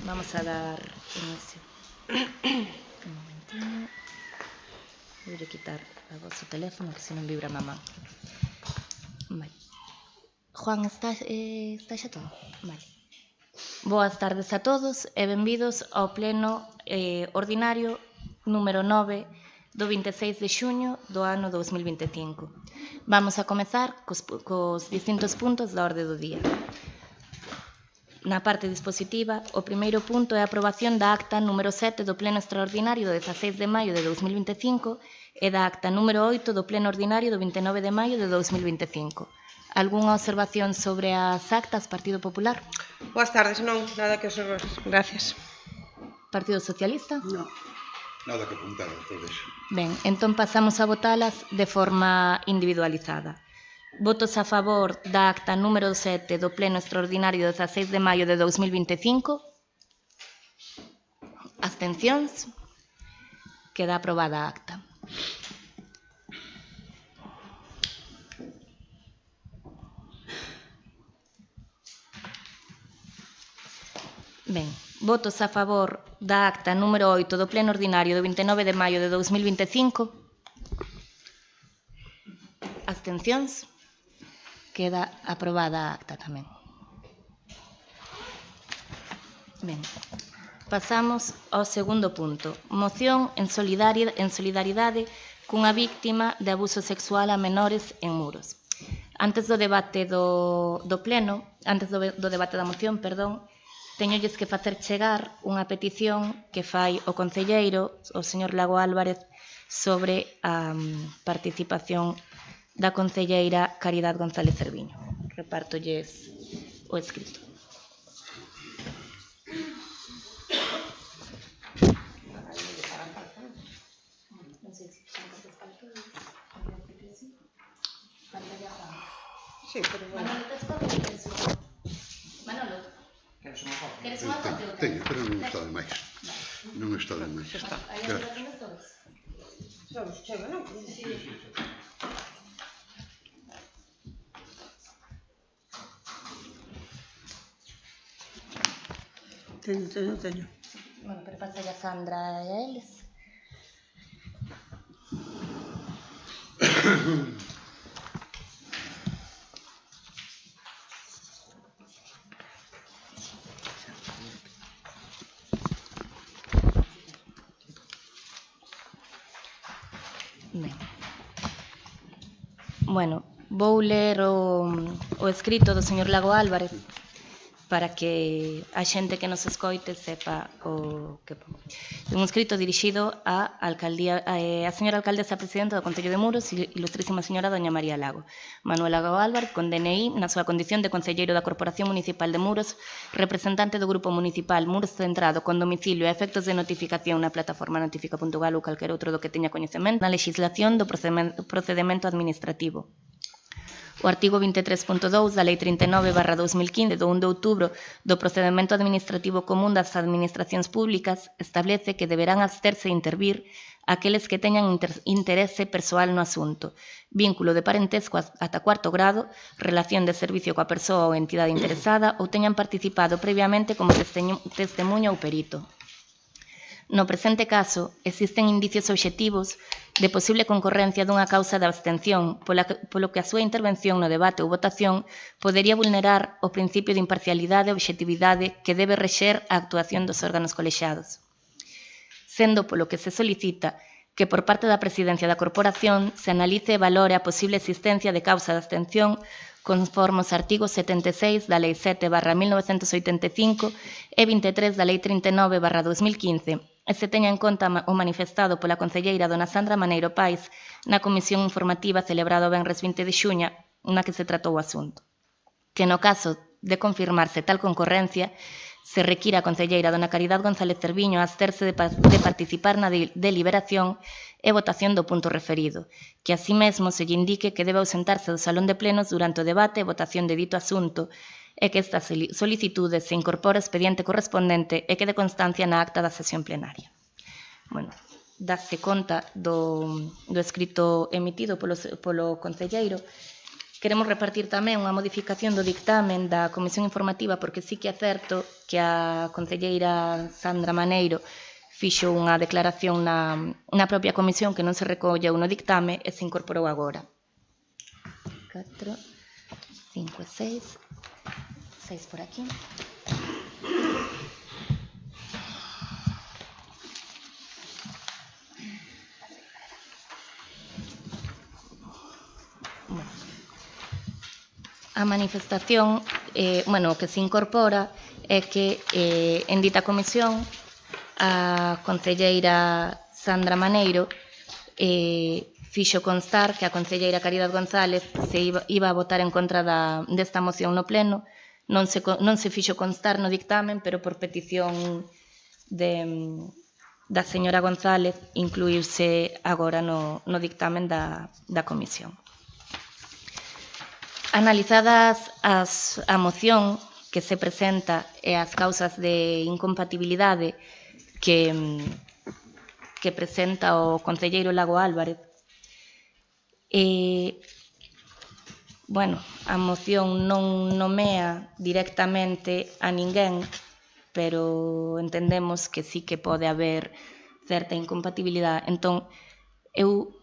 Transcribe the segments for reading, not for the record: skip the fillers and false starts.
Vamos a dar inicio. Un momentinho. Vou quitar a vosso teléfono, que senón vibra mamá. Vale. Juan, está xa todo? Vale. Boas tardes a todos e benvidos ao pleno ordinario número 9 do 26 de xuño do ano 2025. Vamos a comezar cos distintos puntos da orde do día. Na parte dispositiva, o primeiro punto é a aprobación da acta número 7 do pleno extraordinario do 16 de maio de 2025 e da acta número 8 do pleno ordinario do 29 de maio de 2025. Algúnha observación sobre as actas, Partido Popular? Boas tardes, non, nada que observar. Gracias. Partido Socialista? Non. Nada que apuntar, despois dexo. Ben, entón pasamos a votalas de forma individualizada. Votos a favor da acta número 7 do pleno extraordinario do 16 de maio de 2025. Abstencións. Queda aprobada a acta. Ben, votos a favor da acta número 8 do pleno ordinario do 29 de maio de 2025. Abstencións. Queda aprobada a acta tamén. Ben, pasamos ao segundo punto. Moción en solidaridade cunha víctima de abuso sexual a menores en Muros. Antes do debate do pleno, antes do debate da moción, perdón, teñolles que facer chegar unha petición que fai o concelleiro, o señor Lago Álvarez, sobre a participación da concelleira Caridad González Cerviño. Repártolles o escrito. Sí, pero bueno. Manolo, Queres unha foto? Teño, pero non está de máis. Non está de máis. Gracias. Somos chega, non? Teño. Bueno, pero pasa a Sandra e a eles. Ben. Bueno, vou ler o escrito do señor Lago Álvarez para que a xente que nos escoite sepa o que pon. Un escrito dirixido á alcaldía, a señora alcaldesa presidenta do Concello de Muros, ilustrísima señora doña María Lago. Manuel Lago Álvarez, con DNI, na súa condición de concelleiro da Corporación Municipal de Muros, representante do Grupo Municipal Muros Centrado con domicilio e efectos de notificación na plataforma notifica.gal ou calquer outro do que teña coñecemento na legislación do procedemento administrativo. O artigo 23.2 da Lei 39/2015 do 1 de outubro do Procedemento Administrativo Común das Administracións Públicas establece que deberán absterse e intervir aqueles que teñan interese persoal no asunto, vínculo de parentesco ata cuarto grado, relación de servicio coa persoa ou entidade interesada ou teñan participado previamente como testemuña ou perito. No presente caso, existen indicios obxectivos de posible concorrencia dunha causa de abstención, polo que a súa intervención no debate ou votación podería vulnerar o principio de imparcialidade e obxectividade que debe rexer a actuación dos órganos colexiados. Sendo polo que se solicita que por parte da Presidencia da Corporación se analice e valore a posible existencia de causa de abstención conforme os artigos 76 da Lei 7/1985 e 23 da Lei 39/2015, e se teña en conta o manifestado pola concelleira dona Sandra Maneiro Pais na comisión informativa celebrada o venres 20 de xuña na que se tratou o asunto. Que no caso de confirmarse tal concorrencia, se requira a concelleira dona Caridad González Cerviño absterse de participar na deliberación e votación do punto referido, que así mesmo se lle indique que debe ausentarse do salón de plenos durante o debate e votación de dito asunto e que esta solicitude se incorpore ao expediente correspondente e quede constancia na acta da sesión plenaria. Bueno, dase conta do escrito emitido polo concelleiro Queremos repartir tamén unha modificación do dictamen da Comisión Informativa, porque sí que é certo que a concelleira Sandra Maneiro fixo unha declaración na propia comisión que non se recolleu no dictame e se incorporou agora. 4, 5 e 6. 6 por aquí. A manifestación, o que se incorpora é que en dita comisión a concelleira Sandra Maneiro fixo constar que a concelleira Caridad González se iba a votar en contra desta moción no pleno. Non se fixo constar no dictamen, pero por petición da señora González incluírse agora no dictamen da comisión. Analizadas a moción que se presenta e as causas de incompatibilidade que presenta o concelleiro Lago Álvarez, a moción non nomea directamente a ninguén, pero entendemos que sí que pode haber certa incompatibilidade. Entón, eu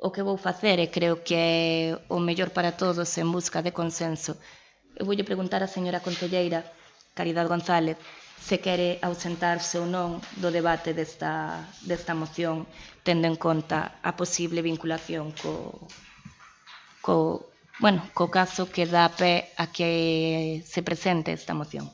o que vou facer, e creo que é o mellor para todos en busca de consenso, eu voulle preguntar á señora concelleira Caridad González se quere ausentarse ou non do debate desta moción, tendo en conta a posible vinculación co caso que dá pé a que se presente esta moción.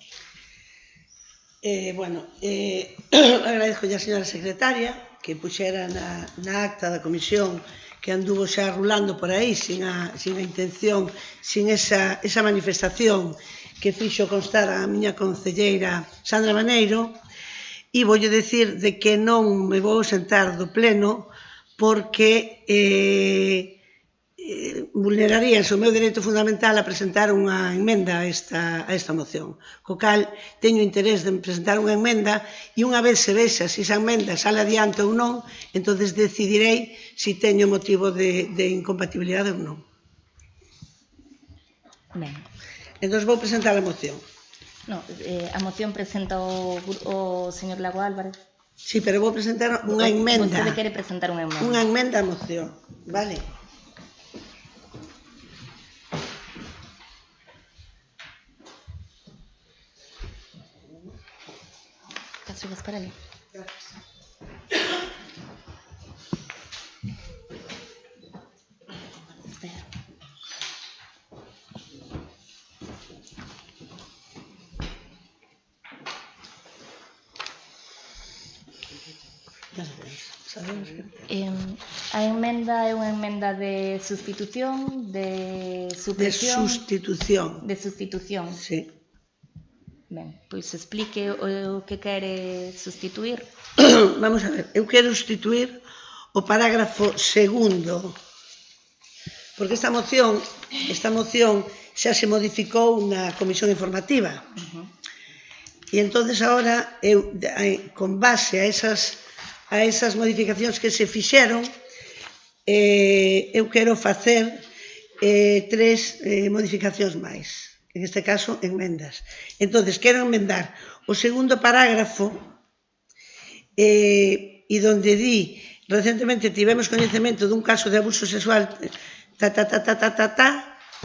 Agradezco a señora secretaria que puxera na acta da comisión que anduvo xa rulando por aí sin a intención, sin esa manifestación que fixo constar a miña concelleira Sandra Maneiro, e voulle dicir de que non me vou sentar do pleno porque vulneraríase o meu dereito fundamental a presentar unha emenda a esta moción. Co cal, teño interés de presentar unha emenda e unha vez se vexa se esa emenda sale adiante ou non, entonces decidirei se teño motivo de incompatibilidade ou non. Ben. Entón vou presentar a moción. No, a moción presenta o señor Lago Álvarez. Sí, pero vou presentar unha emenda. Vostede quere presentar unha emenda. Unha emenda a moción, vale? Subes para ali. Gracias. Espera. A emenda é unha emenda de sustitución, de supresión. De sustitución. Sí. Ben, pois explique o que quere sustituir. Vamos a ver, eu quero sustituir o parágrafo segundo, porque esta moción xa se modificou na comisión informativa. E entonces agora, eu, con base a esas modificacións que se fixeron, eu quero facer 3 modificacións máis. En este caso, enmendas. Entonces, quero enmendar o segundo parágrafo e donde di recentemente tivemos coñecemento dun caso de abuso sexual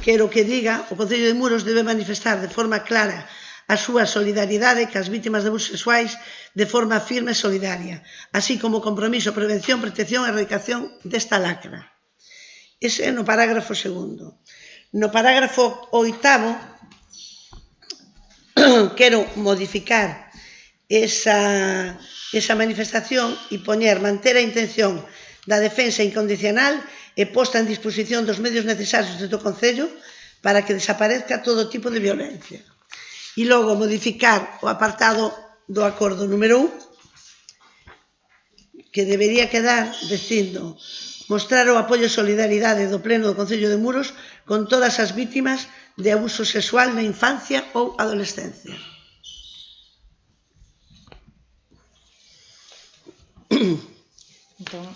quero que diga o Concello de Muros debe manifestar de forma clara a súa solidaridade cas vítimas de abusos sexuais de forma firme e solidaria, así como compromiso, prevención, protección e erradicación desta lacra. Ese é no parágrafo segundo. No parágrafo oitavo quero modificar esa manifestación e poñer manter a intención da defensa incondicional e posta en disposición dos medios necesarios do Concello para que desaparezca todo tipo de violencia. E logo modificar o apartado do acordo número 1 que debería quedar dicindo mostrar o apoio e solidaridade do Pleno do Concello de Muros con todas as vítimas de abuso sexual na infancia ou adolescencia. Entón,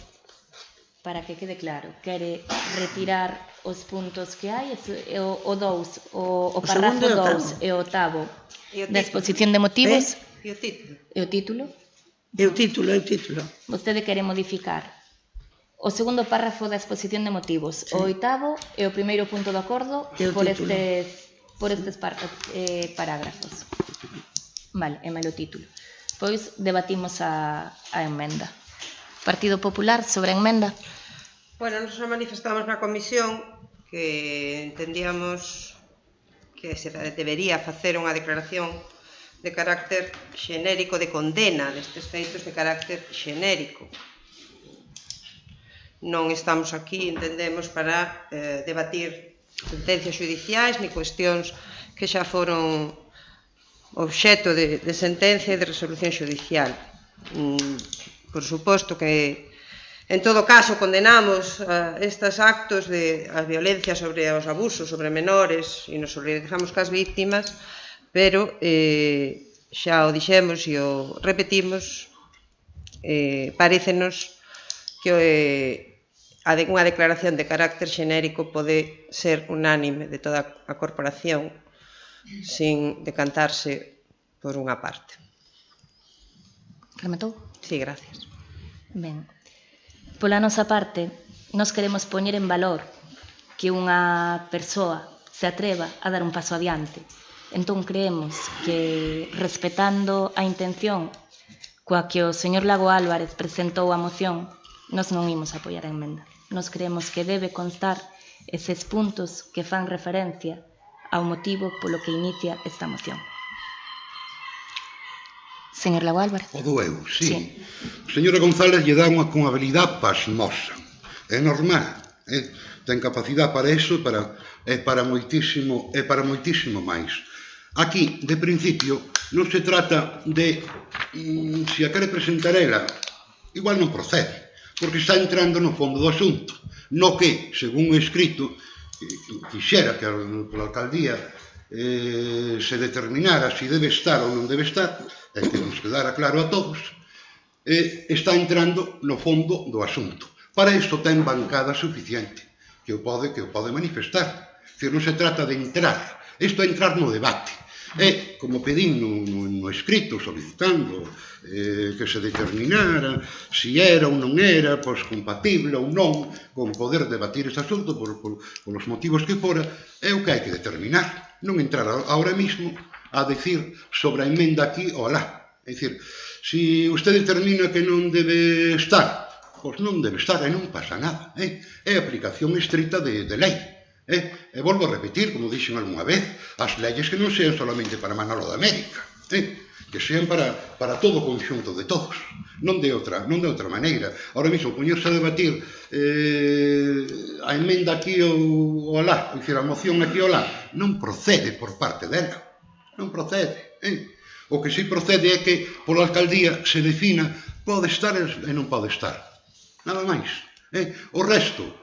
para que quede claro, quere retirar os puntos que hai, o 2, o segundo párrafo e o octavo. 2 e o octavo E o da título. exposición de motivos E o título? e o título. É o título. Vostede quere modificar o segundo párrafo da exposición de motivos, o oitavo e o primeiro punto do acordo E o por título. estes parágrafos. Vale, é malo título. Pois debatimos a enmenda. Partido Popular sobre a enmenda. Bueno, nos manifestamos na comisión que entendíamos que se debería facer unha declaración de carácter xenérico, de condena destes feitos de carácter xenérico. Non estamos aquí, entendemos, para debatir sentencias judiciais ni cuestións que xa foron obxecto de sentencia e de resolución judicial. Por suposto que, en todo caso, condenamos estes actos de a violencia sobre os abusos sobre menores e nos solidarizamos cas víctimas, pero xa o dixemos e o repetimos, parécenos que unha declaración de carácter xenérico pode ser unánime de toda a corporación sin decantarse por unha parte. Rematou? Sí, gracias. Ben, pola nosa parte, nós queremos poñer en valor que unha persoa se atreva a dar un paso adiante. Entón creemos que, respetando a intención coa que o señor Lago Álvarez presentou a moción, nós non imos apoiar a enmenda. Nós creemos que debe constar eses puntos que fan referencia ao motivo polo que inicia esta moción. Señor Lago Álvarez. Podo eu, sí. Sí. A señora González lle dá unha con habilidade pasmosa. É normal, ten capacidade para iso e para moitísimo máis. Aquí, de principio, non se trata de se a quere presentar ela, igual non procede, porque está entrando no fondo do asunto, no que, según o escrito, quixera que pola alcaldía se determinara se debe estar ou non debe estar, e que nos quedara claro a todos, está entrando no fondo do asunto. Para isto ten bancada suficiente, que o pode manifestar. Non se trata de entrar, isto é entrar no debate. E, como pedín no escrito, solicitando que se determinara se era ou non era compatible ou non con poder debatir este asunto polos motivos que fora, é o que hai que determinar. Non entrar ahora mismo a decir sobre a enmenda aquí ou alá. É dicir, se usted determina que non debe estar, pois non debe estar e non pasa nada. É aplicación estricta de lei. E volvo a repetir, como dixen algunha vez, as leyes que non sean solamente para Manolo de América, que sean para todo o conxunto de todos, non de outra maneira. Ahora mesmo, poñerse a debatir a enmenda aquí ou alá, é dicir, a moción aquí ou alá, non procede por parte dela, non procede. O que sí procede é que pola alcaldía se defina pode estar e non pode estar, nada máis. O resto,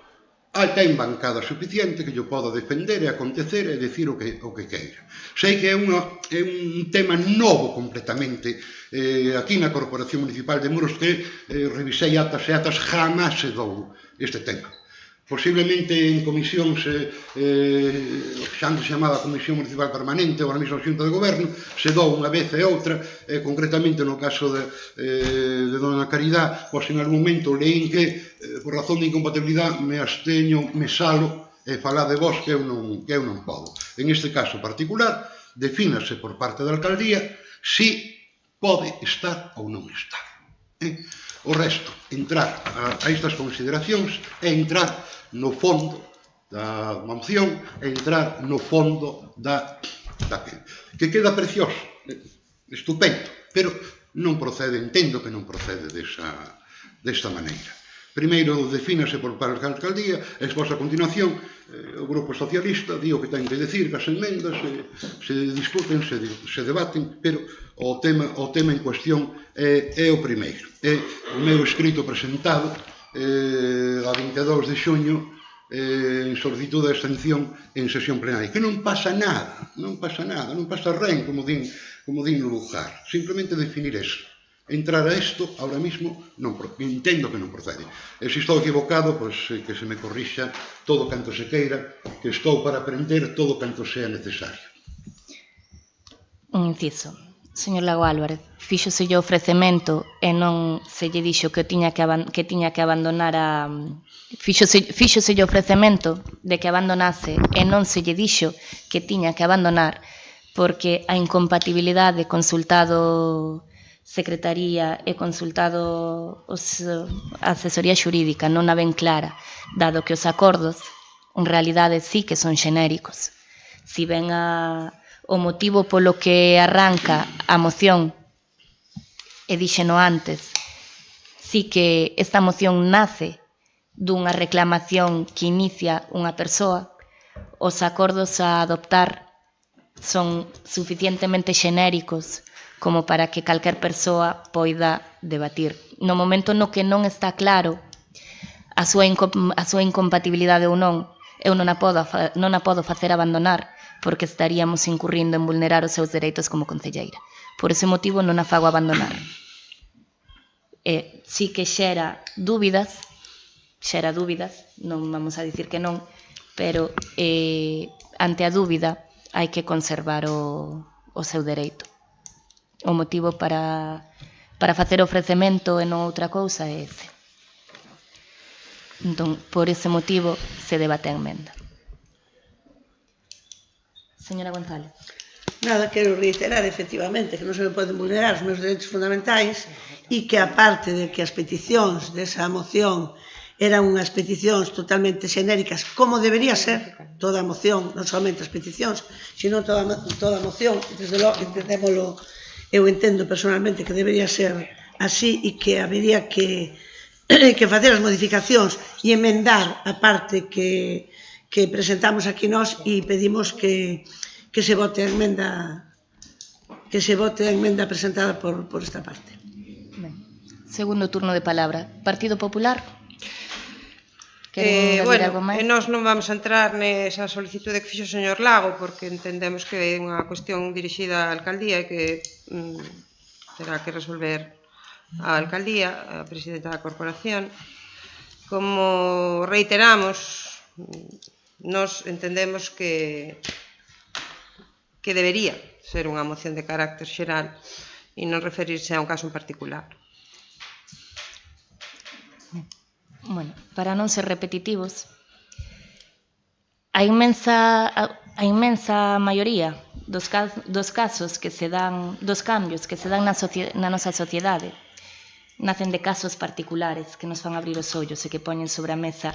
ten bancada suficiente que yo poda defender e acontecer e decir o que queira. Sei que é un tema novo completamente aquí na Corporación Municipal de Muros, que revisei atas e atas, jamás se dou este tema. Posiblemente en comisión xa antes se chamaba Comisión Municipal Permanente ou na mesma Xunta de Goberno, se dou unha vez e outra, concretamente no caso de Dona Caridad, pois en algún momento leín que por razón de incompatibilidade me absteño, me salo e falar de vos que eu non podo. En este caso particular, defínase por parte da alcaldía si pode estar ou non estar. O resto, entrar a estas consideracións é entrar no fondo da moción, é entrar no fondo da que queda precioso, estupendo, pero non procede, entendo que non procede desta maneira. Primeiro defínase por parte da alcaldía, e despois a continuación o grupo socialista di o que ten que decir, que as enmendas se discuten, se debaten, pero o tema en cuestión é o primeiro. É o meu escrito presentado a 22 de xuño en solicitud de extensión en sesión plenaria, que non pasa nada, non pasa ren, como din no lugar, simplemente definir eso. entrar a isto, ahora mismo, entendo que non procede. E se estou equivocado, pois que se me corrixa todo canto se queira, que estou para aprender todo canto sea necesario. Un inciso. Señor Lago Álvarez, fíxoselle o ofrecemento e non se lle dixo que tiña que abandonar a... Fíxoselle o ofrecemento de que abandonase e non se lle dixo que tiña que abandonar porque a incompatibilidade consultado Secretaría e consultado a asesoría xurídica non a ben clara, dado que os acordos en realidade sí que son xenéricos. Si ven o motivo polo que arranca a moción, e díxeno antes, sí que esta moción nace dunha reclamación que inicia unha persoa, os acordos a adoptar son suficientemente xenéricos como para que calquer persoa poida debatir. No momento no que non está claro a súa incompatibilidade ou non, eu non a podo facer abandonar, porque estaríamos incurrindo en vulnerar os seus dereitos como concelleira. Por ese motivo non a fago abandonar. Sí que xera dúbidas, non vamos a dicir que non, pero ante a dúbida hai que conservar o seu dereito. O motivo para facer ofrecemento e non outra cousa é ese. Entón, por ese motivo se debate a emenda. Señora González. Nada, quero reiterar, efectivamente, que non se me poden vulnerar os meus dereitos fundamentais e que, aparte de que as peticións desa moción eran unhas peticións totalmente xenéricas, como debería ser toda a moción, non somente as peticións, sino toda a moción, desde logo, entendémolo, eu entendo personalmente que debería ser así e que habería que facer as modificacións e emendar a parte que presentamos aquí nós e pedimos que se vote a emenda presentada por esta parte. Segundo turno de palabra. Partido Popular. Bueno, nós non vamos a entrar nesa solicitude que fixo o señor Lago porque entendemos que é unha cuestión dirixida á alcaldía e que terá que resolver a alcaldía, a presidenta da corporación. Como reiteramos, nós entendemos que debería ser unha moción de carácter xeral e non referirse a un caso en particular. Bueno, para non ser repetitivos, a inmensa maioría dos casos que se dan, dos cambios que se dan na nosa sociedade nacen de casos particulares que nos fan abrir os ollos e que poñen sobre a mesa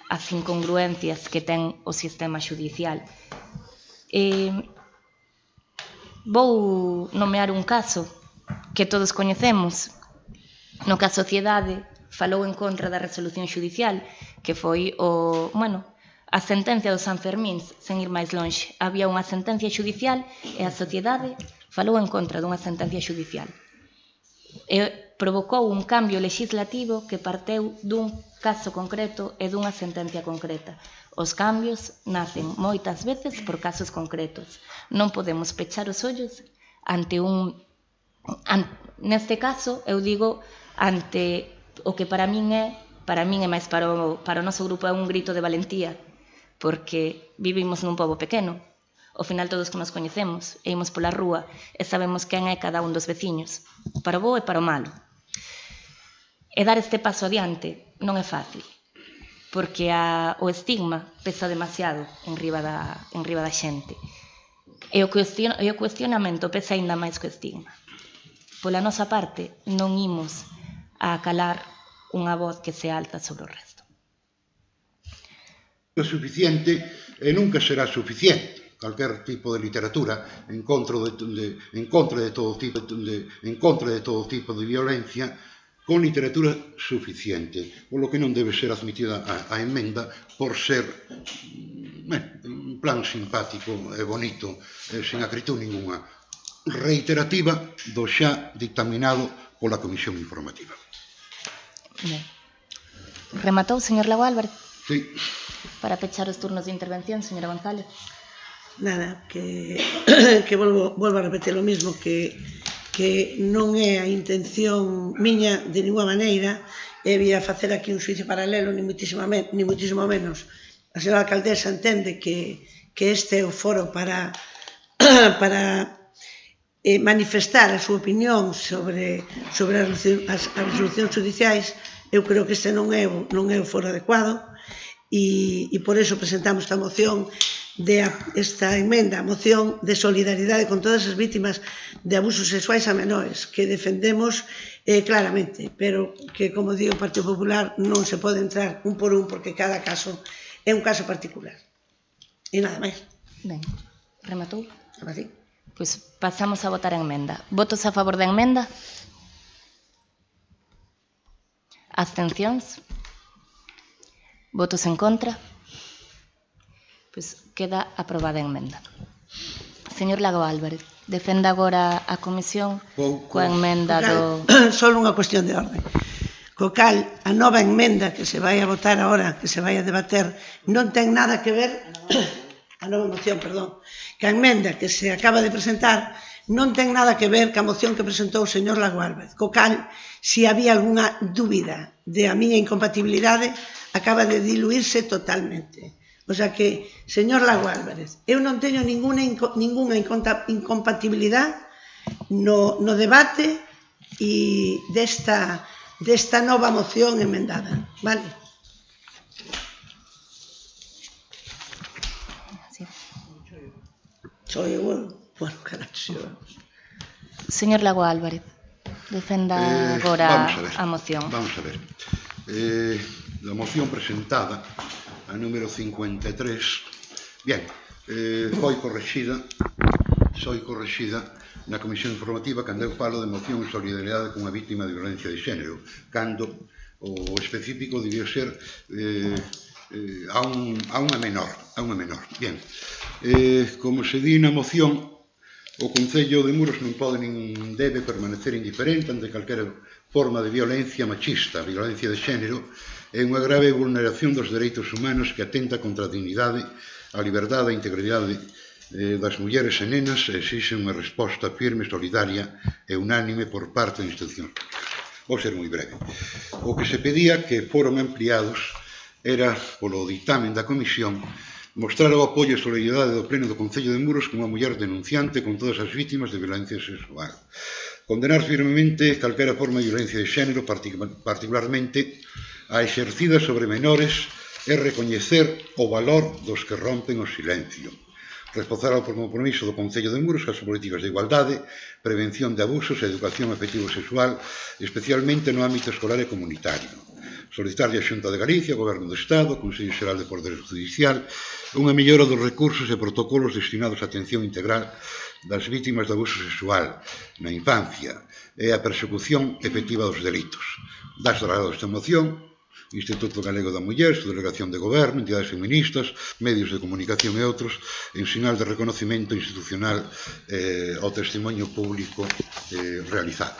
as incongruencias que ten o sistema xudicial. Vou nomear un caso que todos coñecemos, no que a sociedade falou en contra da resolución xudicial, que foi a sentencia dos Sanfermíns, sen ir máis lonxe. Había unha sentencia xudicial e a sociedade falou en contra dunha sentencia xudicial. E provocou un cambio legislativo que parteu dun caso concreto e dunha sentencia concreta. Os cambios nacen moitas veces por casos concretos. Non podemos pechar os ollos ante neste caso, eu digo, ante o que para min é máis para o noso grupo é un grito de valentía, porque vivimos nun pobo pequeno. Ao final todos que nos coñecemos e imos pola rúa e sabemos quen é cada un dos veciños, para o bo e para o malo. E dar este paso adiante non é fácil, porque o estigma pesa demasiado en riba da xente. E o cuestionamento pesa aínda máis que o estigma. Pola nosa parte, non imos a calar unha voz que se alta sobre o resto. É suficiente e nunca será suficiente. Calquer tipo de literatura en contra de todo tipo de violencia con literatura suficiente, polo que non debe ser admitida a emenda por ser un plan simpático e bonito, sen acritud ninguna, reiterativa do xa dictaminado pola Comisión Informativa. Rematou, señor Lago Álvarez? Sí. Para pechar os turnos de intervención, señora González. Nada, que volvo a repetir lo mismo, que que non é a intención miña de ninguna maneira, e vía facer aquí un xuicio paralelo, ni muitísimo menos. A señora alcaldesa entende que este é o foro para manifestar a súa opinión sobre as resolucións judiciais. Eu creo que este non é o foro adecuado, e por eso presentamos esta emenda, a moción de solidaridade con todas as vítimas de abusos sexuais a menores, que defendemos claramente, pero que, como digo, o Partido Popular non se pode entrar un por un, porque cada caso é un caso particular. E nada máis. Ben, rematou? Ahora sí. Pois pasamos a votar a emenda. Votos a favor da emenda? Abstencións? Votos en contra? Pois queda aprobada a emenda. Señor Lago Álvarez, defende agora a comisión coa emenda do... Só unha cuestión de orden. Co cal, a nova emenda que se vai a votar agora, que se vai a debater, non ten nada que ver... A nova moción, perdón. Que a emenda que se acaba de presentar non ten nada que ver ca moción que presentou o señor Lago Álvarez. Co cal, se había algunha dúbida de a miña incompatibilidade, acaba de diluirse totalmente. O sea que, señor Lago Álvarez, eu non teño ninguna incompatibilidade no debate e desta nova moción emendada. Vale? Soy eu, bueno, caracho. Señor Lago Álvarez, defenda agora a moción. Vamos a ver. La moción presentada, a número 53, bien, foi correxida na comisión informativa cando eu falo de moción de solidaridade con a vítima de violencia de xénero, cando o específico debía ser a unha menor. Bien, como se di na moción, o Concello de Muros non pode nin debe permanecer indiferente ante calquera forma de violencia machista. A violencia de xénero é unha grave vulneración dos dereitos humanos que atenta contra a dignidade, a liberdade e a integridade das mulleres e nenas e exixe unha resposta firme, solidaria e unánime por parte da institución. Vou ser moi breve. O que se pedía que foron ampliados era, polo dictamen da comisión, mostrar o apoio e solidaridade do Pleno do Concello de Muros como a muller denunciante con todas as vítimas de violencia sexual. Condenar firmemente calquera forma de violencia de xénero, particularmente a exercida sobre menores, e recoñecer o valor dos que rompen o silencio. Reforzar o compromiso do Concello de Muros as políticas de igualdade, prevención de abusos e educación afectivo-sexual, especialmente no ámbito escolar e comunitario. Solicitar a Xunta de Galicia, Goberno do Estado, Consello Xeral de Poder Judicial, unha mellora dos recursos e protocolos destinados á atención integral das vítimas de abuso sexual na infancia e a persecución efectiva dos delitos. Das dragados desta moción, Instituto Galego da Muller, Subdelegación de Goberno, entidades feministas, medios de comunicación e outros, en sinal de reconocimento institucional ao testimonio público realizado.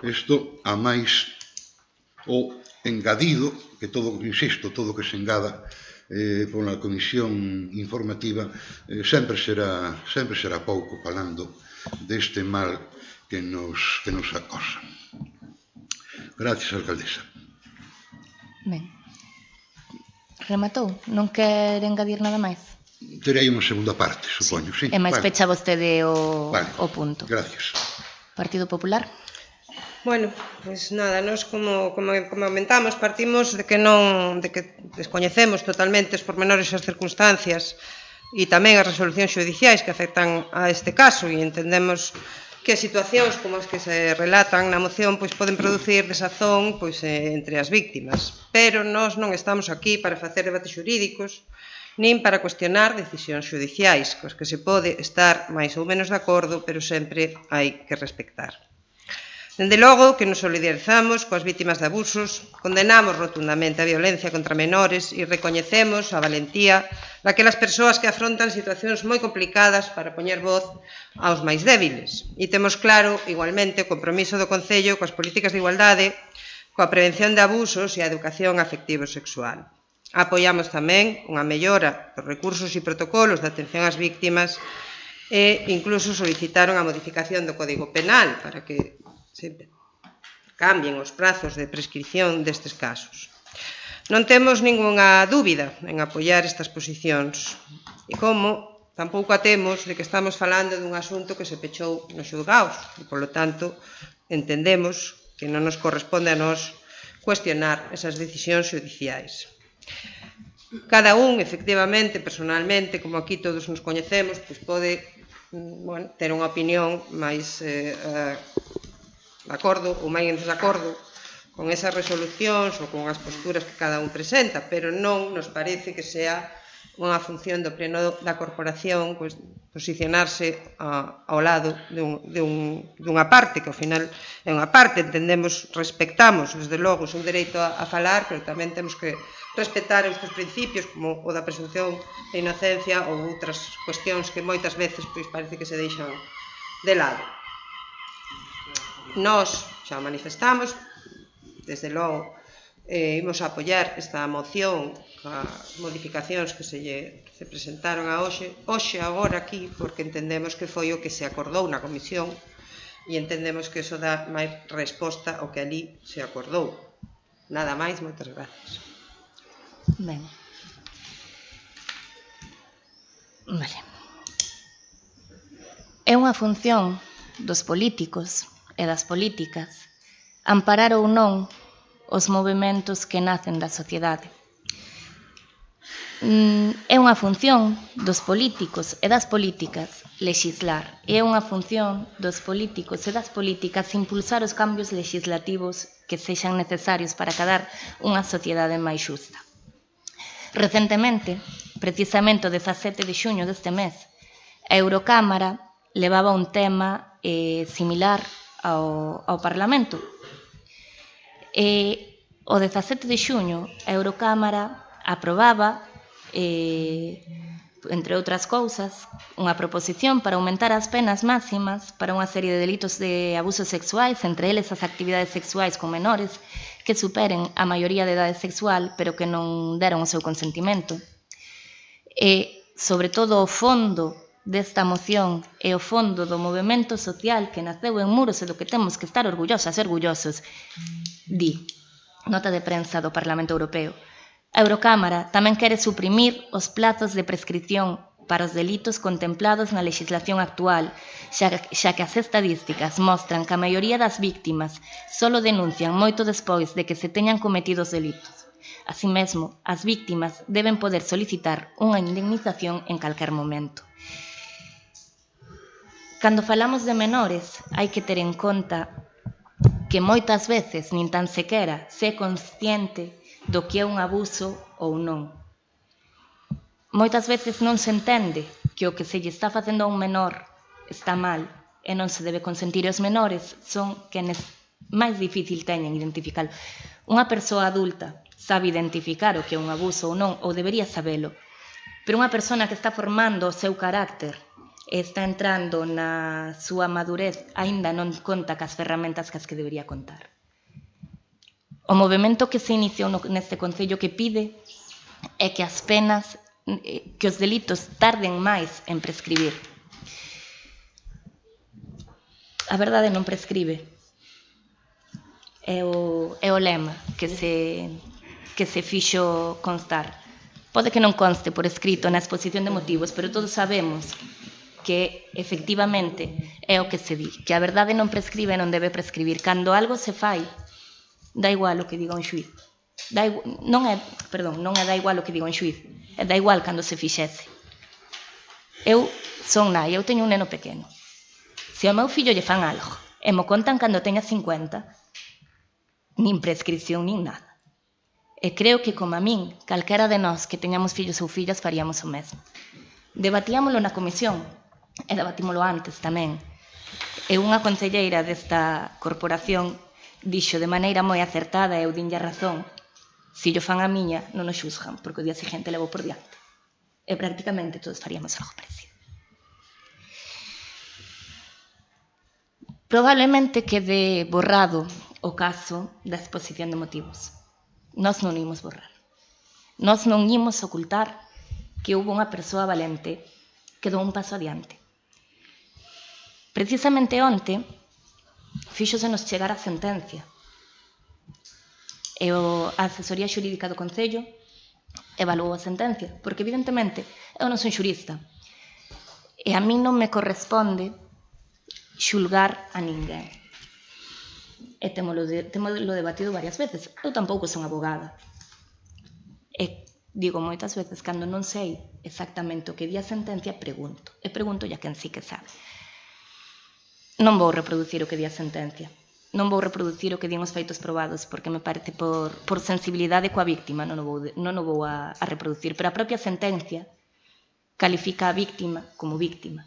Isto, a máis o engadido, que todo, insisto, todo que se engada pola comisión informativa sempre será pouco, falando deste mal que nos acosa. Gracias, alcaldesa. Ben. Rematou? Non quer engadir nada máis? Terei unha segunda parte, supoño, sí. E máis pecha vostede o punto. Gracias. Partido Popular? Bueno, pois nada, nós como comentamos, partimos de que descoñecemos totalmente os pormenores e as circunstancias e tamén as resolucións xudiciais que afectan a este caso, e entendemos que situacións como as que se relatan na moción pois poden producir desazón pois entre as víctimas, pero nós non estamos aquí para facer debates xurídicos nin para cuestionar decisións xudiciais, cos que se pode estar máis ou menos de acordo, pero sempre hai que respectar. Dende logo que nos solidarizamos coas vítimas de abusos, condenamos rotundamente a violencia contra menores e recoñecemos a valentía daquelas persoas que afrontan situacións moi complicadas para poñer voz aos máis débiles. E temos claro, igualmente, o compromiso do Concello coas políticas de igualdade, coa prevención de abusos e a educación afectivo-sexual. Apoiamos tamén unha mellora dos recursos e protocolos de atención ás víctimas e incluso solicitaron a modificación do Código Penal para que se cambien os prazos de prescripción destes casos. Non temos ningunha dúbida en apoiar estas posicións, e como tampouco a temos de que estamos falando dun asunto que se pechou nos xulgaos, e, polo tanto, entendemos que non nos corresponde a nós cuestionar esas decisións xudiciais. Cada un, efectivamente, personalmente, como aquí todos nos coñecemos, pois pode ter unha opinión máis de acordo ou máis en desacordo con esas resolucións ou con as posturas que cada un presenta, pero non nos parece que sea unha función do pleno da corporación posicionarse ao lado dunha parte, que ao final é unha parte, entendemos, respectamos, desde logo, un dereito a falar, pero tamén temos que respetar estes principios como o da presunción de inocencia ou outras cuestións que moitas veces parece que se deixan de lado. Nós xa manifestamos, desde logo, imos a apoiar esta moción as modificacións que se presentaron a hoxe agora aquí, porque entendemos que foi o que se acordou na comisión e entendemos que iso dá máis resposta ao que ali se acordou. Nada máis, moitas gracias. Ben. Vale. É unha función dos políticos e das políticas amparar ou non os movementos que nacen da sociedade. É unha función dos políticos e das políticas lexislar. É unha función dos políticos e das políticas impulsar os cambios legislativos que sexan necesarios para acadar unha sociedade máis xusta. Recentemente, precisamente o 17 de xuño deste mes, a Eurocámara levaba un tema similar ao Parlamento. O 17 de xuño, a Eurocámara aprobaba, entre outras cousas, unha proposición para aumentar as penas máximas para unha serie de delitos de abusos sexuais, entre eles as actividades sexuais con menores que superen a maioría de idade sexual, pero que non deron o seu consentimento. E, sobre todo, o fondo desta moción e o fondo do movimento social que naceu en Muros e do que temos que estar orgullosos e orgullosos, di, nota de prensa do Parlamento Europeo, a Eurocámara tamén quere suprimir os plazos de prescripción para os delitos contemplados na legislación actual, xa que as estadísticas mostran que a maioría das víctimas só denuncian moito despois de que se teñan cometido os delitos. Así mesmo, as víctimas deben poder solicitar unha indemnización en calquer momento. Cando falamos de menores, hai que ter en conta que moitas veces nin tan sequera se é consciente do que é un abuso ou non. Moitas veces non se entende que o que se lle está facendo a un menor está mal e non se debe consentir. Os menores son quenes máis difícil teñen identificar. Unha persoa adulta sabe identificar o que é un abuso ou non, ou debería sabelo, pero unha persona que está formando o seu carácter e está entrando na súa madurez aínda non conta cas ferramentas cas que debería contar. O movimento que se iniciou neste Concello que pide é que as penas, que os delitos tarden máis en prescribir. A verdade non prescribe. É o lema que se fixo constar. Pode que non conste por escrito na exposición de motivos, pero todos sabemos que efectivamente é o que se di, que a verdade non prescribe e non debe prescribir. Cando algo se fai, dá igual o que diga un xuiz. Non é dá igual o que diga un xuiz, é dá igual cando se fixese. Eu son nai, eu teño un neno pequeno. Se ao meu fillo lle fan algo e mo contan cando teña 50, nin prescripción nin nada. E creo que, como a min, calquera de nós que teñamos fillos ou fillas faríamos o mesmo. Debatíamolo na comisión, e debatímolo antes tamén. E unha concelleira desta corporación dixo de maneira moi acertada, e eu dinlle a razón, se yo fan a miña, non o xuzgan, porque o día seguinte levo por diante. E prácticamente todos faríamos algo parecido. Probablemente quede borrado o caso da exposición de motivos. Nós non imos borrar. Nós non imos ocultar que houve unha persoa valente que dou un paso adiante. Precisamente onte, fíxosenos chegar a sentencia. E a asesoría xurídica do Concello evaluou a sentencia, porque evidentemente eu non son xurista e a mí non me corresponde xulgar a ninguén. E temolo debatido varias veces. Eu tampouco son abogada. E digo moitas veces, cando non sei exactamente o que di a sentencia, pregunto. E pregunto a quen sí que sabe. Non vou reproducir o que di a sentencia. Non vou reproducir o que din os feitos probados, porque me parece por sensibilidade coa víctima, non o vou a reproducir. Pero a propia sentencia califica a víctima como víctima.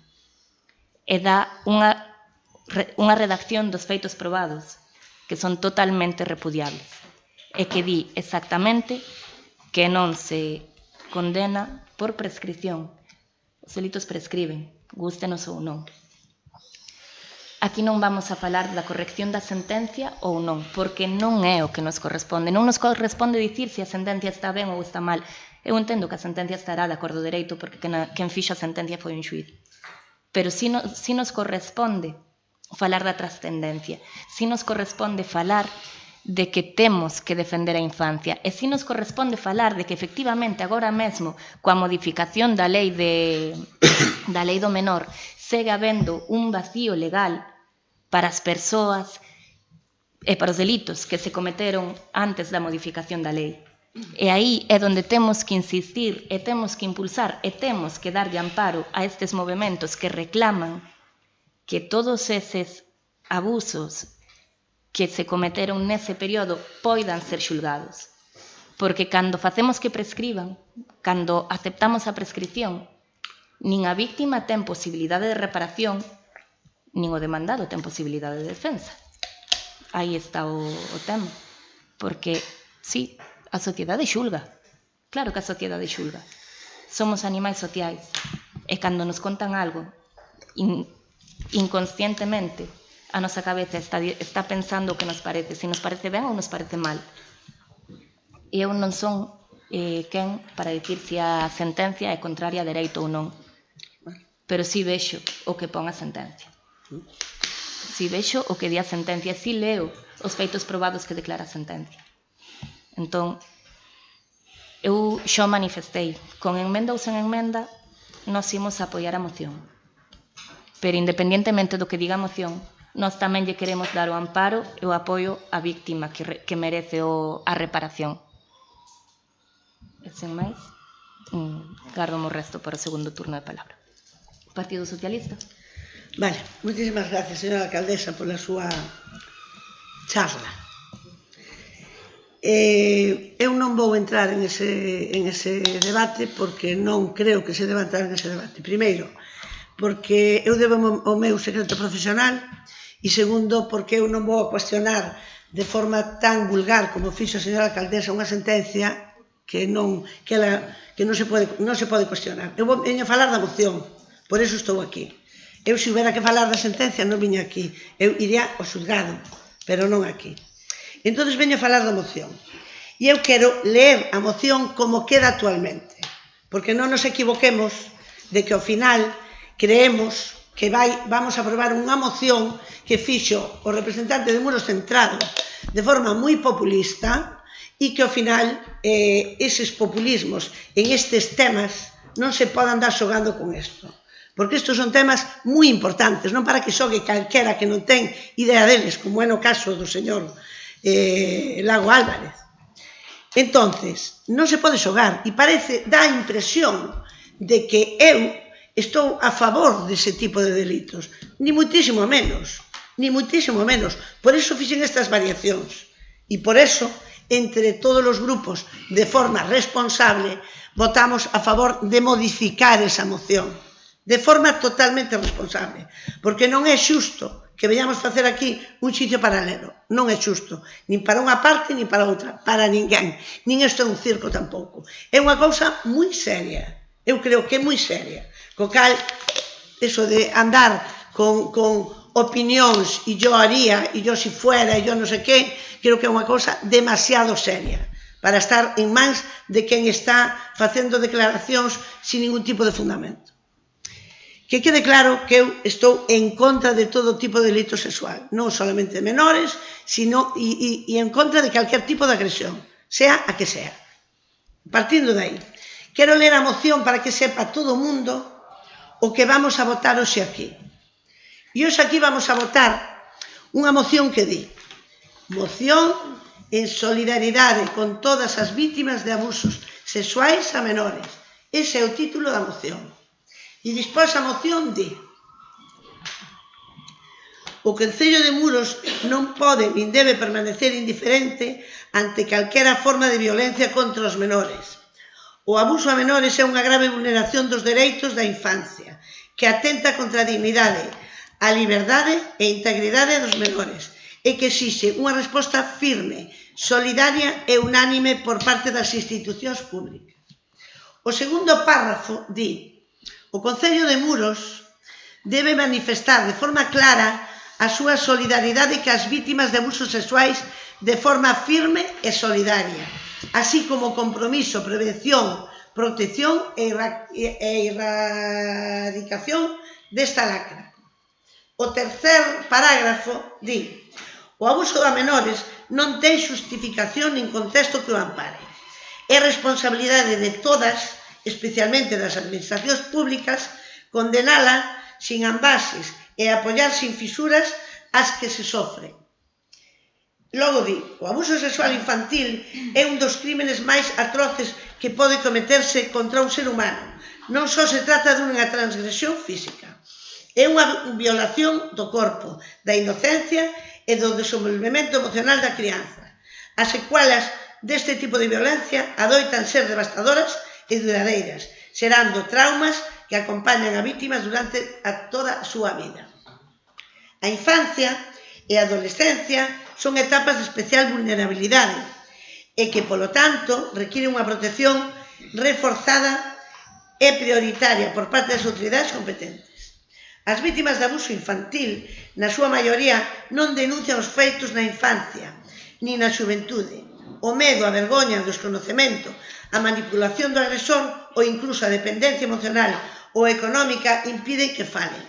E dá unha redacción dos feitos probados que son totalmente repudiables e que di exactamente que non se condena por prescripción. Os delitos prescriben, gústenos ou non. Aquí non vamos a falar da corrección da sentencia ou non, porque non é o que nos corresponde. Non nos corresponde dicir se a sentencia está ben ou está mal. Eu entendo que a sentencia estará de acordo dereito porque quen fixa a sentencia foi un xuíz. Pero si nos corresponde falar da trascendencia, si nos corresponde falar de que temos que defender a infancia e si nos corresponde falar de que efectivamente agora mesmo coa modificación da lei do menor segue habendo un vacío legal para as persoas e para os delitos que se cometeron antes da modificación da lei. E aí é onde temos que insistir e temos que impulsar e temos que darlle amparo a estes movementos que reclaman que todos eses abusos que se cometeron nese período poidan ser xulgados. Porque cando facemos que prescriban, cando aceptamos a prescripción, nin a víctima ten posibilidade de reparación, nin o demandado ten posibilidade de defensa. Aí está o tema. Porque, sí, a sociedade xulga. Claro que a sociedade xulga. Somos animais sociais. E cando nos contan algo, inconscientemente, a nosa cabeza está pensando o que nos parece, se nos parece ben ou nos parece mal. E eu non son quen para dicir se a sentencia é contraria a dereito ou non. Pero si vexo o que pon a sentencia. Si vexo o que di a sentencia, si leo os feitos probados que declara a sentencia. Entón, eu xo manifestei, con enmenda ou sen enmenda, nos imos a apoiar a moción. Pero independientemente do que diga a moción, nós tamén lle queremos dar o amparo e o apoio á víctima que merece a reparación. E sen máis, gardo o resto para o segundo turno de palabra. Partido Socialista. Vale, moitísimas gracias, señora alcaldesa, pola súa charla. Eu non vou entrar en ese debate porque non creo que se deba entrar en ese debate. Primeiro, porque eu debo o meu secreto profesional e segundo, porque eu non vou a cuestionar de forma tan vulgar como fixo a señora alcaldesa unha sentencia que non se pode cuestionar. Eu veño a falar da moción, por eso estou aquí. Eu, se houbera que falar da sentencia, non viño aquí. Eu iría ao xulgado, pero non aquí. Entón, veño a falar da moción. E eu quero ler a moción como queda actualmente, porque non nos equivoquemos de que ao final creemos que vamos a aprobar unha moción que fixo o representante de Muros Centrado de forma moi populista e que ao final eses populismos en estes temas non se podan dar xogando con isto. Porque estes son temas moi importantes, non para que xogue calquera que non ten idea deles, como é no caso do señor Lago Álvarez. Entonces, non se pode xogar e dá a impresión de que eu estou a favor dese tipo de delitos. Ni muitísimo menos, ni muitísimo menos. Por iso fixen estas variacións. E por iso, entre todos os grupos, de forma responsable, votamos a favor de modificar esa moción. De forma totalmente responsable. Porque non é xusto que veñamos facer aquí un sitio paralelo. Non é xusto. Nin para unha parte, nin para outra. Para ninguén. Nin isto é un circo tampouco. É unha cousa moi seria. Eu creo que é moi seria. Co cal, eso de andar con opinións e yo haría, e yo si fuera, e yo non sei que, creo que é unha cousa demasiado seria para estar en mans de quen está facendo declaracións sin ningún tipo de fundamento. Que quede claro que eu estou en contra de todo tipo de delito sexual, non solamente de menores, sino e en contra de calquer tipo de agresión, sea a que sea. Partindo de aí, quero ler a moción para que sepa todo o mundo o que vamos a votar hoxe aquí. E hoxe aquí vamos a votar unha moción que di: moción en solidaridade con todas as vítimas de abusos sexuais a menores. Ese é o título da moción. E despois a moción di: o Concello de Muros non pode nin debe permanecer indiferente ante calquera forma de violencia contra os menores. O abuso a menores é unha grave vulneración dos dereitos da infancia, que atenta contra a dignidade, a liberdade e integridade dos menores, e que exixe unha resposta firme, solidaria e unánime por parte das institucións públicas. O segundo párrafo di: o Concello de Muros debe manifestar de forma clara a súa solidaridade cas vítimas de abusos sexuais de forma firme e solidaria, así como compromiso, prevención, protección e erradicación desta lacra. O tercer parágrafo di: o abuso a menores non ten xustificación nin contexto que o ampare. É responsabilidade de todas, especialmente das administracións públicas, condenala sin ambases e apoiar sin fisuras as que se sofren. Logo di: o abuso sexual infantil é un dos crímenes máis atroces que pode cometerse contra un ser humano. Non só se trata dunha transgresión física, é unha violación do corpo, da inocencia e do desenvolvemento emocional da crianza. As secuelas deste tipo de violencia adoitan ser devastadoras e duradeiras, xerando traumas que acompañan a vítimas durante toda a súa vida. A infancia e a adolescencia son etapas de especial vulnerabilidade e que, polo tanto, requiren unha protección reforzada e prioritaria por parte das autoridades competentes. As vítimas de abuso infantil, na súa maioría, non denuncian os feitos na infancia, nin na xuventude. O medo, a vergoña, o desconocemento, a manipulación do agresor ou incluso a dependencia emocional ou económica impiden que falen.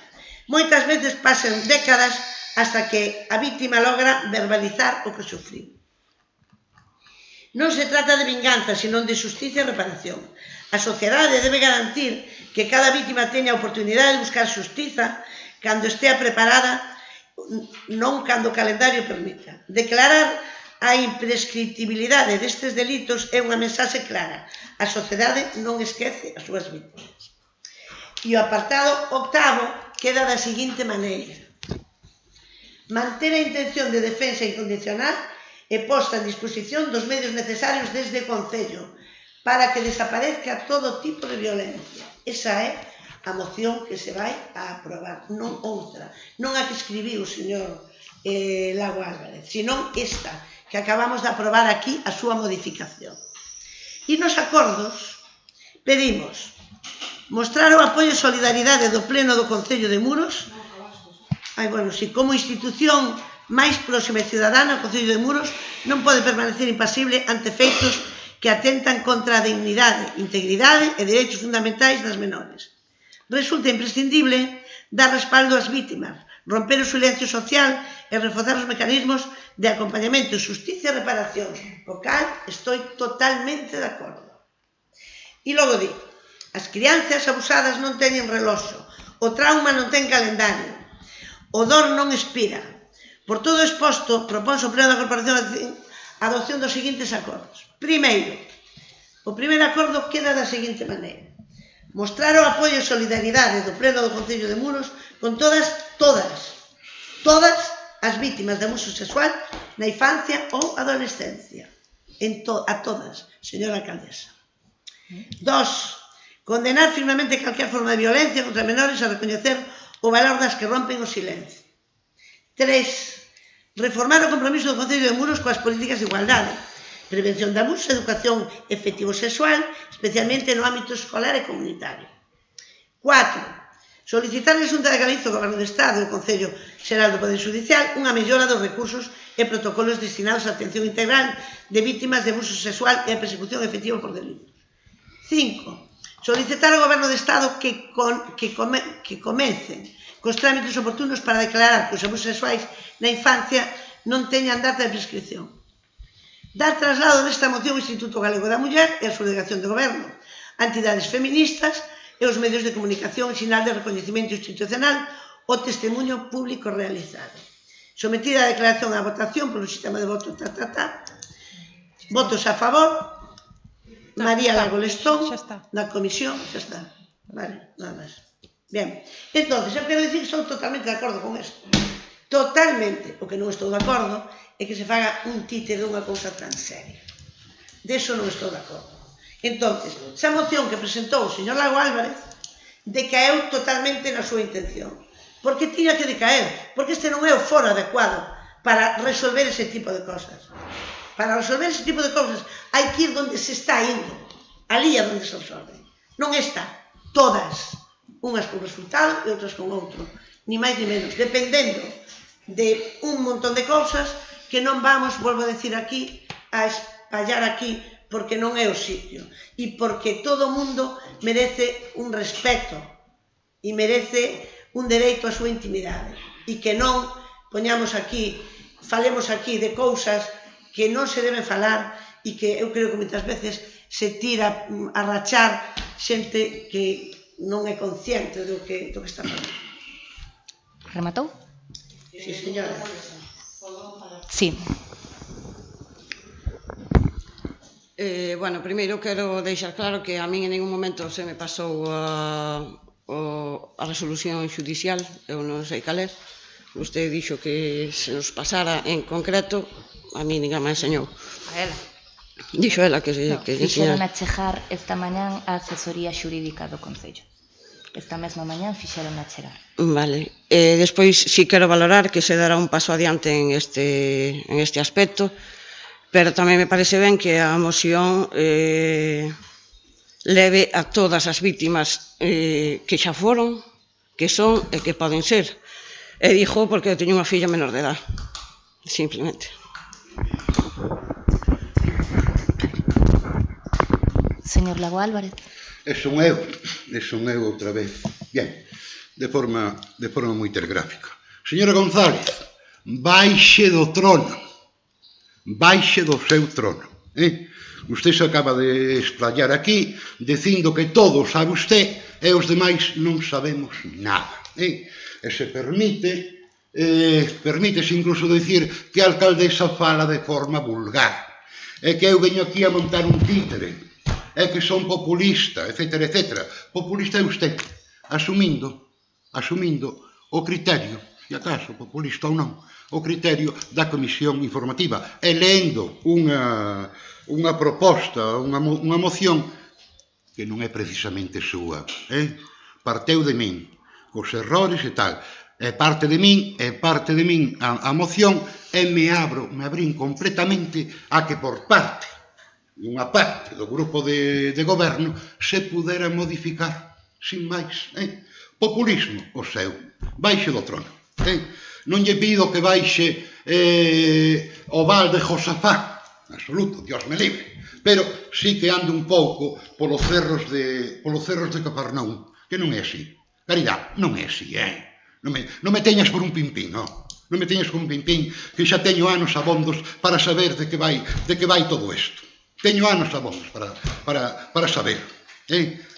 Moitas veces pasan décadas hasta que a vítima logra verbalizar o que sufriu. Non se trata de vinganza, senón de xustiza e reparación. A sociedade debe garantir que cada vítima teña a oportunidade de buscar xustiza cando estea preparada, non cando o calendario permita. Declarar a imprescriptibilidade destes delitos é unha mensaxe clara. A sociedade non esquece as súas vítimas. E o apartado octavo queda da seguinte maneira: manter a intención de defensa incondicional e posta en disposición dos medios necesarios desde o Concello para que desaparezca todo tipo de violencia. Esa é a moción que se vai a aprobar, non outra, non a que escribiu o señor Lago Álvarez, senón esta, que acabamos de aprobar aquí a súa modificación. E nos acordos pedimos mostrar o apoio e solidaridade do Pleno do Concello de Muros, como institución máis próxima e cidadana, o Concello de Muros non pode permanecer impasible ante feitos que atentan contra a dignidade, integridade e dereitos fundamentais das menores. Resulta imprescindible dar respaldo ás vítimas, romper o silencio social e reforzar os mecanismos de acompañamento, xustiza e reparación, co cal estou totalmente de acordo. E logo di: as crianzas abusadas non teñen reloxo, o trauma non ten calendario, o dor non expira. Por todo exposto, proponse o Pleno da Corporación a adopción dos seguintes acordos. Primeiro, o primeiro acordo queda da seguinte maneira: mostrar o apoio e solidaridade do Pleno do Concello de Muros con todas as vítimas de abuso sexual na infancia ou adolescencia. A todas, señora alcaldesa. 2. Condenar firmemente calquer forma de violencia contra menores e recoñecer o valor das que rompen o silencio. 3. Reformar o compromiso do Concello de Muros coas políticas de igualdade, prevención de abuso, educación efectivo-sexual, especialmente no ámbito escolar e comunitario. 4. Solicitar a Xunta de Galicia, o Goberno do Estado e o Concello Xeral do Poder Judicial unha mellora dos recursos e protocolos destinados á atención integral de vítimas de abuso sexual e a persecución efectiva por delitos. 5. Solicitar ao Goberno de Estado que comecen cos trámites oportunos para declarar que os abusos sexuais na infancia non teñan data de prescripción. Dar traslado desta moción ao Instituto Galego da Muller e a súa delegación de Goberno, a entidades feministas e os medios de comunicación en sinal de recoñecemento institucional o testemunho público realizado. Sometida a declaración á votación polo sistema de voto votos a favor, María Lago Lestón, na comisión, xa está. Vale, nada máis. Bien, entonces, eu quero dicir que estou totalmente de acordo con isto. Totalmente. O que non estou de acordo é que se faga un títere dunha cousa tan seria. De eso non estou de acordo. Entonces, esa moción que presentou o señor Lago Álvarez decaeu totalmente na súa intención. Porque tiña que decaer, porque este non é o foro adecuado para resolver ese tipo de cosas. Para resolver ese tipo de cousas hai que ir onde se está indo, ali é onde se resolve. Non está, todas, unhas con resultado e outras con outro, ni máis ni menos, dependendo de un montón de cousas que non vamos, volvo a decir aquí, a espallar aquí, porque non é o sitio, e porque todo o mundo merece un respeto e merece un dereito á súa intimidade, e que non poñamos aquí, falemos aquí de cousas que non se deben falar e que eu creo que moitas veces se tira a rachar xente que non é consciente do que está falando. Rematou? Sí, señora. Sí. Bueno, primeiro quero deixar claro que a min en ningún momento se me pasou a resolución judicial, eu non sei cal é. Usted dixo que se nos pasara en concreto, a mí ninguén me enseñou. A ela. Dixo ela que fixeron a chegar esta mañán a asesoría xurídica do Concello. Esta mesma mañán fixeron a chegar. Vale. Despois si quero valorar que se dará un paso adiante en este aspecto, pero tamén me parece ben que a moción leve a todas as vítimas que xa foron, que son e que poden ser. E dixo porque eu teño unha filla menor de edad, simplemente. Señor Lago Álvarez. Son eu outra vez. Bien, de forma moi telegráfica. Señora González, baixe do trono. Baixe do seu trono. Usted se acaba de explayar aquí dicindo que todo sabe usted e os demais non sabemos nada. E se permítese incluso dicir que a alcaldesa fala de forma vulgar. E que eu veño aquí a montar un títere. É que son populista, etcétera, etcétera. Populista é usted, asumindo o criterio, se acaso populista ou non, o criterio da Comisión Informativa, e lendo unha proposta, unha moción que non é precisamente súa. Parteu de min, cos errores e tal. É parte de min a moción, e me abrín completamente a que por parte unha parte do grupo de goberno se pudera modificar, sin máis. Populismo, o seu, baixe do trono. Non lle pido que baixe o val de Josafá, absoluto, Dios me libre, pero sí que ande un pouco polos cerros de Cafarnaún, que non é así. Caridad, non é así, non me teñas por un pimpín, non me teñas por un pimpín, que xa teño anos abondos para saber de que vai todo isto. Teño anos abondos para saber.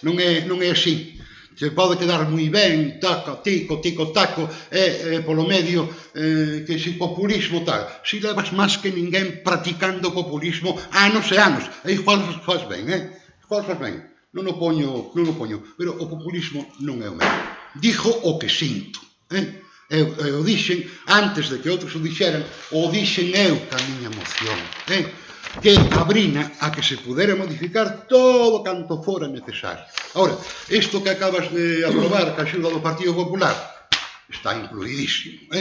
Non é así. Se pode quedar moi ben, taco, taco, polo medio, que si populismo tal. Si levas máis que ninguén practicando populismo anos e anos. E igual faz ben, Non o poño, pero o populismo non é o meu. Dixo o que sinto. Eu dixen, antes de que outros o dixeran, o dixen eu ca miña moción. Que abrina a que se pudera modificar todo canto fora necesario. Ahora, isto que acabas de aprobar ca axuda do Partido Popular está incluidísimo,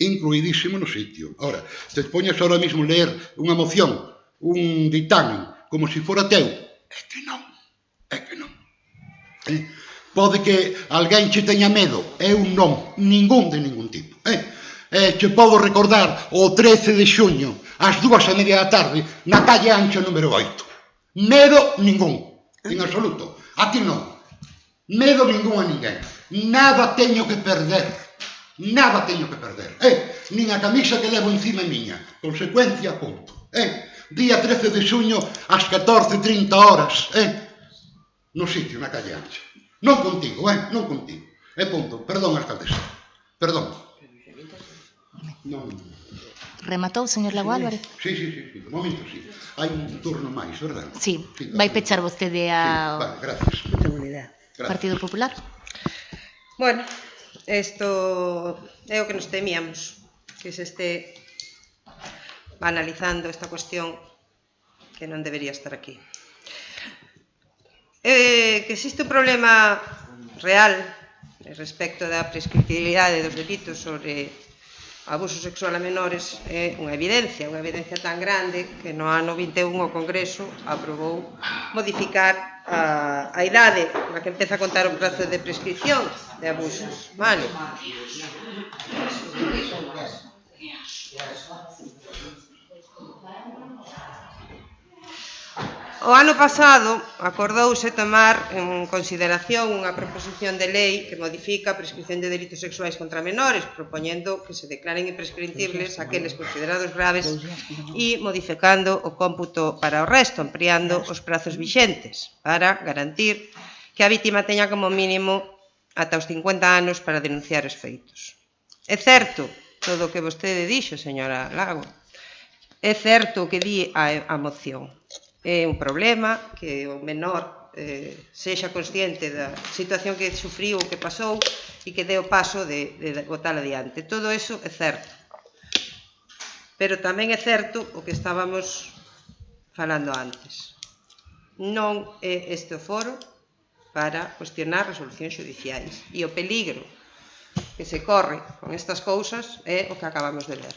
incluidísimo no sitio. Ahora, te poñas ahora mismo ler unha moción, un dictamen, como se fora teu, é que non. Pode que alguén che teña medo, eu non, ningún de ningún tipo. Che podo recordar o 13 de xuño, ás 2:30 da tarde, na calle Ancha número 8. Medo ningún, en absoluto. A ti non. Medo ningún a ninguén. Nada teño que perder. Nada teño que perder. Nin a camisa que levo encima é miña. Consecuencia, punto. Día 13 de xuño, ás 14:30 horas. No sitio, na calle Ancha. Non contigo, non contigo. Punto. Perdón, alcaldesa. Perdón. Non... Rematou, señor Lago Álvarez? Sí. De momento, sí. Hai un turno máis, verdad? Sí. Vai pechar vostede a... Vale, gracias. Non tengo ni idea. Partido Popular? Bueno, isto é o que nos temíamos, que se este analizando esta cuestión que non debería estar aquí. Que existe un problema real respecto da prescriptibilidade dos delitos sobre abuso sexual a menores é unha evidencia tan grande que no ano 21 o Congreso aprobou modificar a idade na que empeza a contar o prazo de prescripción de abusos. Vale. O ano pasado acordouse tomar en consideración unha proposición de lei que modifica a prescripción de delitos sexuais contra menores, propoñendo que se declaren imprescriptibles aqueles considerados graves e modificando o cómputo para o resto, ampliando os prazos vixentes para garantir que a vítima teña como mínimo ata os 50 anos para denunciar os feitos. É certo todo o que vostede dixo, señora Lago. É certo o que di a moción. É un problema que o menor sexa consciente da situación que sufriu ou que pasou e que dé o paso de botar adiante. Todo iso é certo. Pero tamén é certo o que estábamos falando antes. Non é este o foro para cuestionar resolucións judiciais. E o peligro que se corre con estas cousas é o que acabamos de ver,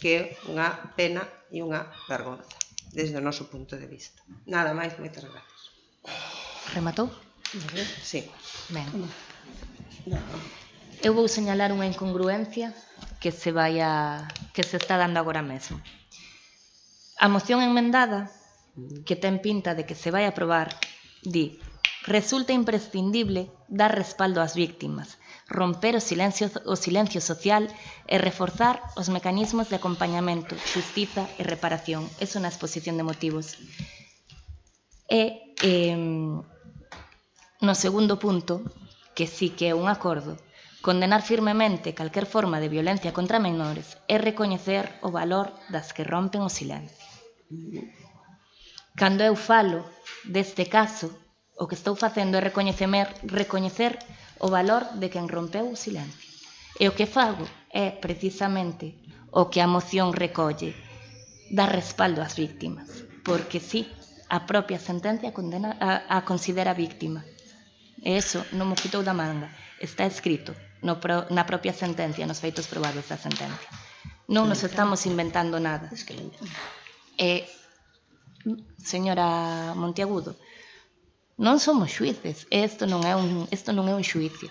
que é unha pena e unha vergonza desde o noso punto de vista. Nada máis, moitas gracias. Rematou? Sí. Ben. Eu vou señalar unha incongruencia que se está dando agora mesmo. A moción enmendada, que ten pinta de que se vai aprobar, di: resulta imprescindible dar respaldo ás víctimas, romper o silencio social e reforzar os mecanismos de acompañamento, xustiza e reparación. Eso na exposición de motivos. E no segundo punto, que sí que é un acordo, condenar firmemente calquer forma de violencia contra menores e recoñecer o valor das que rompen o silencio. Cando eu falo deste caso, o que estou facendo é recoñecer o valor de quen rompeu o silencio. E o que fago é precisamente o que a moción recolle, dar respaldo ás víctimas, porque sí, a propia sentencia a considera víctima. E iso non mo quitou da manga, está escrito na propia sentencia, nos feitos probados da sentencia. Non nos estamos inventando nada. E, señora Monteagudo, non somos xuíces, isto non é un xuicio.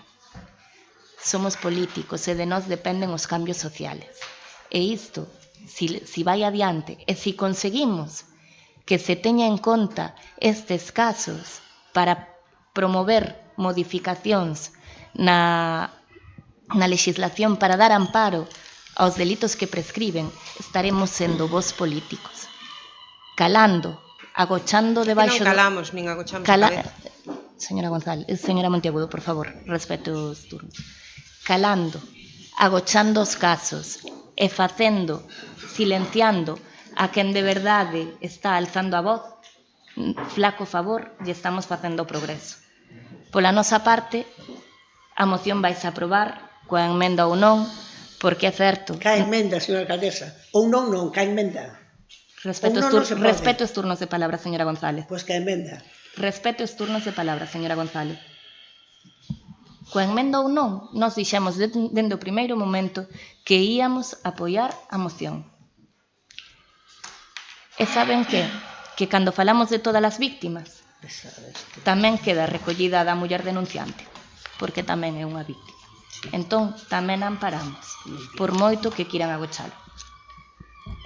Somos políticos e de nós dependen os cambios sociales. E isto, si vai adiante, e si conseguimos que se teña en conta estes casos para promover modificacións na legislación para dar amparo aos delitos que prescriben, estaremos sendo vos políticos. Calando, agochando debaixo... Non calamos, nin agochamos a cabeza. Señora González, señora Monteagudo, por favor, respete os turnos. Calando, agochando os casos e facendo, silenciando a quen de verdade está alzando a voz, flaco favor, lle estamos facendo progreso. Pola nosa parte, a moción vais a aprobar, coa enmenda ou non, porque é certo... Ca enmenda, señora alcaldesa. Ou non, ca enmenda. Respeto os turnos de palabra, señora González. Pois que emenda. Respeto os turnos de palabra, señora González. Coa enmenda ou non, nós dixemos dende o primeiro momento que íamos apoiar a moción. E saben que cando falamos de todas as víctimas, tamén queda recollida da muller denunciante, porque tamén é unha víctima. Entón, tamén amparamos, por moito que quieran agochalo.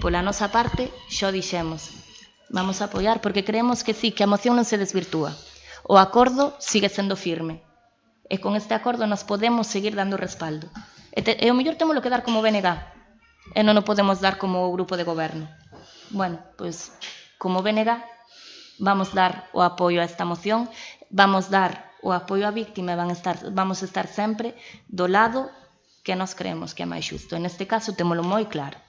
Pola nosa parte, xo dixemos, vamos a apoiar porque creemos que sí, que a moción non se desvirtúa. O acordo sigue sendo firme. E con este acordo nos podemos seguir dando respaldo. E o mellor temos que dar como BNG, e non o podemos dar como grupo de goberno. Bueno, pois, como BNG, vamos dar o apoio a esta moción, vamos dar o apoio á víctima e vamos estar sempre do lado que nós creemos que é máis xusto. Neste caso, témolo moi claro.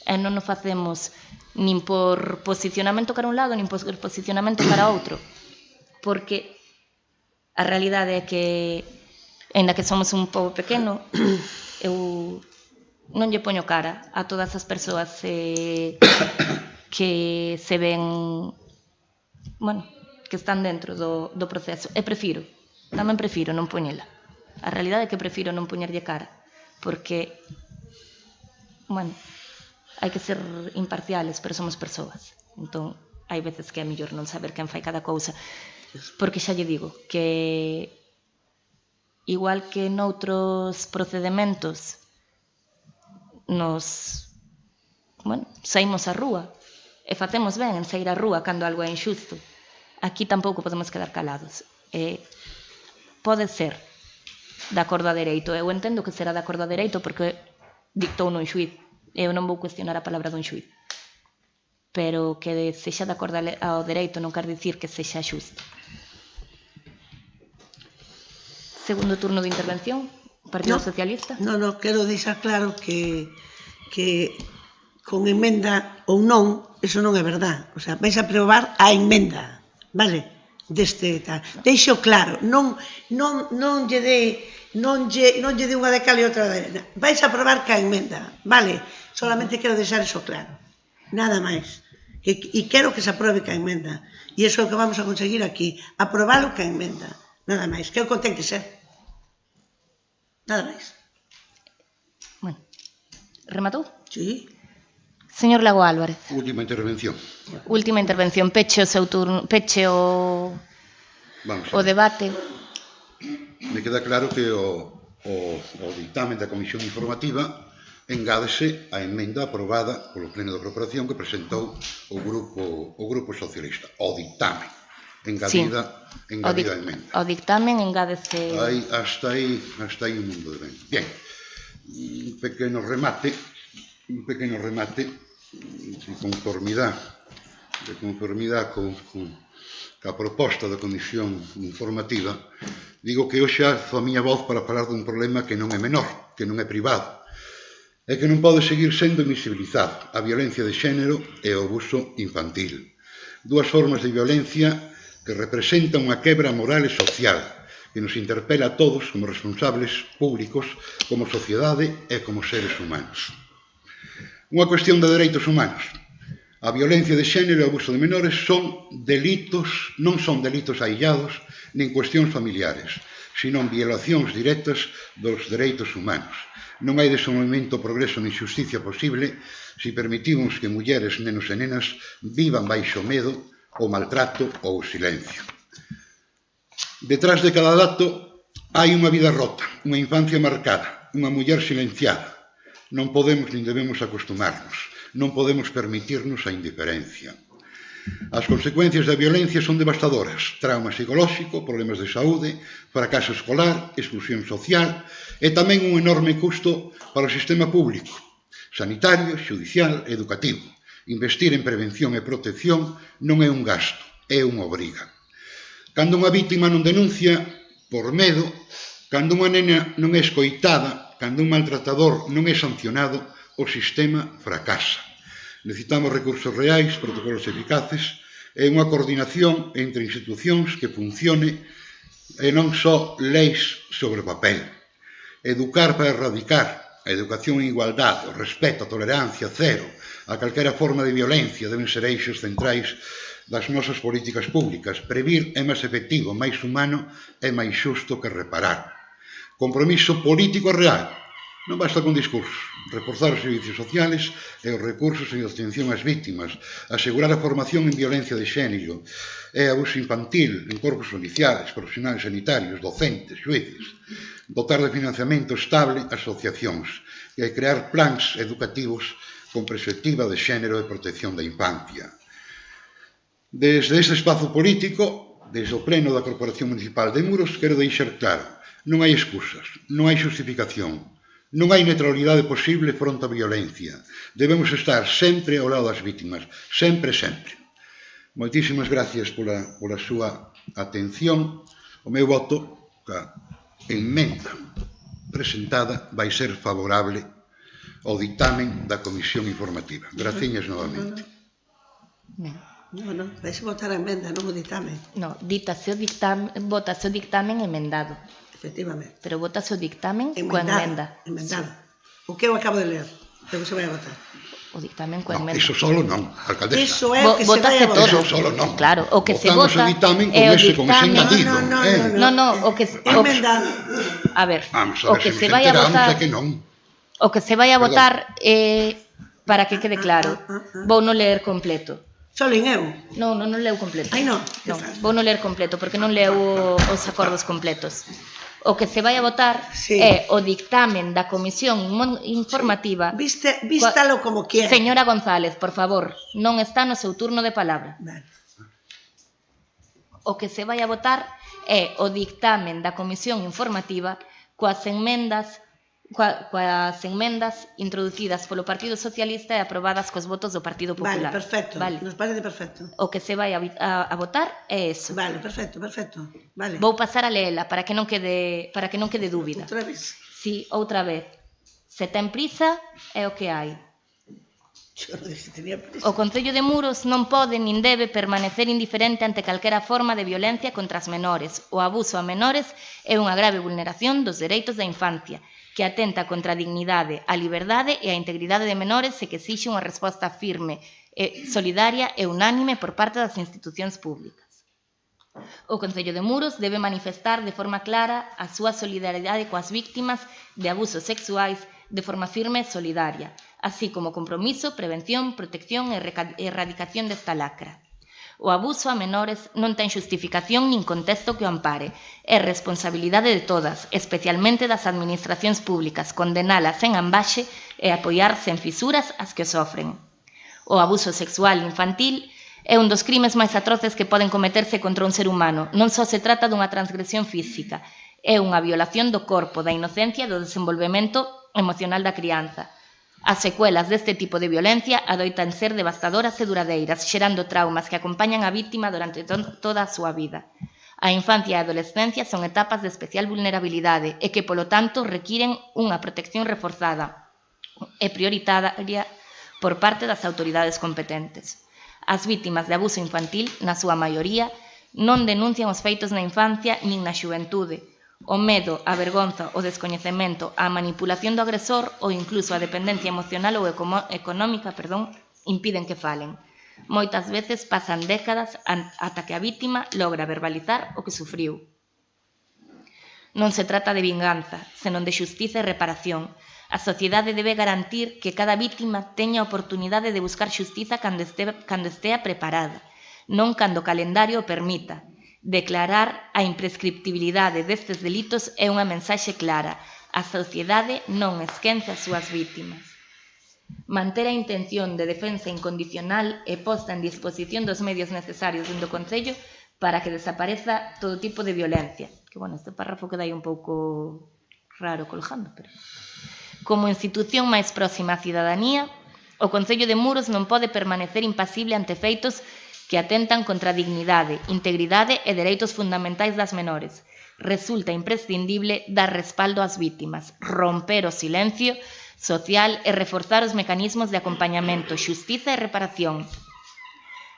E non o facemos nin por posicionamento cara un lado, nin por posicionamento cara outro. Porque a realidade é que, ainda que somos un pobo pequeno, eu non lle poño cara a todas as persoas que se ven, bueno, que están dentro do proceso. E tamén prefiro non poñela. A realidade é que prefiro non poñerlle cara, porque, bueno, hai que ser imparciales, pero somos persoas. Entón, hai veces que é mellor non saber quen fai cada cousa. Porque xa lle digo que igual que noutros procedementos saímos á rúa e facemos ben en sair á rúa cando algo é injusto, aquí tampouco podemos quedar calados. Pode ser de acordo a dereito, eu entendo que será de acordo a dereito porque dictou nun xuiz, eu non vou cuestionar a palabra dun xuiz, pero que sexa de acordo ao dereito non quer dicir que sexa xusto. Segundo turno de intervención, Partido Socialista. Non, quero deixar claro que con emenda ou non, eso non é verdad. O sea, vais a aprobar a emenda, vale? Deste tal. Deixo claro, non lle dei unha de cal e outra de arena. Vais a aprobar ca emenda, vale? Solamente quero deixar eso claro. Nada máis. E quero que se aprobe ca emenda. E iso é o que vamos a conseguir aquí. Aprobalo ca emenda. Nada máis. Que o que ten que ser. Nada máis. Bueno. Rematou? Sí. Señor Lago Álvarez. Última intervención. Última intervención. Peche o seu turno, peche o debate. Me queda claro que o dictamen da Comisión Informativa engádese a emenda aprobada polo Pleno da Corporación que presentou o Grupo Socialista. O dictamen. Engadida a emenda. O dictamen engádese... Hasta aí un mundo de ben. Bien. Un pequeno remate de conformidade ca proposta da Comisión Informativa. Digo que hoxe alzo a miña voz para falar dun problema que non é menor, que non é privado, e que non pode seguir sendo invisibilizado: a violencia de xénero e o abuso infantil. Dúas formas de violencia que representan unha quebra moral e social que nos interpela a todos como responsables públicos, como sociedade e como seres humanos. Unha cuestión de dereitos humanos. A violencia de xénero e o abuso de menores non son delitos aillados nin cuestións familiares, senón violacións directas dos dereitos humanos. Non hai desenvolvemento, progreso nin xusticia posible se permitimos que mulleres, nenos e nenas vivan baixo o medo, o maltrato ou o silencio. Detrás de cada dato hai unha vida rota, unha infancia marcada, unha muller silenciada. Non podemos nin debemos acostumarnos, non podemos permitirnos a indiferencia. As consecuencias da violencia son devastadoras: trauma psicolóxico, problemas de saúde, fracaso escolar, exclusión social e tamén un enorme custo para o sistema público, sanitario, xudicial, educativo. Investir en prevención e protección non é un gasto, é unha obriga. Cando unha vítima non denuncia por medo, cando unha nena non é escoitada, cando un maltratador non é sancionado, o sistema fracasa. Necesitamos recursos reais, protocolos eficaces e unha coordinación entre institucións que funcione e non só leis sobre papel. Educar para erradicar. A educación en igualdade, o respeto, a tolerancia cero, a calquera forma de violencia deben ser eixos centrais das nosas políticas públicas. Previr é máis efectivo, máis humano e máis xusto que reparar. Compromiso político real. Non basta con discursos. Reforzar os servicios sociales e os recursos en atención ás vítimas. Asegurar a formación en violencia de xénero e abuso infantil en corpos policiales, profesionales sanitarios, docentes, xuíces. Dotar de financiamento estable asociacións e crear plans educativos con perspectiva de xénero e protección da infancia. Desde este espazo político desde o Pleno da Corporación Municipal de Muros, quero deixar claro, non hai excusas, non hai justificación, non hai neutralidade posible fronte á violencia. Debemos estar sempre ao lado das vítimas, sempre, sempre. Moitísimas gracias pola súa atención. O meu voto, a emenda presentada, vai ser favorable ao dictamen da Comisión Informativa. Graciñas novamente. Non, vais votar a emenda, non o dictamen. No, votase o dictamen emendado. Efectivamente. Pero votase o dictamen coa emenda. Emendado. O que eu acabo de ler, o que se vai a votar. O dictamen coa No, emenda. iso solo non, alcaldesa. Iso é o que se vai Votase a votar. todo. Eso solo non. Claro, o que se Votamos vota o dictamen con é o ese dictamen. engadido. No, o que Emendado. a ver, Vamos a o ver que se se nos vai a enteramos votar, é que non. o que se vai a votar para que quede claro. Vou non ler completo. Só lin eu. Non leu completo. Ai, non. Non, vou non ler completo porque non leu os acordos completos. O que se vai a votar Sí. é o dictamen da Comisión Informativa. Vístalo como quiera. Señora González, por favor, non está no seu turno de palabra. Vale. O que se vai a votar é o dictamen da Comisión Informativa coas enmendas introducidas polo Partido Socialista e aprobadas cos votos do Partido Popular. Vale, perfecto. Vale. Nos parece perfecto. O que se vai a votar é eso. Vale, perfecto. Vale. Vou pasar a leela para que non quede dúbida. Outra vez. Si, outra vez. Se ten prisa, é o que hai. Yo non dije que tenía prisa. O Concello de Muros non pode nin debe permanecer indiferente ante calquera forma de violencia contra as menores. O abuso a menores é unha grave vulneración dos dereitos da infancia, que atenta contra a dignidade, a liberdade e a integridade de menores e que exixe unha resposta firme, solidaria e unánime por parte das institucións públicas. O Concello de Muros debe manifestar de forma clara a súa solidariedade coas víctimas de abusos sexuais de forma firme e solidaria, así como compromiso, prevención, protección e erradicación desta lacra. O abuso a menores non ten xustificación nin contexto que o ampare. É responsabilidade de todas, especialmente das administracións públicas, condenalas en ambaxe e apoiar sen fisuras as que sofren. O abuso sexual infantil é un dos crimes máis atroces que poden cometerse contra un ser humano. Non só se trata dunha transgresión física, é unha violación do corpo, da inocencia e do desenvolvemento emocional da crianza. As secuelas deste tipo de violencia adoitan ser devastadoras e duradeiras, xerando traumas que acompañan a víctima durante toda a súa vida. A infancia e a adolescencia son etapas de especial vulnerabilidade e que, polo tanto, requiren unha protección reforzada e prioritaria por parte das autoridades competentes. As vítimas de abuso infantil, na súa maioría, non denuncian os feitos na infancia nin na xuventude. O medo, a vergonza, o descoñecemento, a manipulación do agresor ou incluso a dependencia emocional ou económica, impiden que falen. Moitas veces pasan décadas ata que a vítima logra verbalizar o que sufriu. Non se trata de vinganza, senón de xustiza e reparación. A sociedade debe garantir que cada vítima teña a oportunidade de buscar xustiza cando estea preparada, non cando o calendario o permita. Declarar a imprescriptibilidade destes delitos é unha mensaxe clara. A sociedade non esquece as súas vítimas. Manter a intención de defensa incondicional e posta en disposición dos medios necesarios dentro do Concello para que desapareza todo tipo de violencia. Que, este párrafo queda aí un pouco raro colgando, pero... Como institución máis próxima á cidadanía, o Concello de Muros non pode permanecer impasible ante feitos que atentan contra a dignidade, integridade e dereitos fundamentais das menores. Resulta imprescindible dar respaldo ás vítimas, romper o silencio social e reforzar os mecanismos de acompañamento, xustiza e reparación.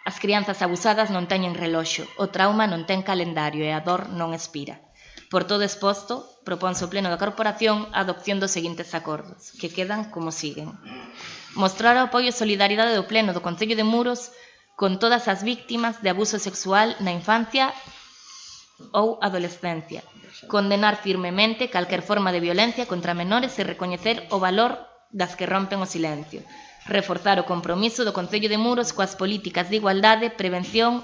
As crianzas abusadas non teñen reloxo, o trauma non ten calendario e a dor non expira. Por todo exposto, proponse o Pleno da Corporación a adopción dos seguintes acordos, que quedan como siguen. Mostrar o apoio e solidaridade do Pleno do Concello de Muros con todas as víctimas de abuso sexual na infancia ou adolescencia. Condenar firmemente calquer forma de violencia contra menores e recoñecer o valor das que rompen o silencio. Reforzar o compromiso do Concello de Muros coas políticas de igualdade, prevención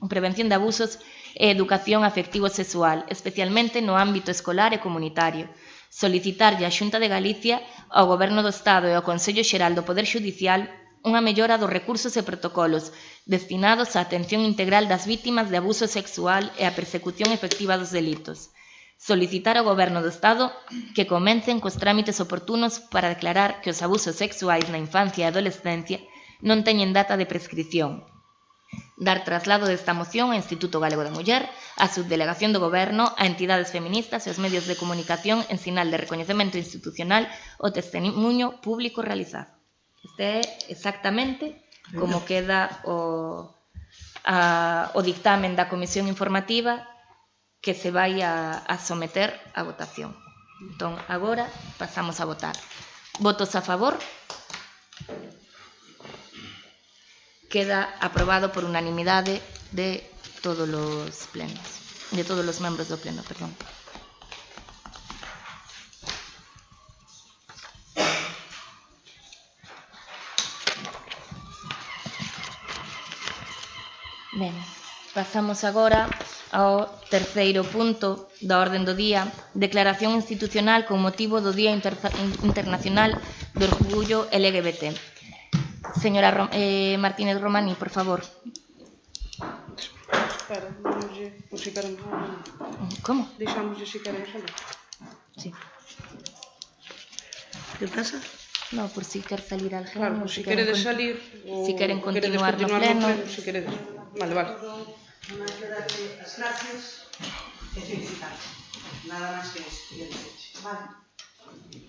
de abusos e educación afectivo-sexual, especialmente no ámbito escolar e comunitario. Solicitarlle á Xunta de Galicia, ao Goberno do Estado e ao Consello Xeral do Poder Xudicial unha mellora dos recursos e protocolos destinados á atención integral das vítimas de abuso sexual e a persecución efectiva dos delitos. Solicitar ao Goberno do Estado que comecen cos trámites oportunos para declarar que os abusos sexuais na infancia e adolescencia non teñen data de prescripción. Dar traslado desta moción ao Instituto Galego da Muller, á Subdelegación do Goberno, a entidades feministas e os medios de comunicación en sinal de recoñecemento institucional o testemunho público realizado. Este é exactamente como queda o dictamen da Comisión Informativa que se vai a someter a votación. Entón, agora pasamos a votar. Votos a favor? Queda aprobado por unanimidade de todos os plenos, de todos os membros do pleno, perdón. Ben, pasamos agora ao terceiro punto da orden do día, declaración institucional con motivo do Día Internacional do Orgullo LGBT. Señora Martínez Romani, por favor. Espera, vamos ficar un... Como? Deixamos de ficar en sala. Sí. Que pasa? No, por si quer salir al pleno. Claro, pues si queredes salir... Si queren continuar no pleno. Si queredes. Vale, vale. As gracias e felicitar. Nada máis que eso. Vale.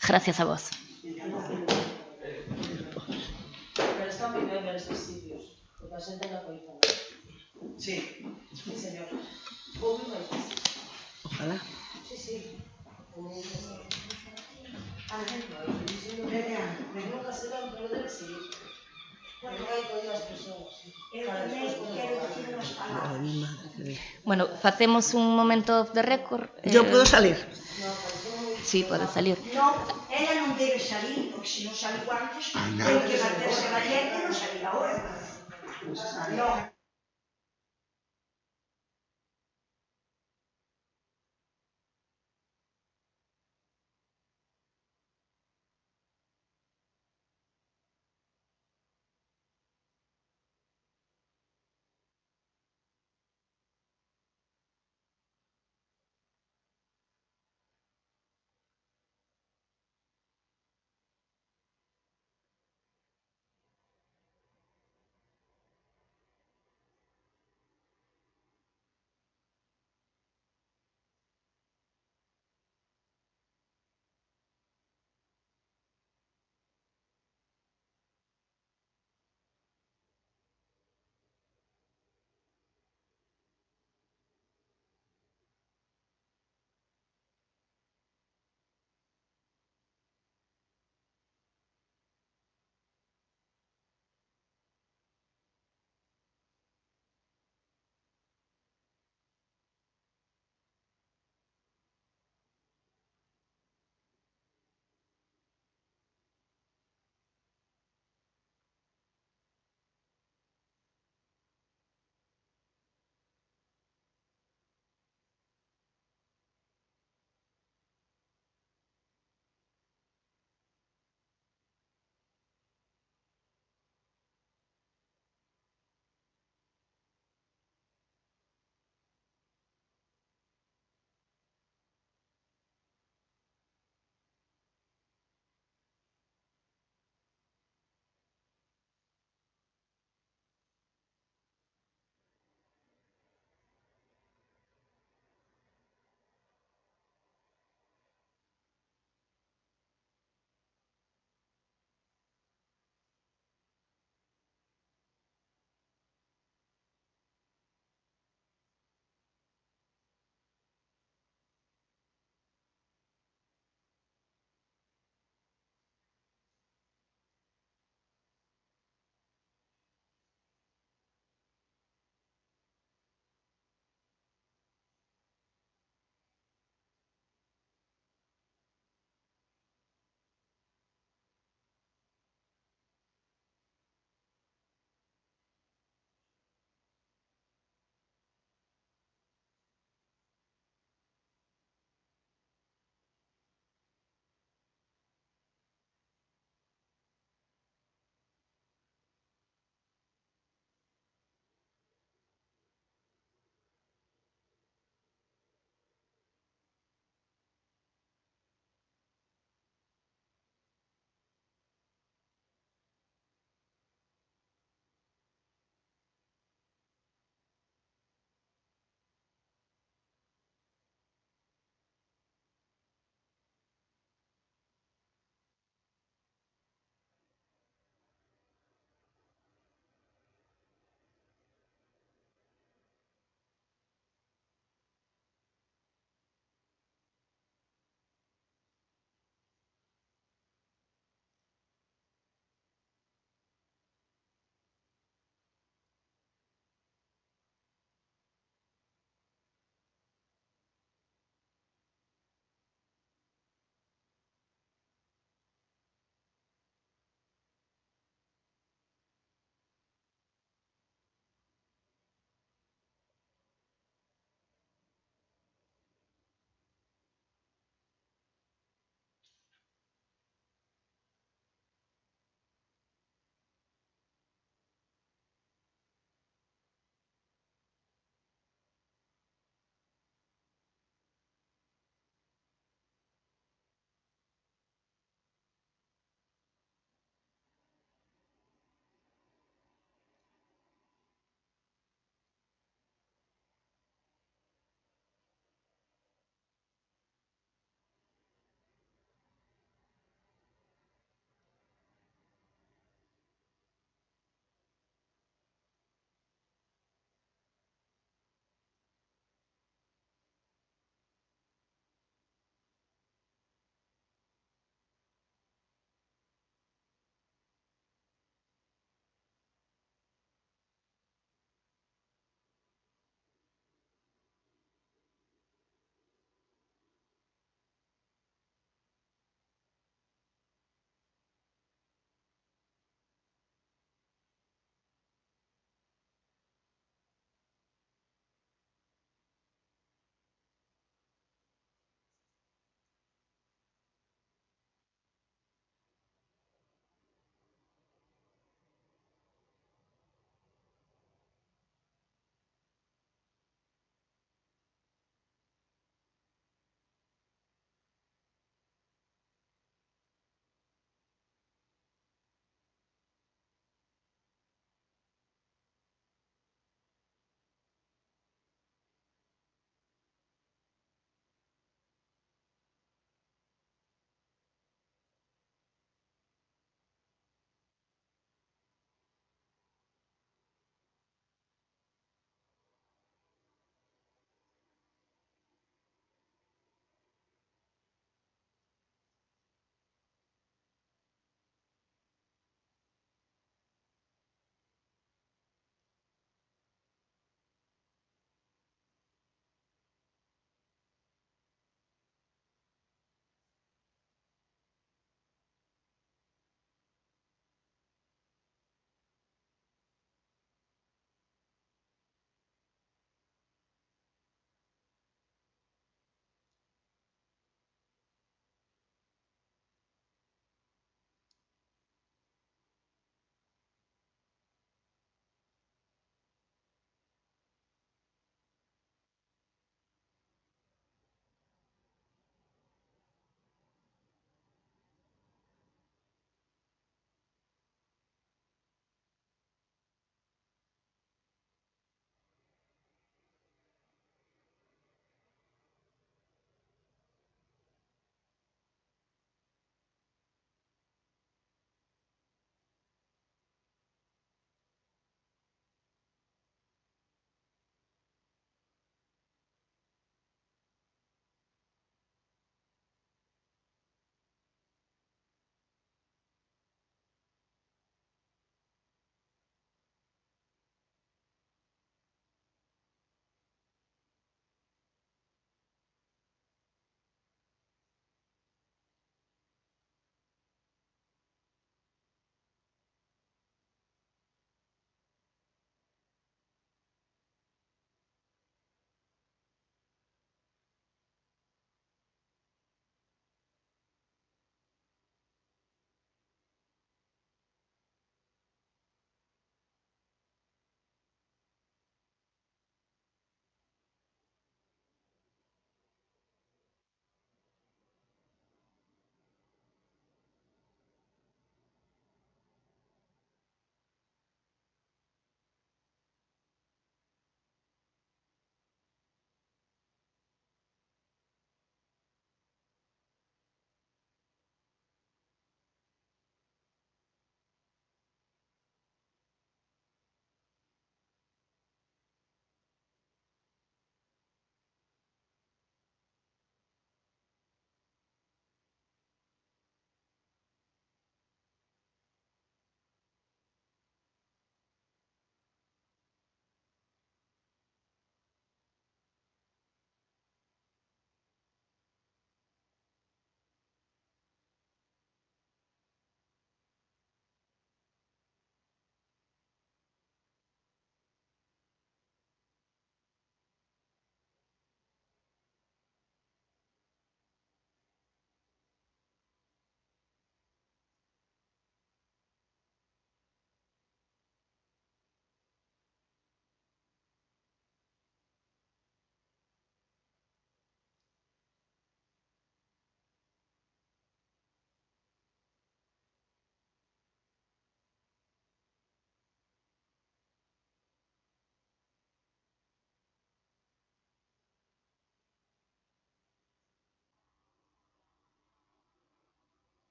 Gracias a vos. Pero están moi ben estes sitios, porque a xente non coiza. Sí. Sí, señor. Houve máis. Ojalá. Sí, sí. Nunca se dan, pero debe seguir. Porque hai todas as persoas. Para despois quero dicir unhas palabras. Bueno, facemos un momento off the record. Yo puedo salir. Sí, pode salir. Non, ela non debe salir, porque se non saliu antes, ten que baterse a valiente e non salir agora. Non.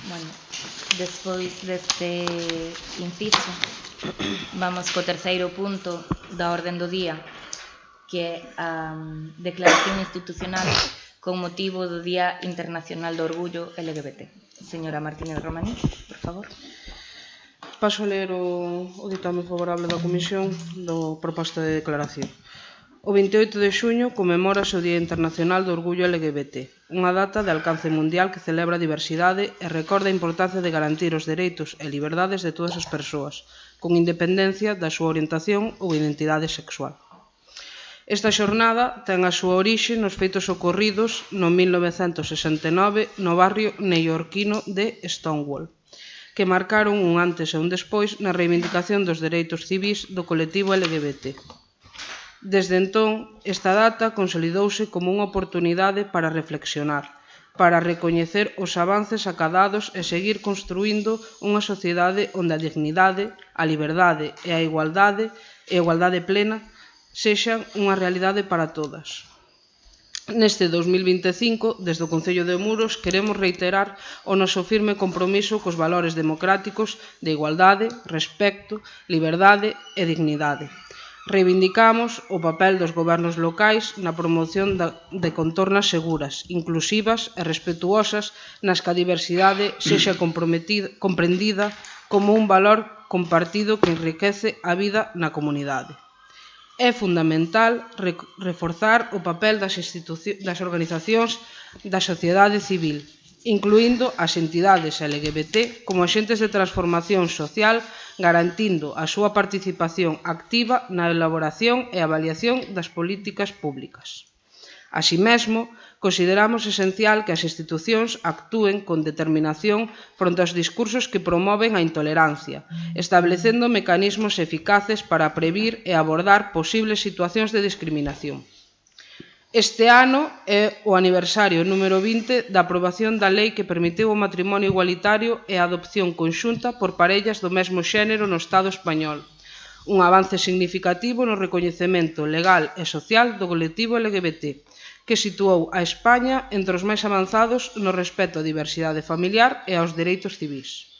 Bueno, despois deste inciso, vamos co terceiro punto da orden do día, que é a declaración institucional con motivo do Día Internacional do Orgullo LGBT. Señora Martínez Romaní, por favor. Paso a ler o ditame favorable da Comisión do proposta de declaración. O 28 de xuño comemórase o Día Internacional do Orgullo LGBT, unha data de alcance mundial que celebra a diversidade e recorda a importancia de garantir os dereitos e liberdades de todas as persoas, con independencia da súa orientación ou identidade sexual. Esta xornada ten a súa orixe nos feitos ocorridos no 1969 no barrio neoiorquino de Stonewall, que marcaron un antes e un despois na reivindicación dos dereitos civís do colectivo LGBT. Desde entón, esta data consolidouse como unha oportunidade para reflexionar, para recoñecer os avances acadados e seguir construindo unha sociedade onde a dignidade, a liberdade e a igualdade plena sexan unha realidade para todas. Neste 2025, desde o Concello de Muros, queremos reiterar o noso firme compromiso cos valores democráticos de igualdade, respecto, liberdade e dignidade. Reivindicamos o papel dos gobernos locais na promoción de contornas seguras, inclusivas e respetuosas nas que a diversidade sexa comprendida como un valor compartido que enriquece a vida na comunidade. É fundamental reforzar o papel das organizacións da sociedade civil, incluindo as entidades LGBT como axentes de transformación social, garantindo a súa participación activa na elaboración e avaliación das políticas públicas. Así mesmo, consideramos esencial que as institucións actúen con determinación fronte aos discursos que promoven a intolerancia, establecendo mecanismos eficaces para previr e abordar posibles situacións de discriminación. Este ano é o aniversario número 20 da aprobación da lei que permitiu o matrimonio igualitario e a adopción conxunta por parellas do mesmo xénero no Estado español, un avance significativo no recoñecemento legal e social do colectivo LGBT, que situou a España entre os máis avanzados no respecto á diversidade familiar e aos dereitos civís.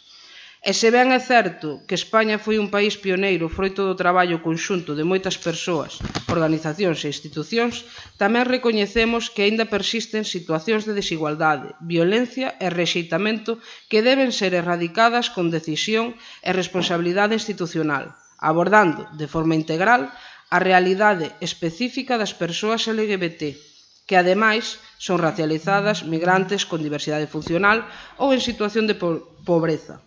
E se ben é certo que España foi un país pioneiro froito do traballo conxunto de moitas persoas, organizacións e institucións, tamén recoñecemos que aínda persisten situacións de desigualdade, violencia e rexeitamento que deben ser erradicadas con decisión e responsabilidade institucional, abordando de forma integral a realidade específica das persoas LGBT, que ademais son racializadas, migrantes con diversidade funcional ou en situación de pobreza,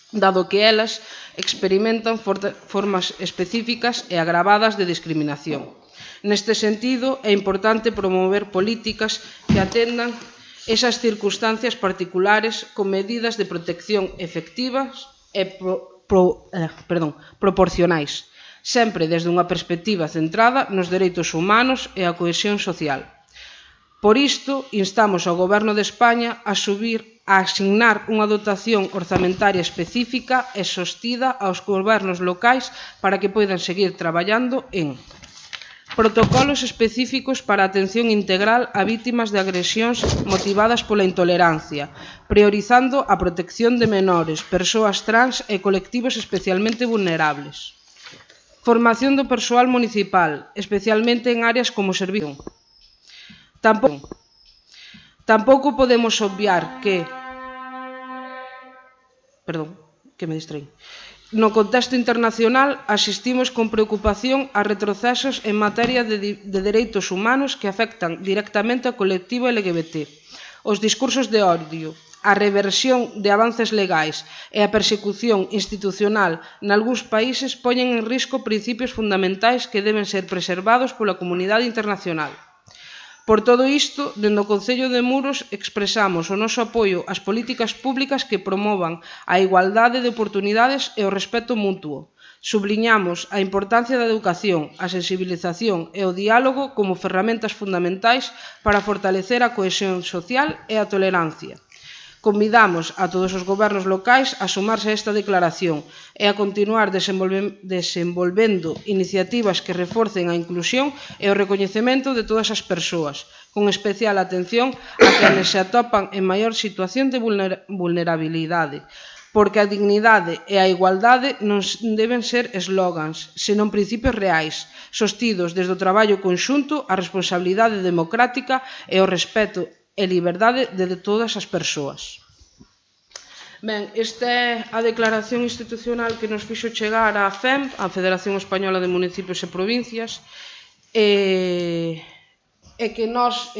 dado que elas experimentan formas específicas e agravadas de discriminación. Neste sentido, é importante promover políticas que atendan esas circunstancias particulares con medidas de protección efectivas e proporcionais, sempre desde unha perspectiva centrada nos dereitos humanos e a cohesión social. Por isto, instamos ao Goberno de España a asignar unha dotación orzamentaria específica e sostida aos gobernos locais para que poidan seguir traballando en protocolos específicos para a atención integral a vítimas de agresións motivadas pola intolerancia, priorizando a protección de menores, persoas trans e colectivos especialmente vulnerables. Formación do persoal municipal, especialmente en áreas como servicio. Tampouco podemos obviar que no contexto internacional asistimos con preocupación a retrocesos en materia de dereitos humanos que afectan directamente ao colectivo LGBT, os discursos de odio, a reversión de avances legais e a persecución institucional nalgúns países poñen en risco principios fundamentais que deben ser preservados pola comunidade internacional. Por todo isto, dende o Concello de Muros expresamos o noso apoio ás políticas públicas que promovan a igualdade de oportunidades e o respeto mutuo. Subliñamos a importancia da educación, a sensibilización e o diálogo como ferramentas fundamentais para fortalecer a cohesión social e a tolerancia. Convidamos a todos os gobernos locais a sumarse a esta declaración e a continuar desenvolvendo iniciativas que reforcen a inclusión e o recoñecemento de todas as persoas, con especial atención a quienes se atopan en maior situación de vulnerabilidade, porque a dignidade e a igualdade non deben ser eslogans, senón principios reais, sostidos desde o traballo conxunto, a responsabilidade democrática e o respeto e liberdade de todas as persoas. Ben, esta é a declaración institucional que nos fixo chegar a FEM, a Federación Española de Municipios e Provincias, e que nós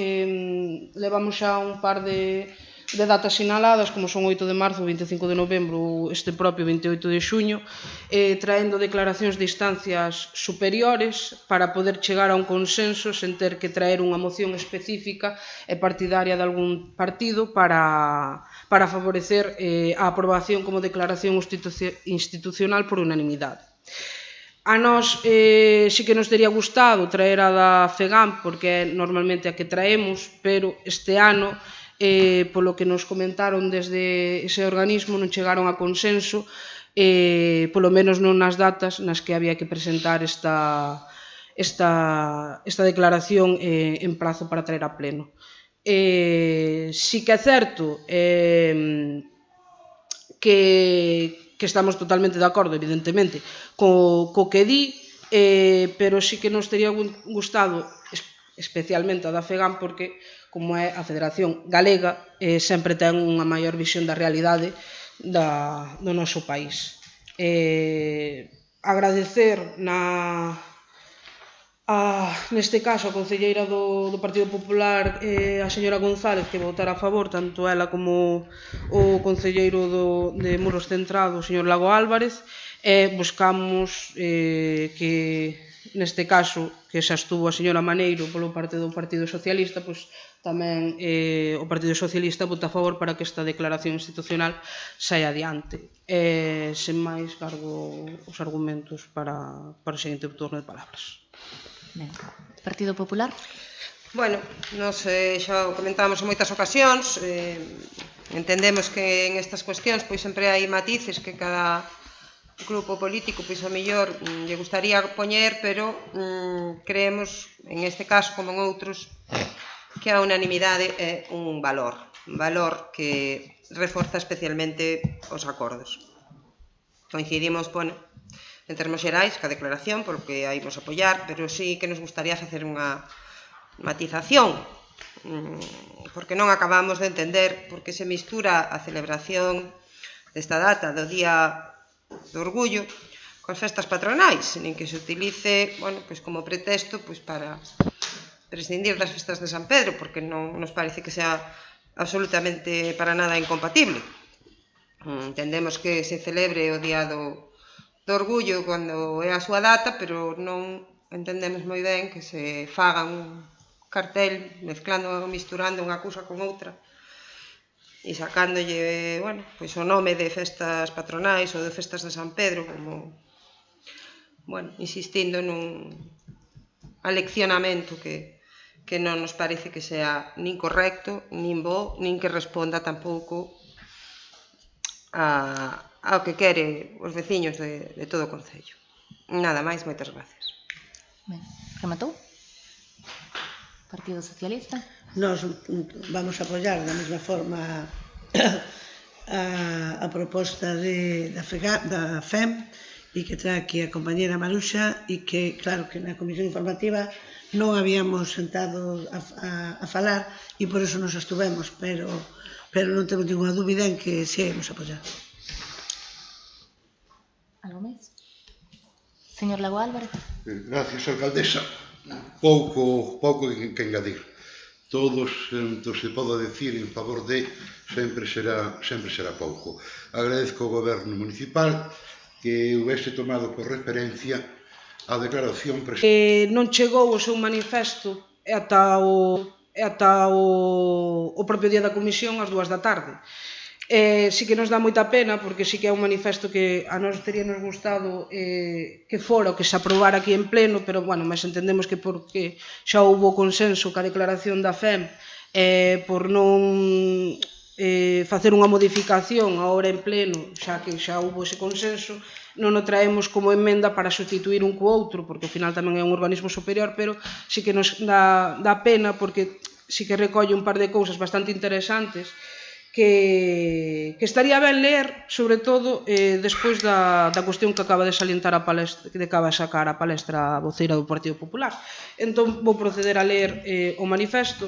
levamos xa un par de datas sinaladas, como son 8 de marzo, 25 de novembro, este propio 28 de xuño, traendo declaracións de instancias superiores para poder chegar a un consenso sen ter que traer unha moción específica e partidaria de algún partido para favorecer a aprobación como declaración institucional por unanimidade. A nós sí que nos tería gustado traer a da FEGAM, porque é normalmente a que traemos, pero este ano, polo que nos comentaron desde ese organismo, non chegaron a consenso, polo menos non nas datas nas que había que presentar esta declaración en prazo para traer a pleno. Sí que é certo que estamos totalmente de acordo, evidentemente, co que di, pero sí que nos tería gustado, especialmente a da FEGAM, porque como é a Federación Galega, sempre ten unha maior visión da realidade do noso país. Agradecer neste caso a concelleira do Partido Popular, a señora González, que votara a favor, tanto ela como o concelleiro de Muros Centrado, o señor Lago Álvarez, e buscamos que neste caso, que xa estuvo a señora Maneiro polo parte do Partido Socialista, pois tamén o Partido Socialista vota a favor para que esta declaración institucional saia adiante. Sen máis, cargo os argumentos para o seguinte turno de palabras. Partido Popular? Bueno, nos xa o comentamos en moitas ocasións, entendemos que en estas cuestións pois sempre hai matices que cada grupo político pois a mellor lle gustaría poñer, pero creemos, en este caso como en outros, que a unanimidade é un valor que reforza especialmente os acordos. Coincidimos, bueno, en termos xerais, ca declaración, porque a imos apoiar, pero sí que nos gustaría facer unha matización, porque non acabamos de entender por que se mistura a celebración desta data do Día do Orgullo coas festas patronais, nin que se utilice, bueno, pois como pretexto pois para prescindir das festas de San Pedro, porque non nos parece que sea absolutamente para nada incompatible. Entendemos que se celebre o Día do Orgullo cando é a súa data, pero non entendemos moi ben que se faga un cartel mezclando, misturando unha cousa con outra e sacándolle, bueno, pois o nome de festas patronais ou de festas de San Pedro, como, bueno, insistindo nun aleccionamento que non nos parece que sea nin correcto, nin bo, nin que responda tampouco ao que quere os veciños de todo o concello. Nada máis, moitas gracias. Ben, rematou? Partido Socialista? Nos vamos a apoiar da mesma forma a proposta da FEM e que trae aquí a compañera Maruxa e que, claro, que na comisión informativa non habíamos sentado a falar e por eso nos estuvemos, pero non temos ninguna dúbida en que se íamos a apoiar. Algo máis? Señor Lago Álvarez? Gracias, alcaldesa. Pouco que engadir. Todos se pode decir en favor de sempre será pouco. Agradezco ao goberno municipal que houvese tomado por referencia a declaración non chegou o seu manifesto ata o propio día da comisión ás 2 da tarde. Sí que nos dá moita pena, porque sí que é un manifesto que a nós teríanos gustado que fora o que se aprobara aquí en pleno, pero, bueno, mas entendemos que porque xa houbo consenso ca declaración da FEM, por non facer unha modificación agora en pleno, xa que xa houve ese consenso, non o traemos como emenda para sustituir un co outro, porque ao final tamén é un organismo superior, pero sí que nos dá pena, porque sí que recolle un par de cousas bastante interesantes que estaría ben ler, sobre todo despois da cuestión que acaba de salientar a palestra, que acaba de sacar a palestra a voceira do Partido Popular. Entón vou proceder a ler o manifesto.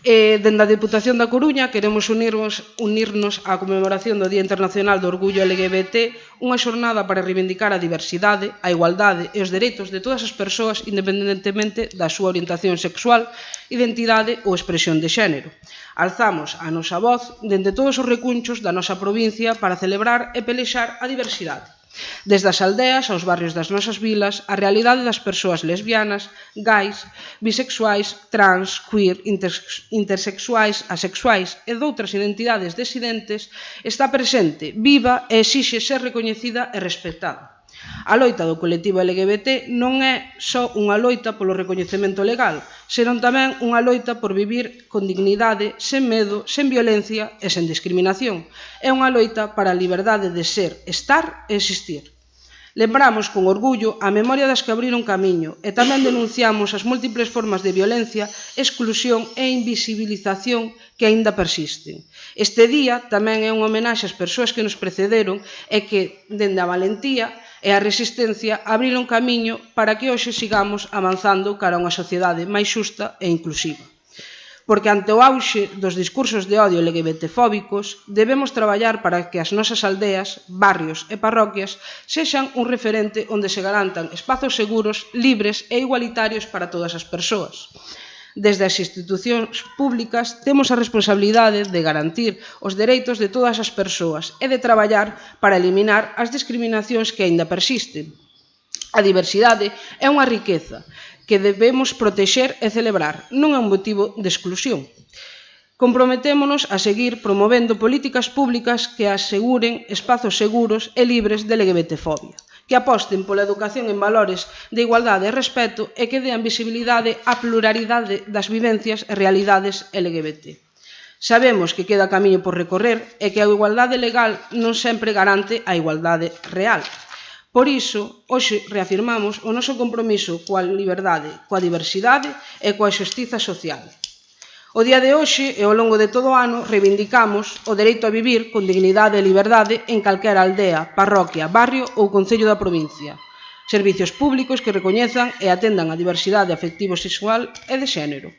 Dende a Deputación da Coruña queremos unirnos á conmemoración do Día Internacional do Orgullo LGBT, unha xornada para reivindicar a diversidade, a igualdade e os dereitos de todas as persoas independentemente da súa orientación sexual, identidade ou expresión de xénero. Alzamos a nosa voz dende todos os recunchos da nosa provincia para celebrar e pelexar a diversidade. Desde as aldeas aos barrios das nosas vilas, a realidade das persoas lesbianas, gais, bisexuais, trans, queer, intersexuais, asexuais e doutras identidades disidentes está presente, viva e exixe ser recoñecida e respectada. A loita do colectivo LGBT non é só unha loita polo recoñecemento legal, senón tamén unha loita por vivir con dignidade, sen medo, sen violencia e sen discriminación. É unha loita para a liberdade de ser, estar e existir. Lembramos con orgullo a memoria das que abriron camiño e tamén denunciamos as múltiples formas de violencia, exclusión e invisibilización que aínda persisten. Este día tamén é unha homenaxe ás persoas que nos precederon e que, dende a valentía e a resistencia, abriron camiño para que hoxe sigamos avanzando cara a unha sociedade máis xusta e inclusiva. Porque ante o auxe dos discursos de odio LGBTfóbicos, debemos traballar para que as nosas aldeas, barrios e parroquias sexan un referente onde se garantan espazos seguros, libres e igualitarios para todas as persoas. Desde as institucións públicas temos a responsabilidade de garantir os dereitos de todas as persoas e de traballar para eliminar as discriminacións que aínda persisten. A diversidade é unha riqueza que debemos protexer e celebrar, non é un motivo de exclusión. Comprometémonos a seguir promovendo políticas públicas que aseguren espazos seguros e libres de LGBTfobia, que aposten pola educación en valores de igualdade e respeto e que dean visibilidade á pluralidade das vivencias e realidades LGBT. Sabemos que queda camiño por recorrer e que a igualdade legal non sempre garante a igualdade real. Por iso, hoxe reafirmamos o noso compromiso coa liberdade, coa diversidade e coa xustiza social. O día de hoxe e ao longo de todo o ano reivindicamos o dereito a vivir con dignidade e liberdade en calquera aldea, parroquia, barrio ou concello da provincia. Servicios públicos que recoñezan e atendan a diversidade afectivo-sexual e de xénero.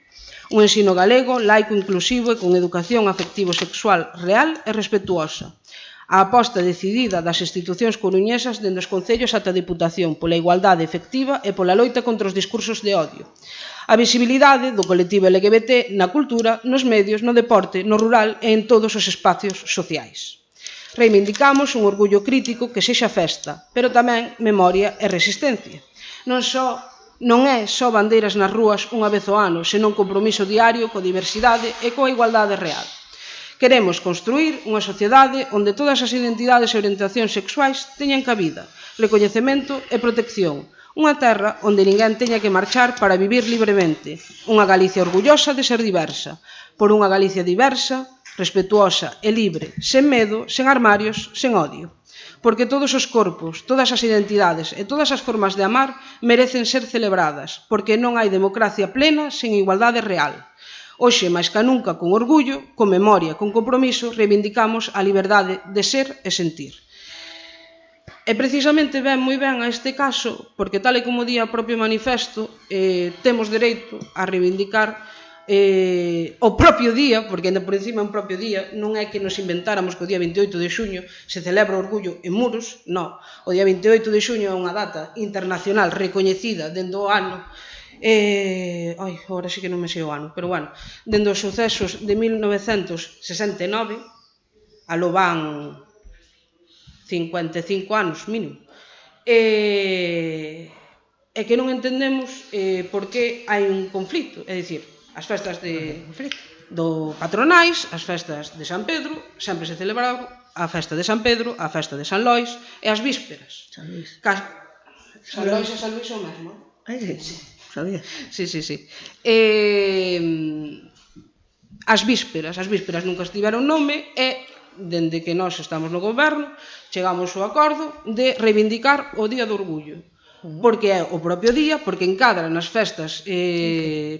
Un ensino galego, laico, inclusivo e con educación afectivo-sexual real e respetuosa. A aposta decidida das institucións coruñesas dende os concellos ata a Deputación pola igualdade efectiva e pola loita contra os discursos de odio. A visibilidade do colectivo LGBT na cultura, nos medios, no deporte, no rural e en todos os espacios sociais. Reivindicamos un orgullo crítico que sexa festa, pero tamén memoria e resistencia. Non é só bandeiras nas rúas unha vez ao ano, senón compromiso diario coa diversidade e coa igualdade real. Queremos construir unha sociedade onde todas as identidades e orientacións sexuais teñan cabida, recoñecemento e protección. Unha terra onde ninguén teña que marchar para vivir libremente. Unha Galicia orgullosa de ser diversa. Por unha Galicia diversa, respetuosa e libre, sen medo, sen armarios, sen odio. Porque todos os corpos, todas as identidades e todas as formas de amar merecen ser celebradas, porque non hai democracia plena sen igualdade real. Hoxe, máis que nunca, con orgullo, con memoria, con compromiso, reivindicamos a liberdade de ser e sentir. E precisamente ven moi ben a este caso, porque tal e como di o propio manifesto, temos dereito a reivindicar o propio día, porque ainda por encima é un propio día, non é que nos inventáramos que o día 28 de xuño se celebra o orgullo en Muros, non. O día 28 de xuño é unha data internacional recoñecida dende o ano, agora sí que non me sei o ano, pero bueno, dende os sucesos de 1969, aló van 55 anos mínimo, e que non entendemos por que hai un conflito, é dicir, as festas do patronais, as festas de San Pedro, sempre se celebraba a festa de San Pedro, a festa de San Lois e as vísperas. San Lois e San Luis é o mesmo. Sí, sabía. Sí. as vísperas nunca estiveron nome e, dende que nós estamos no goberno, chegamos ao acordo de reivindicar o Día do Orgullo. Porque é o propio día, porque encadra nas festas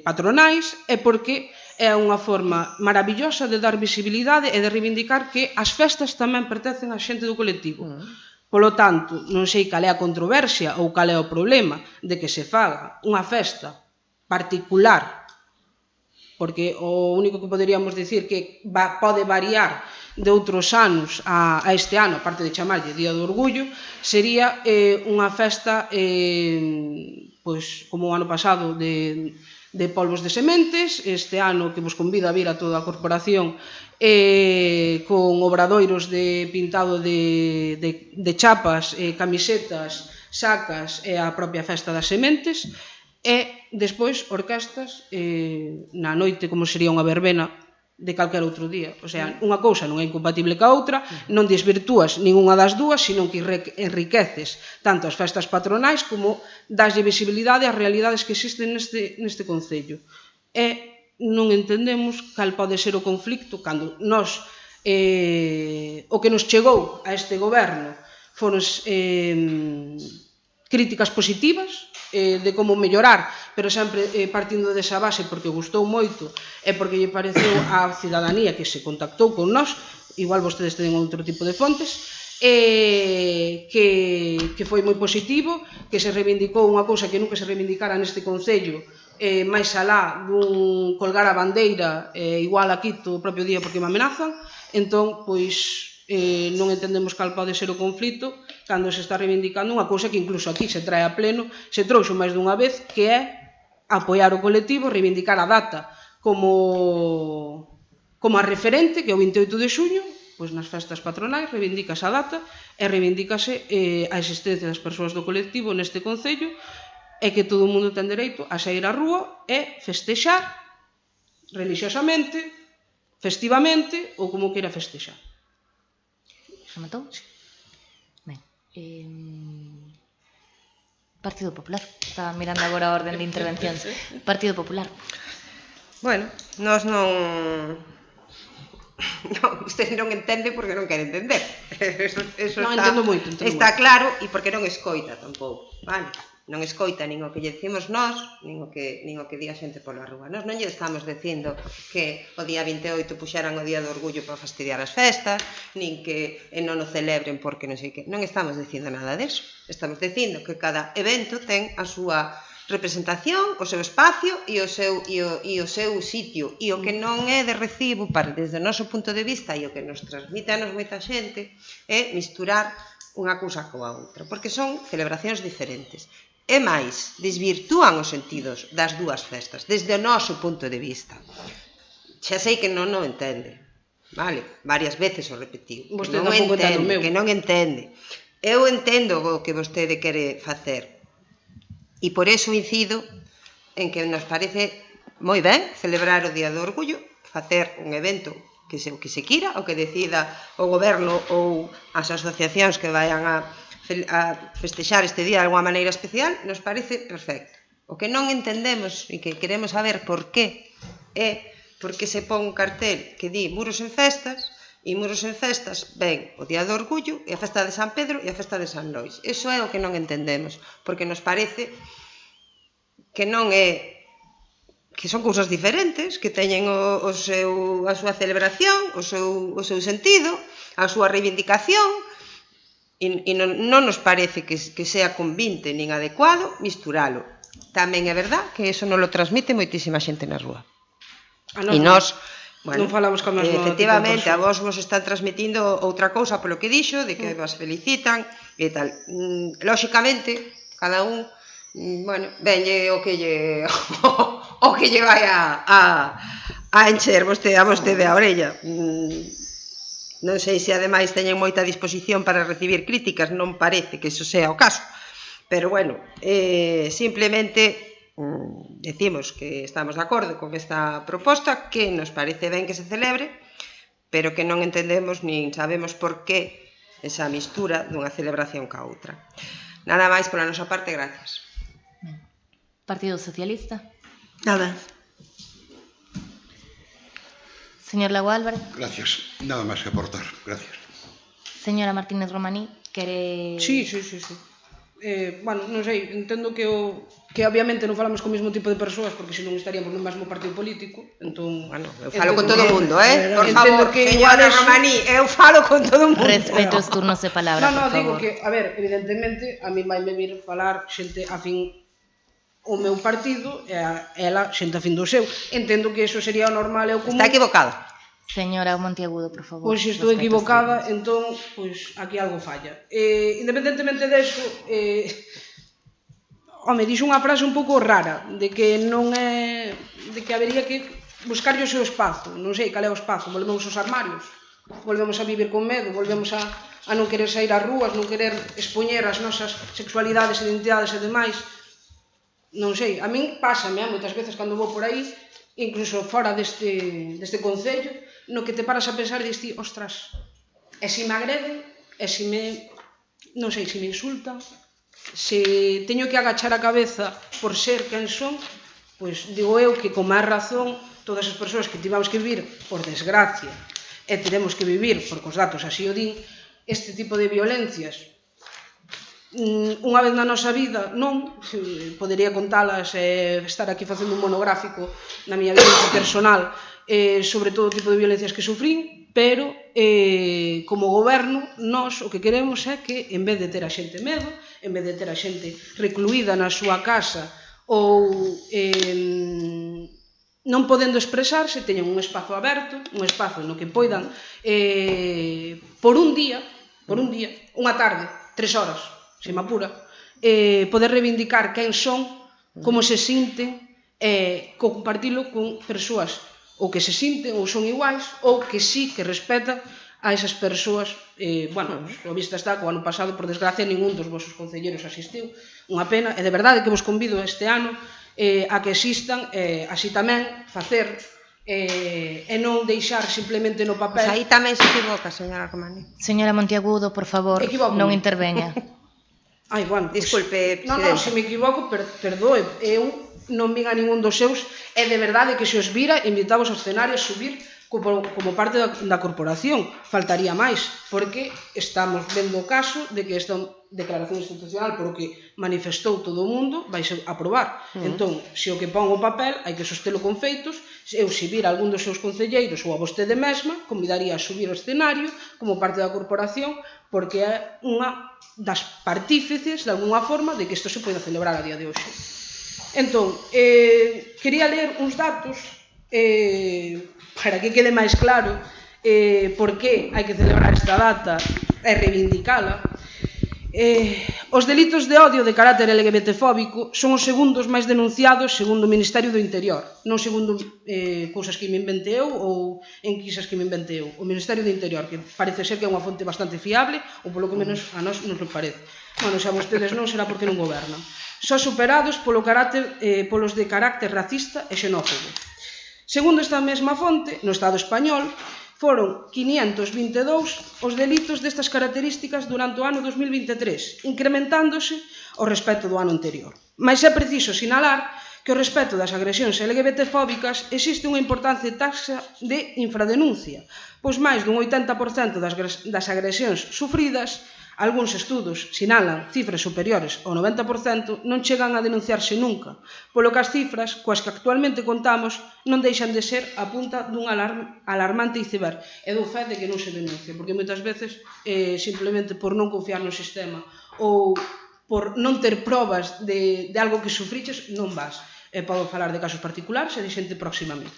patronais e porque é unha forma maravillosa de dar visibilidade e de reivindicar que as festas tamén pertencen á xente do colectivo. Polo tanto, non sei cal é a controversia ou cal é o problema de que se faga unha festa particular, porque o único que poderíamos dicir que pode variar de outros anos a este ano, aparte de chamarlle Día do Orgullo, sería unha festa pois como o ano pasado de polvos de sementes, este ano que vos convido a vir a toda a corporación con obradoiros de pintado de chapas, camisetas, sacas e a propia festa das sementes, e despois orquestas na noite como sería unha verbena de calquer outro día. O sea, unha cousa non é incompatible ca outra, non desvirtúas ninguna das dúas, sino que enriqueces tanto as festas patronais como daslle visibilidade ás realidades que existen neste concello. E non entendemos cal pode ser o conflicto cando nós o que nos chegou a este goberno foron críticas positivas de como mellorar, pero sempre partindo desa base porque gustou moito e porque lle pareceu á cidadanía que se contactou con nós, igual vostedes teñen outro tipo de fontes, que foi moi positivo, que se reivindicou unha cousa que nunca se reivindicara neste concello, máis alá dun colgar a bandeira igual aquí todo o propio día porque me amenazan. Entón, pois non entendemos cal pode ser o conflito cando se está reivindicando unha cousa que incluso aquí se trae a pleno, se trouxo máis dunha vez, que é apoiar o colectivo, reivindicar a data como a referente, que é o 28 de xuño, pois nas festas patronais reivindicase a data e reivindicase a existencia das persoas do colectivo neste concello e que todo o mundo ten dereito a sair á rúa e festexar religiosamente, festivamente ou como queira festexar. Rematou? Ben. Partido Popular. Estaba mirando agora a orden de intervencións. Partido Popular. Bueno, nós non... Usted non entende porque non quere entender. Eso non entendo moito. Está claro e porque non escoita tampouco. Vale? Non escoita nin o que lle decimos nós, nin o que di a xente pola rúa. Nós non lle estamos dicindo que o día 28 puxeran o Día do Orgullo para fastidiar as festas, nin que non o celebren porque non sei que. Non estamos dicindo nada deso. Estamos dicindo que cada evento ten a súa representación, o seu espacio e o seu sitio. E o que non é de recibo, desde o noso punto de vista, e o que nos transmite a nos moita xente, é misturar unha cousa coa outra, porque son celebracións diferentes. E máis, desvirtúan os sentidos das dúas festas, desde o noso punto de vista. Xa sei que non o entende, vale? Varias veces o repetiu. Que non entende. Eu entendo o que vostede quere facer. E por eso incido en que nos parece moi ben celebrar o Día do Orgullo, facer un evento que se quira, o que decida o goberno ou as asociacións que vayan a festexar este día de alguma maneira especial, nos parece perfecto. O que non entendemos e que queremos saber por qué é porque se pon un cartel que di Muros en Festas, e Muros en Festas ven o Día do Orgullo e a festa de San Pedro e a festa de San Lois. Eso é o que non entendemos, porque nos parece que non é, que son cousas diferentes, que teñen a súa celebración, o seu sentido, a súa reivindicación, e non nos parece que sea convinte nin adecuado misturalo. Tamén é verdad que eso non lo transmite moitísima xente na rúa. E nós, non falamos con máis efectivamente, a vos vos están transmitindo outra cousa polo que dixo, de que vos felicitan e tal. Lóxicamente, cada un, bueno, venlle o que lle vai a encher a vostede a orella. Non sei se ademais teñen moita disposición para recibir críticas, non parece que iso sea o caso. Pero bueno, simplemente decimos que estamos de acordo con esta proposta, que nos parece ben que se celebre, pero que non entendemos nin sabemos por que esa mistura dunha celebración ca outra. Nada máis pola nosa parte, gracias. Partido Socialista. Nada. Señor Lago Álvarez. Gracias. Nada máis que aportar. Gracias. Señora Martínez Romaní, quere... Sí. Bueno, non sei, entendo que obviamente non falamos co mesmo tipo de persoas porque senón estaríamos no mesmo partido político, entón... Bueno, eu falo con todo o mundo, por favor, que señora Romaní, eu falo con todo o mundo. Respeto os turnos de palabra, por favor. Digo que, a ver, evidentemente, a mí vai me vir falar xente afín o meu partido e ela xente afín do seu. Entendo que eso sería o normal e o común. Está equivocado. Señora Monteagudo, por favor. Pois se estou equivocada, entón, pois aquí algo falla. Independentemente deso, dixo unha frase un pouco rara, de que non é... de que habería que buscarlle o seu espazo. Non sei cal é o espazo, volvemos aos armarios, volvemos a vivir con medo, volvemos a non querer sair ás rúas, non querer expoñer as nosas sexualidades, identidades e demais. Non sei, a min pásame moitas veces cando vou por aí, incluso fora deste concello, no que te paras a pensar e dis, ostras, e se me agreden, e se me, non sei, se me insultan, se teño que agachar a cabeza por ser quen son, pois digo eu que con máis razón todas as persoas que tivemos que vivir por desgracia e teremos que vivir, porque os datos así o din, este tipo de violencias unha vez na nosa vida, non, podería contalas e estar aquí facendo un monográfico na miña vida personal sobre todo o tipo de violencias que sufrín, pero como goberno, nós o que queremos é que en vez de ter a xente medo, en vez de ter a xente recluída na súa casa ou non podendo expresarse, teñan un espazo aberto, un espazo no que poidan por un día, unha tarde, 3 horas, se me apura, poder reivindicar quen son, como se sinten, e compartilo con persoas ou que se sinten ou son iguais ou que sí que respetan a esas persoas. Bueno, o vista está que o ano pasado, por desgracia, ningún dos vosos concelleiros asistiu, unha pena, e de verdade que vos convido este ano a que existan, así tamén facer e non deixar simplemente no papel. Aí tamén se equivoca, señora Romaní. Señora Monteagudo, por favor, non interveña. Ai, bueno, disculpe, presidenta. Non, se me equivoco, perdoe, eu non vin a ningún dos seus, e de verdade que se os vira, invitamos ao escenario a subir como parte da corporación, faltaría máis, porque estamos vendo o caso de que esta declaración institucional por o que manifestou todo o mundo vai ser aprobar. Entón, se o que pon o papel hai que sostelo con feitos. Eu, se vir algún dos seus concelleiros ou a vostede mesma, convidaría a subir ao escenario como parte da corporación, porque é unha das partífices de alguna forma de que isto se poida celebrar a día de hoxe. Entón, quería ler uns datos para que quede máis claro por que hai que celebrar esta data e reivindicala. Os delitos de odio de carácter LGBTfóbico son os segundos máis denunciados segundo o Ministerio do Interior, non segundo cousas que me invente eu ou enquisas que me invente eu. O Ministerio do Interior, que parece ser que é unha fonte bastante fiable, ou polo que menos a nós nos parece. Bueno, se a vostedes non, será porque non gobernan. Só superados polos de carácter racista e xenófobo. Segundo esta mesma fonte, no Estado español, foron 522 os delitos destas características durante o ano 2023, incrementándose ao respecto do ano anterior. Mais é preciso sinalar que o respecto das agresións LGBTfóbicas existe unha importante taxa de infradenuncia, pois máis dun 80% das agresións sufridas, algúns estudos sinalan cifras superiores ao 90%, non chegan a denunciarse nunca, polo que as cifras coas que actualmente contamos non deixan de ser a punta dun alarmante iceberg. E dou fe de que non se denuncia, porque moitas veces, simplemente por non confiar no sistema ou por non ter probas de algo que sufriches, non vas. Podo falar de casos particulares e de xente próximamente.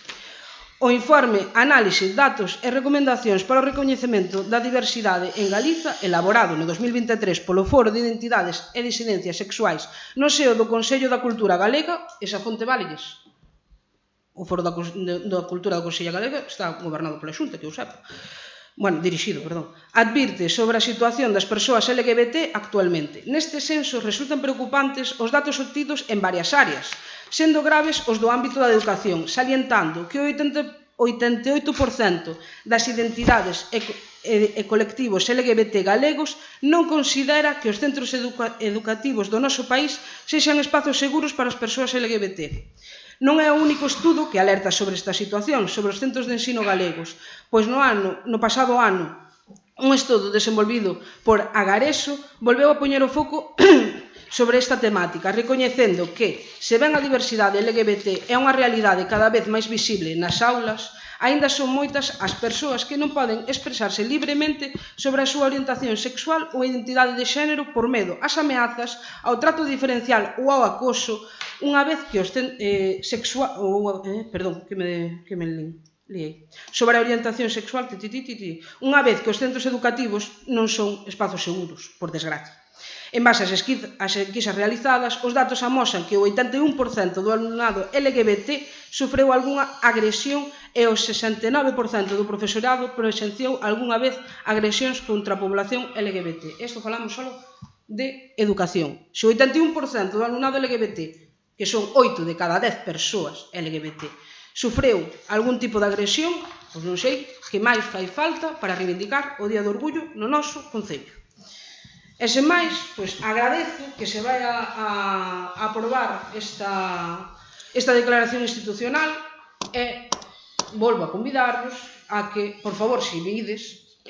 O informe Análise, Datos e Recomendacións para o Recoñecemento da Diversidade en Galiza, elaborado no 2023 polo Foro de Identidades e Disidencias Sexuais no seo do Consello da Cultura Galega, esa fonte válelles. O Foro da Cultura do Consello Galega está gobernado pola Xunta, que eu sepa. Bueno, dirixido, perdón. Advirte sobre a situación das persoas LGBT actualmente. Neste senso, resultan preocupantes os datos obtidos en varias áreas, sendo graves os do ámbito da educación, salientando que o 88% das identidades e colectivos LGBT galegos non considera que os centros educativos do noso país sexan espazos seguros para as persoas LGBT. Non é o único estudo que alerta sobre esta situación, sobre os centros de ensino galegos, pois no pasado ano, un estudo desenvolvido por Agareso volveu a poñer o foco sobre esta temática, recoñecendo que, se ben a diversidade LGBT é unha realidade cada vez máis visible nas aulas, aínda son moitas as persoas que non poden expresarse libremente sobre a súa orientación sexual ou identidade de xénero por medo ás ameazas, ao trato diferencial ou ao acoso, unha vez que os sobre a orientación sexual, unha vez que os centros educativos non son espazos seguros, por desgracia. En base ás enquisas realizadas, os datos amosan que o 81% do alumnado LGBT sufreu algunha agresión e o 69% do profesorado presenciou algunha vez agresións contra a población LGBT. Isto falamos só de educación. Se o 81% do alumnado LGBT, que son 8 de cada 10 persoas LGBT, sufreu algún tipo de agresión, pois non sei que máis fai falta para reivindicar o Día do Orgullo no noso concello. E sen máis, pois agradezo que se vai a aprobar esta declaración institucional e volvo a convidarvos a que, por favor, se vides,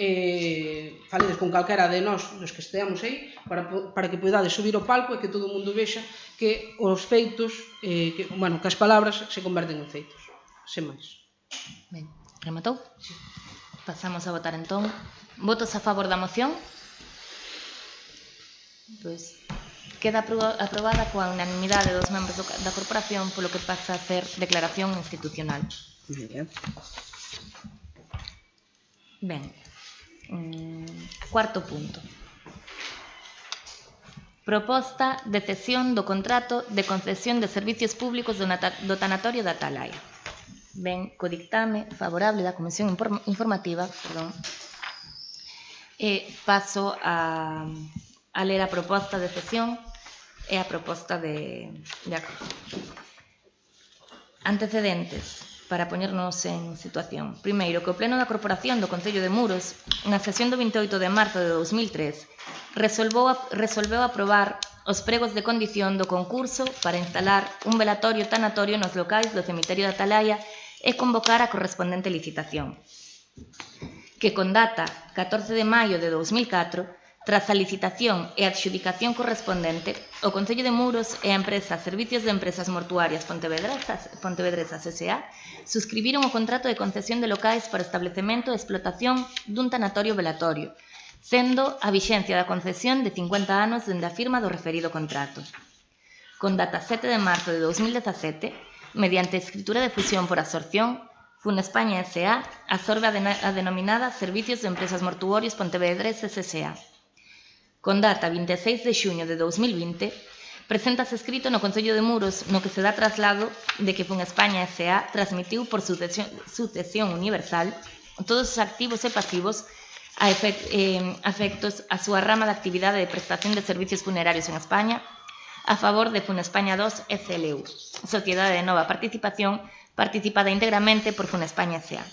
faledes con calquera de nós, dos que esteamos aí, para que podades subir ao palco e que todo o mundo vexa que os feitos, que as palabras se converten en feitos. Sen máis. Ben, rematou? Sí. Pasamos a votar entón. Votos a favor da moción? Pois queda aprobada coa unanimidade dos membros da corporación, polo que pasa a ser declaración institucional. Ben, cuarto punto. Proposta de cesión do contrato de concesión de servicios públicos do tanatorio da Atalaya. Ben, co dictame favorable da Comisión Informativa, paso a ler a proposta de cesión e a proposta de acordo. Antecedentes, para poñernos en situación. Primeiro, que o Pleno da Corporación do Concello de Muros, na sesión do 28 de marzo de 2003, resolveu aprobar os pregos de condición do concurso para instalar un velatorio tanatorio nos locais do cemiterio da Atalaya e convocar a correspondente licitación. Que con data 14 de maio de 2004, tras a licitación e adxudicación correspondente, o Concello de Muros e a empresa Servicios de Empresas Mortuarias Pontevedresas S.A. suscribiron o contrato de concesión de locais para o establecemento e explotación dun tanatorio velatorio, sendo a vixencia da concesión de 50 anos dende a firma do referido contrato. Con data 7 de marzo de 2017, mediante escritura de fusión por absorción, Funespaña S.A. absorbe a denominada Servicios de Empresas Mortuorias Pontevedresas S.A. Con data 26 de xuño de 2020, preséntase escrito no Concello de Muros no que se dá traslado de que Funespaña S.A. transmitiu por sucesión universal todos os activos e pasivos a efectos a súa rama de actividade de prestación de servicios funerarios en España a favor de Funespaña 2 SLU, Sociedade de Nova Participación, participada íntegramente por Funespaña S.A.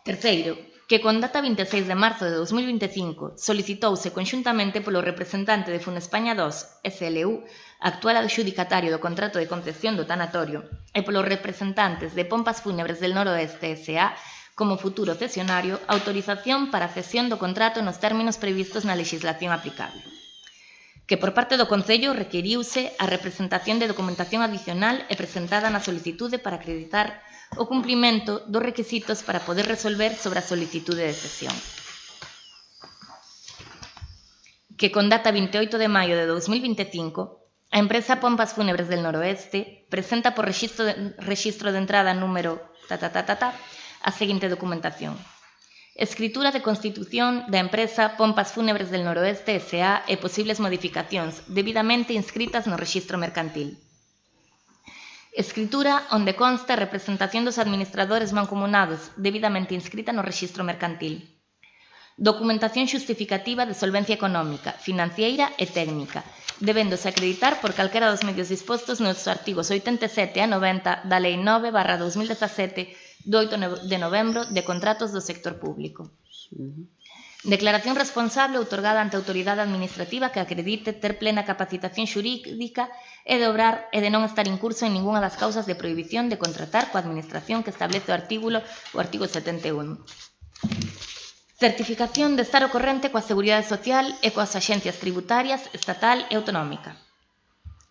Terceiro, que con data 26 de marzo de 2025 solicitouse conxuntamente polo representante de Funespaña 2 SLU, actual adxudicatario do contrato de concesión do tanatorio, e polos representantes de Pompas Fúnebres del Noroeste S.A., como futuro cesionario, autorización para a cesión do contrato nos términos previstos na legislación aplicable. Que por parte do Concello requiriuse a representación de documentación adicional e presentada na solicitude para acreditar o cumprimento dos requisitos para poder resolver sobre a solicitude de cesión. Que con data 28 de maio de 2025, a empresa Pompas Fúnebres del Noroeste presenta por rexistro de entrada número a seguinte documentación. Escritura de constitución da empresa Pompas Fúnebres del Noroeste S.A. e posibles modificacións debidamente inscritas no rexistro mercantil. Escritura onde consta a representación dos administradores mancomunados debidamente inscrita no rexistro mercantil. Documentación xustificativa de solvencia económica, financiera e técnica, debéndose acreditar por calquera dos medios dispostos nos artigos 87 a 90 da Lei 9/2017 do 8 de novembro de contratos do sector público. Declaración responsable outorgada ante a autoridade administrativa que acredite ter plena capacitación xurídica e de obrar e de non estar incurso en ningunha das causas de prohibición de contratar coa administración que establece o artigo 71. Certificación de estar ao corrente coa Seguridade Social e coas axencias tributarias estatal e autonómica.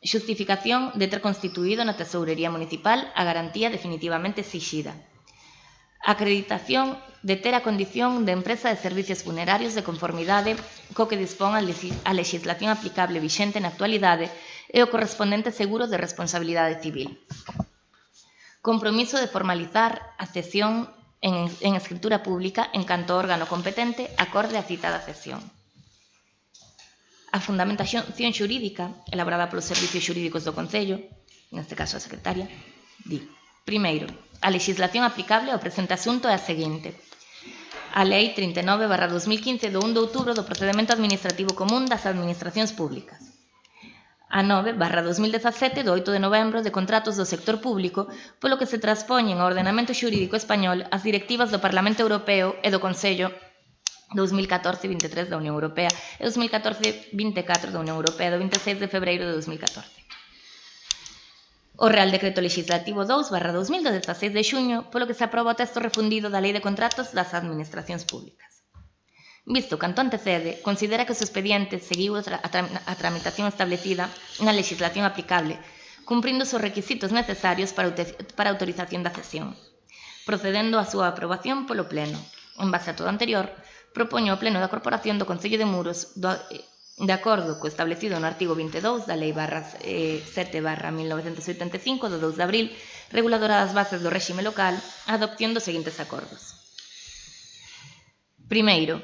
Xustificación de ter constituído na Tesourería Municipal a garantía definitivamente exixida. Acreditación de ter a condición de empresa de servicios funerarios de conformidade co que dispón a legislación aplicable vixente na actualidade e o correspondente seguro de responsabilidade civil. Compromiso de formalizar a cesión en escritura pública en canto órgano competente acorde a citada cesión. A fundamentación xurídica elaborada polos servicios xurídicos do Concello, neste caso a secretaria, di: primeiro, a legislación aplicable ao presente asunto é a seguinte: a Lei 39/2015 do 1 de outubro do Procedemento Administrativo Común das Administracións Públicas. A 9/2017 do 8 de novembro de contratos do sector público, polo que se transpoñen ao ordenamento xurídico español as directivas do Parlamento Europeo e do Consello 2014-23 da Unión Europea e 2014-24 da Unión Europea do 26 de febreiro de 2014. O Real Decreto Legislativo 2/2000 do 16 de xuño, polo que se aproba o texto refundido da Lei de Contratos das Administracións Públicas. Visto canto antecede, considera que o expediente seguiu a tramitación establecida na legislación aplicable, cumprindo os requisitos necesarios para a autorización da cesión, procedendo á súa aprobación polo Pleno. En base a todo anterior, propoño ao Pleno da Corporación do Concello de Muros, de acordo co establecido no artigo 22 da Lei 7/1985 do 2 de abril, reguladora das bases do réxime local, a adopción dos seguintes acordos. Primeiro,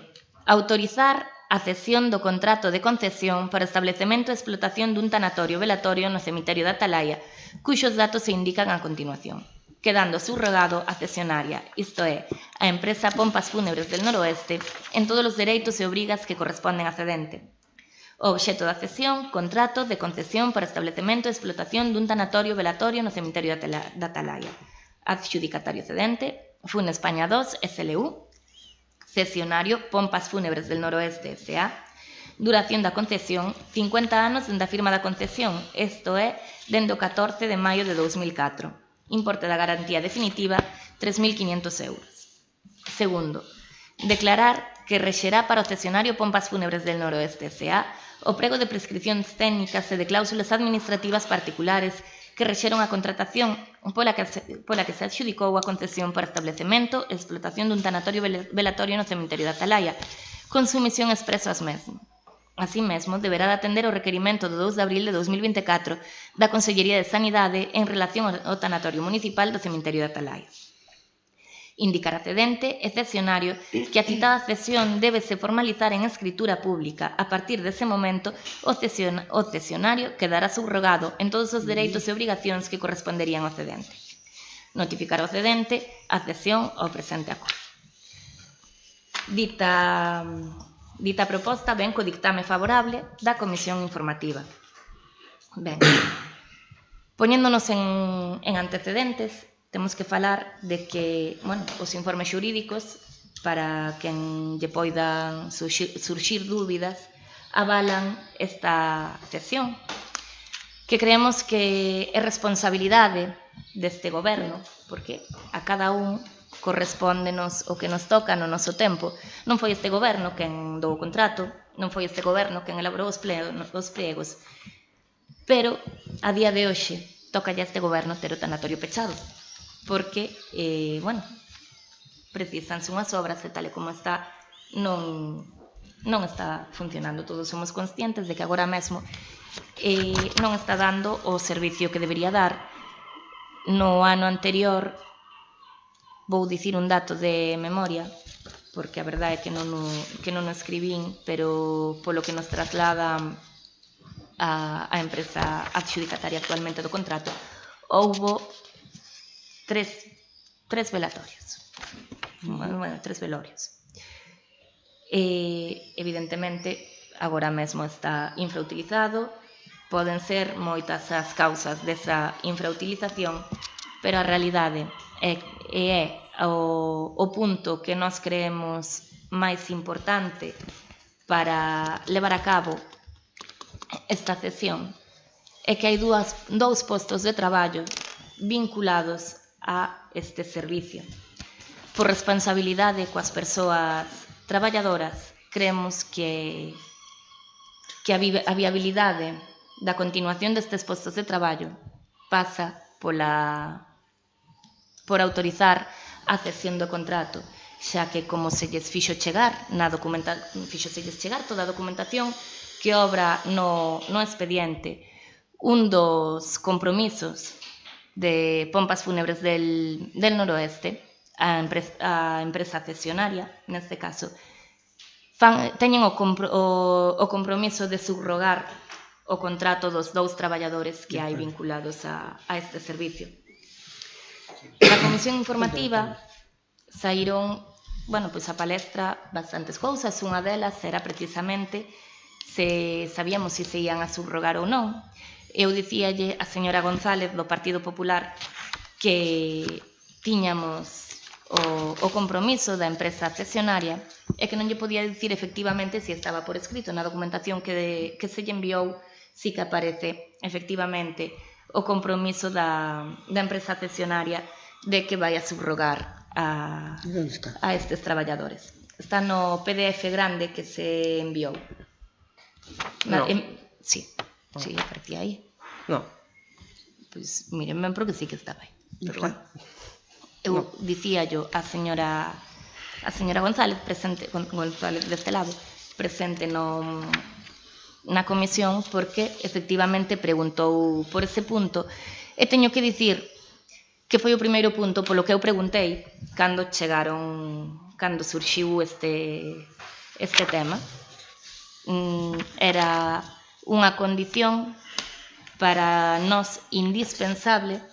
autorizar a cesión do contrato de concesión para o establecemento e explotación dun tanatorio velatorio no cemiterio da Atalaya, cuxos datos se indican a continuación, quedando subrogado a cesionaria, isto é, a empresa Pompas Fúnebres del Noroeste, en todos os dereitos e obrigas que corresponden á cedente. O obxecto da cesión, contrato de concesión para establecemento e explotación dun tanatorio velatorio no cemiterio da Atalaya. Adxudicatario cedente, Fun España 2, SLU. Cesionario, Pompas Fúnebres del Noroeste, S.A. Duración da concesión, 50 anos dende a firma da concesión, isto é, dende o 14 de maio de 2004. Importe da garantía definitiva, 3.500 euros. Segundo, declarar que rexerá para o cesionario Pompas Fúnebres del Noroeste, S.A. o prego de prescripcións técnicas e de cláusulas administrativas particulares que rexeron a contratación pola que se adxudicou a concesión para establecemento e explotación dun tanatorio velatorio no cemiterio da Atalaya, con sumisión expreso ás mesmo. Así mesmo, deberá de atender o requerimento do 2 de abril de 2024 da Consellería de Sanidade en relación ao tanatorio municipal do cemiterio da Atalaya. Indicar a cedente e cesionario que a citada cesión débese formalizar en escritura pública. A partir dese momento, o cesionario quedará subrogado en todos os dereitos e obrigacións que corresponderían ao cedente. Notificar ao cedente a cesión ao presente acordo. Dita proposta ven co dictame favorable da Comisión Informativa. Ben, poñéndonos en antecedentes, temos que falar de que, os informes xurídicos, para quen lle poidan surxir dúbidas, avalan esta cesión, que creemos que é responsabilidade deste goberno, porque a cada un correspóndenos o que nos toca no noso tempo. Non foi este goberno quen dou o contrato, non foi este goberno quen elaborou os pliegos, pero a día de hoxe toca a este goberno ter o tanatorio pechado, porque, precisanse unhas obras e tal e como está, non está funcionando. Todos somos conscientes de que agora mesmo non está dando o servicio que debería dar. No ano anterior, vou dicir un dato de memoria, porque a verdade é que non o escribín, pero polo que nos traslada a empresa adxudicataria actualmente do contrato, houbo tres velatorios. Tres velorios. Evidentemente, agora mesmo está infrautilizado. Poden ser moitas as causas desa infrautilización, pero a realidade e é o punto que nós creemos máis importante para levar a cabo esta cesión, é que hai dous postos de traballo vinculados a este servicio. Por responsabilidade coas persoas traballadoras, creemos que a viabilidade da continuación destes postos de traballo pasa por autorizar a cesión do contrato, xa que como se lles fixo chegar toda a documentación que obra no expediente un dos compromisos de Pompas Fúnebres del Noroeste, a empresa cesionaria, neste caso, teñen o compromiso de subrogar o contrato dos dous traballadores que hai vinculados a este servicio. Na comisión informativa saíron, a palestra bastantes cousas. Unha delas era precisamente se sabíamos se ian a subrogar ou non. Eu dicíalle a señora González do Partido Popular que tiñamos o compromiso da empresa cesionaria e que non lle podía dicir efectivamente se estaba por escrito na documentación que se lle enviou, si que aparece efectivamente o compromiso da empresa cesionaria de que vai a subrogar a estes traballadores. Está no PDF grande que se enviou. Sí, aparecía aí. Non. Pois miren ben porque sí que estaba aí. Eu dicía yo a señora González, presente deste lado, presente na comisión, porque efectivamente preguntou por ese punto, e teño que dicir que foi o primeiro punto polo que eu preguntei cando surxiu este tema. Era unha condición para nós indispensable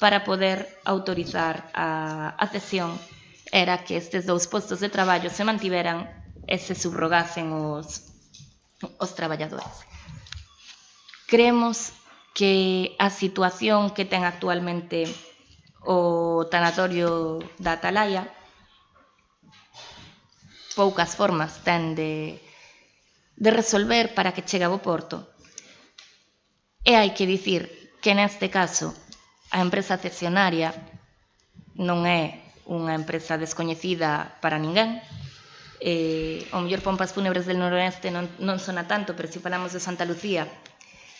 para poder autorizar a cesión, era que estes dous postos de traballo se mantiveran e se subrogasen os traballadores. Creemos que a situación que ten actualmente o tanatorio da Atalaya poucas formas ten de resolver para que chegue ao porto. E hai que dicir que neste caso a empresa cesionaria non é unha empresa descoñecida para ninguén. O mellor Pompas Fúnebres del Noroeste non sona tanto, pero se falamos de Santa Lucía,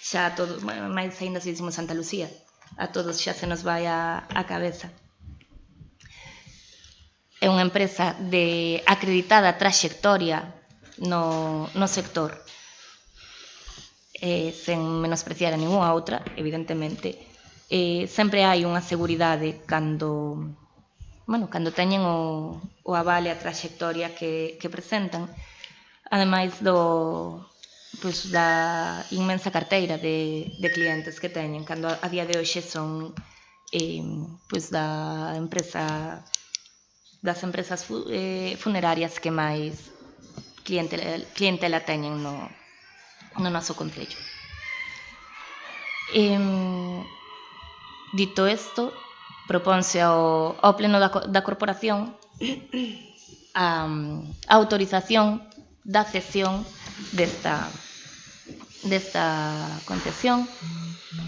xa a todos, máis ainda se dicimos Santa Lucía, a todos xa se nos vai a cabeza. É unha empresa de acreditada traxectoria no sector, sen menospreciar a ninguna outra, evidentemente. Sempre hai unha seguridade cando teñen o avale, a traxectoria que presentan, ademais da inmensa carteira de clientes que teñen, cando a día de hoxe son das empresas funerarias que máis clientela teñen no noso concello. Dito isto, proponse ao pleno da corporación a autorización da cesión desta concesión.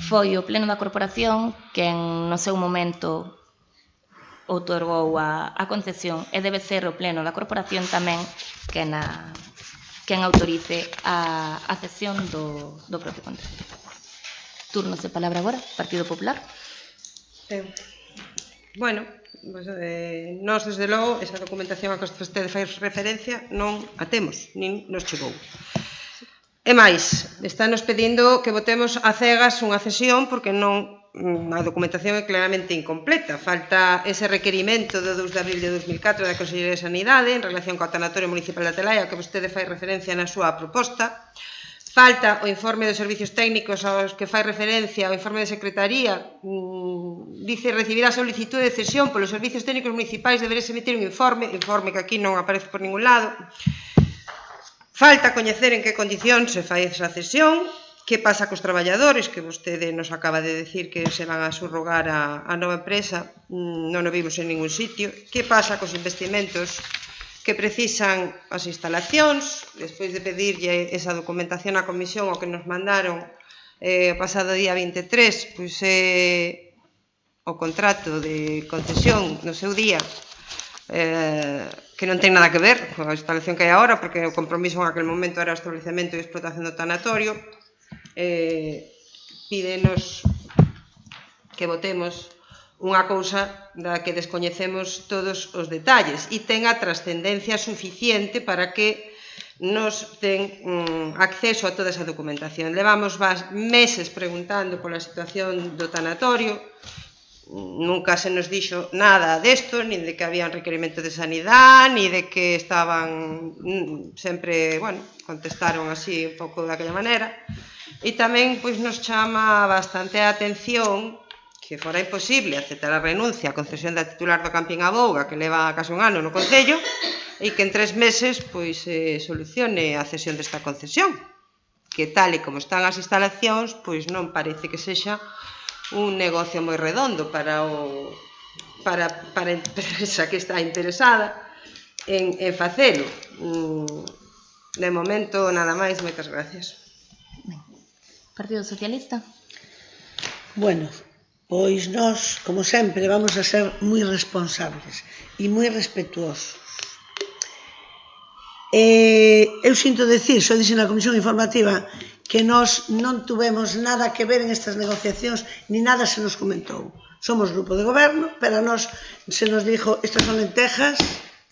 Foi o pleno da corporación quen no seu momento outorgou a concesión, e debe ser o pleno da corporación tamén quen autorice a cesión do propio contrato. Turnos de palabra agora, Partido Popular. Bueno, nós desde logo esa documentación a que vostede fai referencia non a temos, nin nos chegou. E máis, estános pedindo que votemos a cegas unha cesión porque a documentación é claramente incompleta. Falta ese requerimento do 2 de abril de 2004 da Consellería de Sanidade en relación co Tanatorio Municipal de Atalaya, que vostede fai referencia na súa proposta. Falta o informe dos servicios técnicos aos que fai referencia o informe de secretaría. Dice recibir a solicitude de cesión polos servicios técnicos municipais deberese emitir un informe que aquí non aparece por ningún lado. Falta coñecer en que condicións se fai esa cesión. Que pasa cos traballadores, que vostede nos acaba de decir que se van a subrogar a nova empresa, non o vimos en ningún sitio. Que pasa cos investimentos que precisan as instalacións, despois de pedirlle esa documentación á comisión o que nos mandaron o pasado día 23, pois o contrato de concesión no seu día, que non ten nada que ver coa instalación que hai agora, porque o compromiso en aquel momento era o establecemento e explotación do tanatorio. Pídenos que votemos unha cousa da que descoñecemos todos os detalles e tenga trascendencia suficiente para que nos den acceso a toda esa documentación. Levamos meses preguntando pola situación do tanatorio, nunca se nos dixo nada desto, nin de que había un requerimento de sanidade, ni de que estaban sempre, bueno, contestaron así un pouco daquela maneira. E tamén pois nos chama bastante a atención que fora imposible aceptar a renuncia a concesión da titular do Camping Abouga, que leva case un ano no Concello, e que en 3 meses pois solucione a cesión desta concesión, que tal e como están as instalacións, pois non parece que sexa un negocio moi redondo para a empresa que está interesada en facelo. De momento, nada máis, moitas gracias. Partido Socialista. Bueno, pois nós, como sempre, vamos a ser moi responsables e moi respetuosos. Eu sinto decir, só dixen na comisión informativa, que nós non tuvemos nada que ver en estas negociacións, ni nada se nos comentou. Somos grupo de goberno, pero a nós se nos dixo estas son lentejas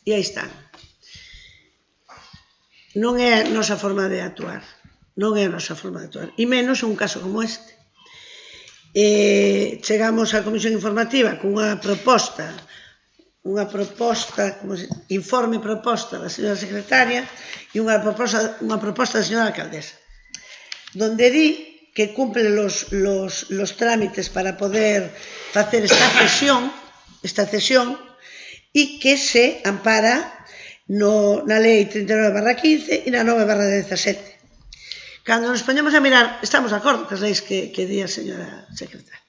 e aí están. Non é a nosa forma de actuar. Non é a nosa forma de actuar, e menos en un caso como este. Chegamos á comisión informativa cunha proposta, informe proposta da señora secretaria e unha proposta da señora alcaldesa, donde di que cumple los trámites para poder facer esta cesión e que se ampara na lei 39/15 e na 9/17. Cando nos poñemos a mirar, estamos de acordo cas leis que di a señora secretaria.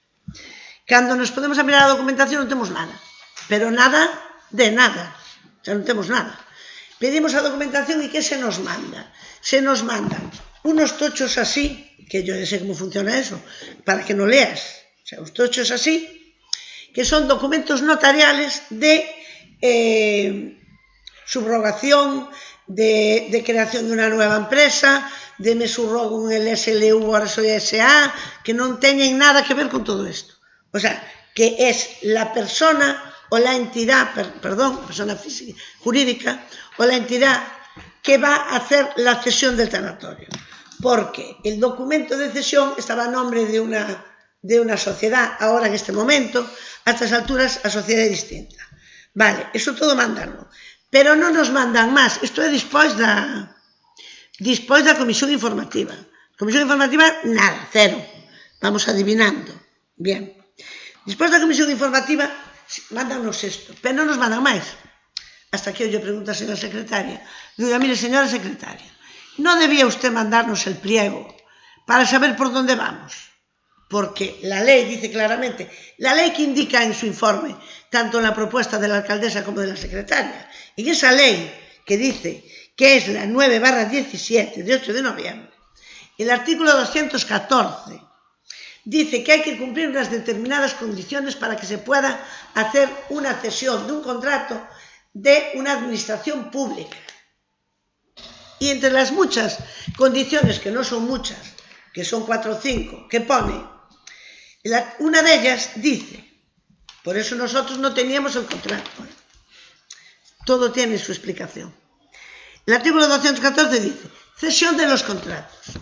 Cando nos podemos a mirar a documentación non temos nada, pero nada de nada, xa non temos nada. Pedimos a documentación e que se nos manda? Se nos mandan unos tochos así, que yo sei como funciona eso, para que non leas, o sea, os tochos así, que son documentos notariales de subrogación, de creación de unha nueva empresa, de me subrogo un LSLU ou ahora soy SA, que non teñen nada que ver con todo isto. O sea, que es la persona o la entidad, persona física, jurídica, o la entidad que va a hacer la cesión del tanatorio. Porque el documento de cesión estaba a nombre de una sociedad, ahora en este momento, a estas alturas a sociedade é distinta. Vale, eso todo mandanlo. Pero non nos mandan máis. Isto é despois da comisión informativa. Comisión informativa, nada, cero. Vamos adivinando. Bien. Despois da comisión informativa, mandanos isto. Pero non nos mandan máis. Hasta que eu lle pregunto a señora secretaria. Digo, mire, señora secretaria, non debía usted mandarnos el pliego para saber por dónde vamos? Porque la ley dice claramente, la ley que indica en su informe, tanto en la propuesta de la alcaldesa como de la secretaria, en esa ley que dice que es la 9/17 de 8 de noviembre, el artículo 214 dice que hay que cumplir unas determinadas condiciones para que se pueda hacer una cesión de un contrato de una administración pública. Y entre las muchas condiciones, que no son muchas, que son 4 o 5, que pone, una de ellas dice, por eso nosotros no teníamos el contrato, todo tiene su explicación. El artículo 214 dice, cesión de los contratos.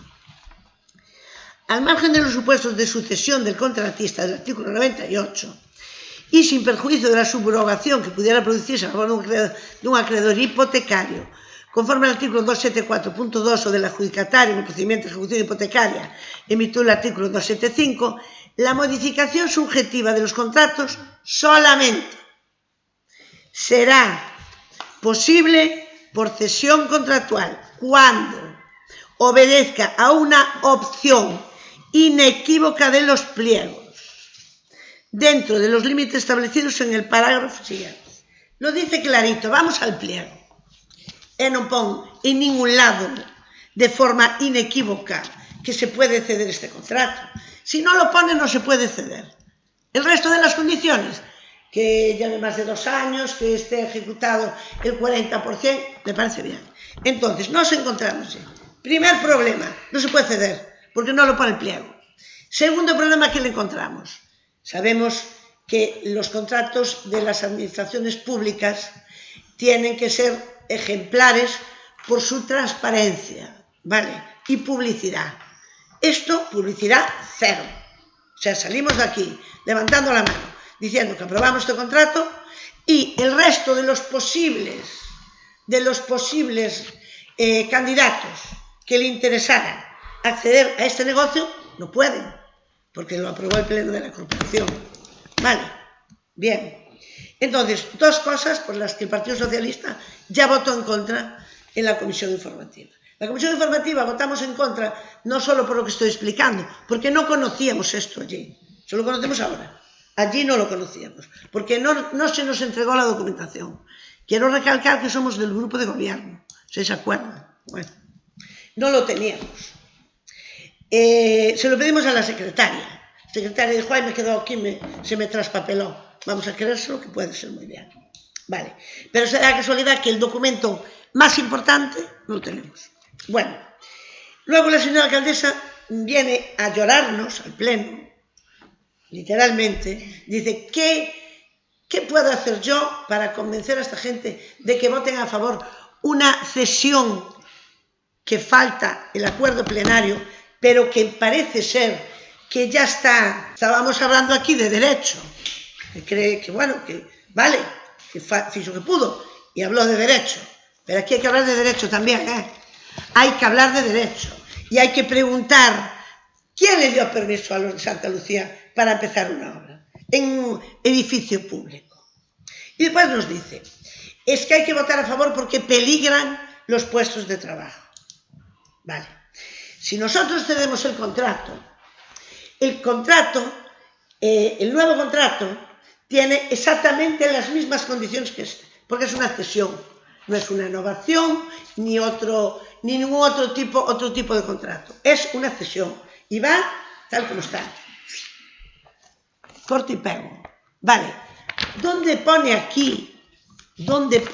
Al margen de los supuestos de sucesión del contratista del artículo 98 y sin perjuicio de la subrogación que pudiera producirse a favor de un acreedor hipotecario, conforme al artículo 274.2 o del adjudicatario en el procedimiento de ejecución hipotecaria emitió el artículo 275, la modificación subjetiva de los contratos solamente será posible por cesión contractual cuando obedezca a una opción inequívoca de los pliegos, dentro de los límites establecidos en el parágrafo siguiente. Lo dice clarito, vamos al pliego. E non pon en ningún lado de forma inequívoca que se puede ceder este contrato. Si no lo pone, no se puede ceder. El resto de las condiciones, que lleve más de 2 años, que esté ejecutado el 40%, me parece bien. Entonces, nos encontramos en primer problema, no se puede ceder, porque no lo pone el pliego. Segundo problema que le encontramos, sabemos que los contratos de las administraciones públicas tienen que ser ejemplares por su transparencia, ¿vale? Y publicidad. Esto, publicidad cero. O sea, salimos de aquí levantando la mano, diciendo que aprobamos este contrato y el resto de los posibles candidatos que le interesara acceder a este negocio no pueden, porque lo aprobó el Pleno de la Corporación. Vale, bien. Entonces, 2 cosas por las que el Partido Socialista ya votó en contra en la Comisión Informativa. La Comisión Informativa votamos en contra no solo por lo que estoy explicando, porque no conocíamos esto allí, solo lo conocemos ahora. Allí no lo conocíamos, porque no se nos entregó la documentación. Quiero recalcar que somos del grupo de gobierno, ¿se acuerdan? Bueno, no lo teníamos. Se lo pedimos a la secretaria. La secretaria dijo, ay, me quedó aquí, se me traspapeló. Vamos a creérselo, que puede ser muy bien. Vale, pero se da la casualidad que el documento más importante no lo tenemos. Bueno, luego la señora alcaldesa viene a llorarnos al pleno, literalmente, dice, ¿qué puedo hacer yo para convencer a esta gente de que voten a favor una cesión que falta el acuerdo plenario, pero que parece ser que ya está? Estábamos hablando aquí de derecho, que cree que, bueno, que vale, que hizo que pudo, y habló de derecho, pero aquí hay que hablar de derecho también, ¿eh? Hay que hablar de derecho, y hay que preguntar, ¿quién le dio permiso a los de Santa Lucía para empezar una obra en un edificio público? Y después nos dice, es que hay que votar a favor porque peligran los puestos de trabajo. Vale, si nosotros cedemos el nuevo contrato tiene exactamente las mismas condiciones que este, porque es una cesión, no es una innovación ni ningún otro tipo de contrato, es una cesión y va tal como está, corto y pego. Vale, ¿dónde pone aquí?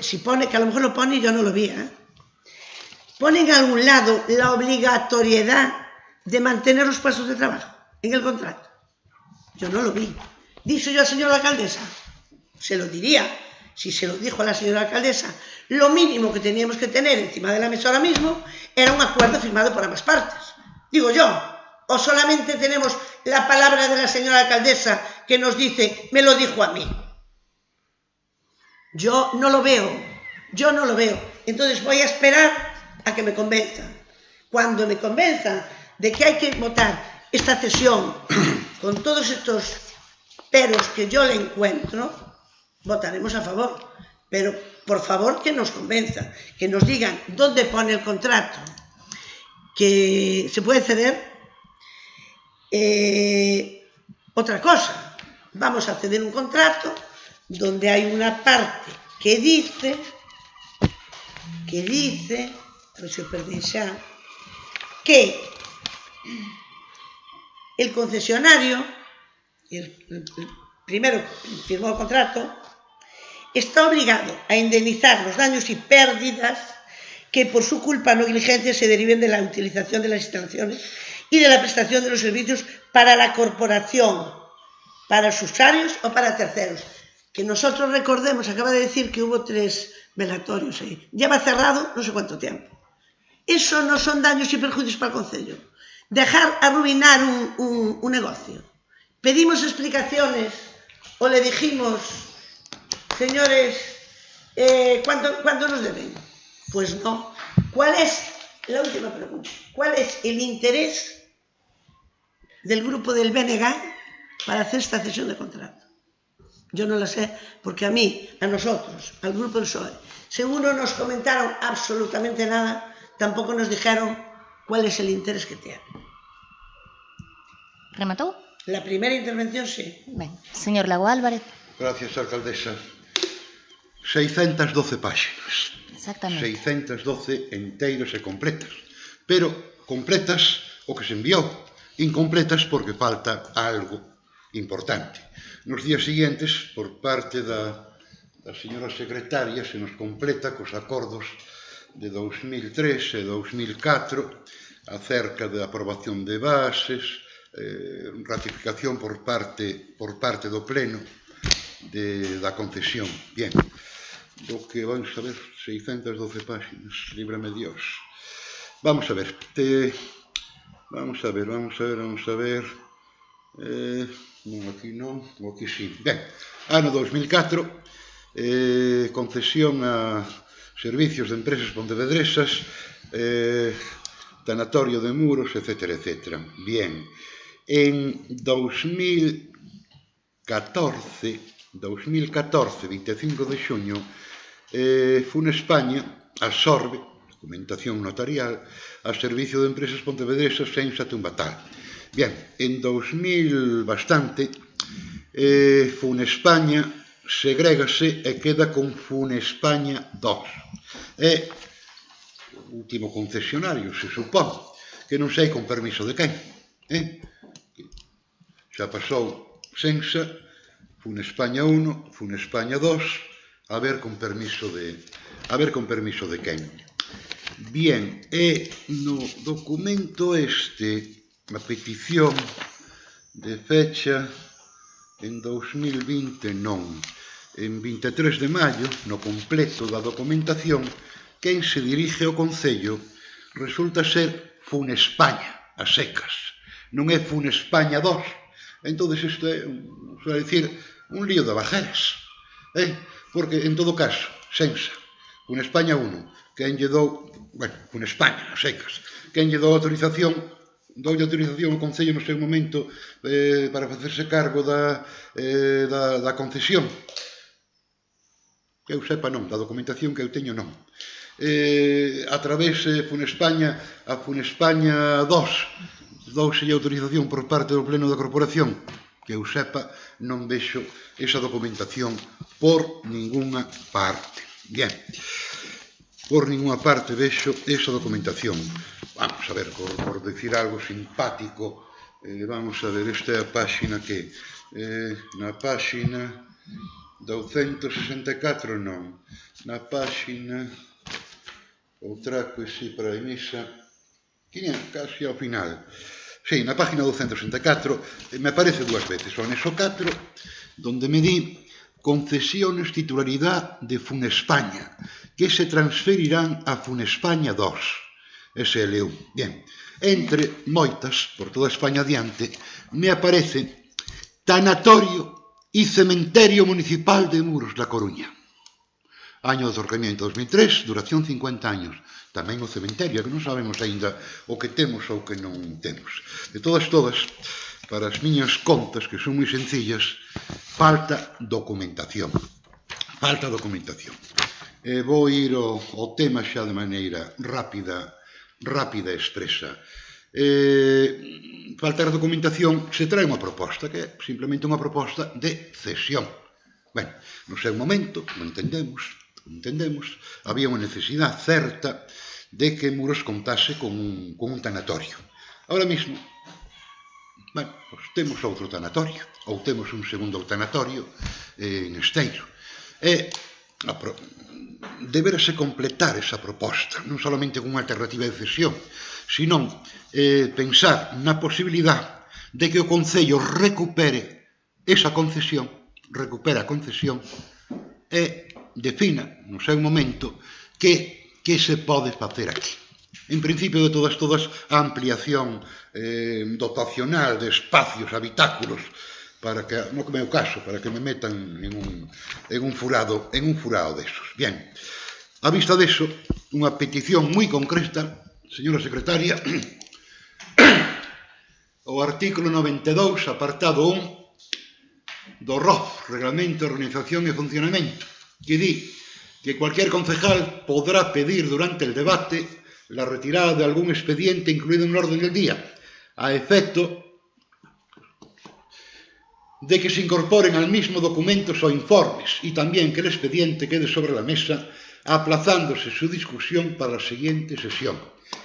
Si pone, que a lo mejor lo pone y yo no lo vi, pone en algún lado la obligatoriedad de mantener los puestos de trabajo en el contrato. Yo no lo vi. ¿Dice yo a la señora alcaldesa? Se lo diría. Si se lo dijo a la señora alcaldesa, lo mínimo que teníamos que tener encima de la mesa ahora mismo era un acuerdo firmado por ambas partes. Digo yo, o solamente tenemos la palabra de la señora alcaldesa que nos dice, me lo dijo a mí. Yo no lo veo. Entonces voy a esperar a que me convenzan. Cuando me convenzan de que hay que votar esta cesión con todos estos peros que yo le encuentro, votaremos a favor. Pero por favor que nos convenzan, que nos digan dónde pone el contrato que se puede ceder. Otra cosa, vamos a ceder un contrato donde hay una parte que dice, a ver se o perdí xa, que el concesionario, el primero que firmó el contrato, está obligado a indemnizar los daños y pérdidas que por su culpa o negligencia se deriven de la utilización de las instalaciones y de la prestación de los servicios para la corporación, para sus usuarios o para terceros. Que nosotros recordemos, acaba de decir que hubo 3 velatorios ahí. Lleva cerrado no sé cuánto tiempo. Eso no son daños y perjuicios para el concello. Dejar arruinar un negocio. Pedimos explicaciones o le dijimos, señores, ¿cuánto nos deben? Pues no. ¿Cuál es, la última pregunta, cuál es el interés del grupo del BNG para hacer esta cesión de contrato? Yo no la sé, porque a mí, a nosotros, al grupo del PSOE, según no nos comentaron absolutamente nada, tampoco nos dijeron ¿Cuál es el interés que tiene? ¿Remató? La primera intervención, sí. Ben, señor Lago Álvarez. Gracias, alcaldesa. 612 páxinas. Exactamente. 612 enteiras e completas. Pero completas o que se enviou. Incompletas porque falta algo importante. Nos días seguintes, por parte da señora secretaria, se nos completa cos acordos de 2003 e 2004 acerca da aprobación de bases, ratificación por parte do Pleno da concesión. Bien, do que vamos a ver, 612 páxinas, líbrame Dios. Vamos a ver, vamos a ver. Non, aquí non, ou aquí sí. Ben, ano 2004, concesión a servicios de empresas pontevedresas, tanatorio de muros, etc. Bien, en 2014, 25 de xuño, Funespaña absorbe documentación notarial a servicio de empresas pontevedresas Sensa Tumbatal. Bien, en 2000 bastante, Funespaña segrégase e queda con Funespaña 2. É o último concesionario, se supón, que non sei con permiso de quen. Xa pasou Sensa, Funespaña 1, Funespaña 2, a ver con permiso de quen. Bien, e no documento a petición de fecha en 2020 non, en 23 de maio, no completo da documentación, quen se dirige ao Concello resulta ser Funespaña, a secas, non é Funespaña 2. Entón, isto é, un lío de bajeras, porque, en todo caso, Sensa, Funespaña 1, quen lle dou, Funespaña, a secas, quen lle dou autorización, doulle autorización ao Concello no seu momento para facerse cargo da concesión. Que eu sepa non, da documentación que eu teño non. A través de Funespaña, a Funespaña 2, douselle autorización por parte do Pleno da Corporación. Que eu sepa, non vexo esa documentación por ninguna parte. Bien, por ninguna parte vexo esa documentación. Vamos a ver, por decir algo simpático, vamos a ver, esta é a páxina que na páxina 264 non, na páxina outra que si para a misa, casi ao final, sí, na página 264 me aparece dúas veces, o anexo 4, donde me di concesiones titularidad de Funespaña, que se transferirán a Funespaña 2. SL1. Bien, entre moitas, por toda España adiante, me aparece Tanatorio e Cementerio Municipal de Muros, La Coruña. Año de otorgamiento 2003, duración 50 años. Tamén o cementerio, que non sabemos aínda o que temos ou o que non temos. De todas, para as miñas contas, que son moi sencillas, falta documentación. Vou ir ao tema xa de maneira rápida e expresa. Faltar a documentación, se trae unha proposta, que é simplemente unha proposta de cesión. Ben, no seu momento, non entendemos, había unha necesidade certa de que Muros contase con un tanatorio. Ahora mismo, ben, pues temos outro tanatorio, ou temos un segundo tanatorio en Esteiro. Deberase completar esa proposta, non solamente con unha alternativa de cesión, sino pensar na posibilidade de que o Concello recupere esa concesión, e defina no seu momento que se pode facer aquí. En principio, de todas, a ampliación dotacional de espacios, habitáculos, para que, no que meu caso, para que me metan en un furado desos. Bien, a vista deso, unha petición moi concreta, señora secretaria, o artículo 92, apartado 1, do ROF, Reglamento de Organización e Funcionamento, que di que cualquier concejal podrá pedir durante el debate la retirada de algún expediente incluido en el orden del día, a efecto de que se incorporen al mismo documentos o informes y también que el expediente quede sobre la mesa, aplazándose su discusión para la siguiente sesión.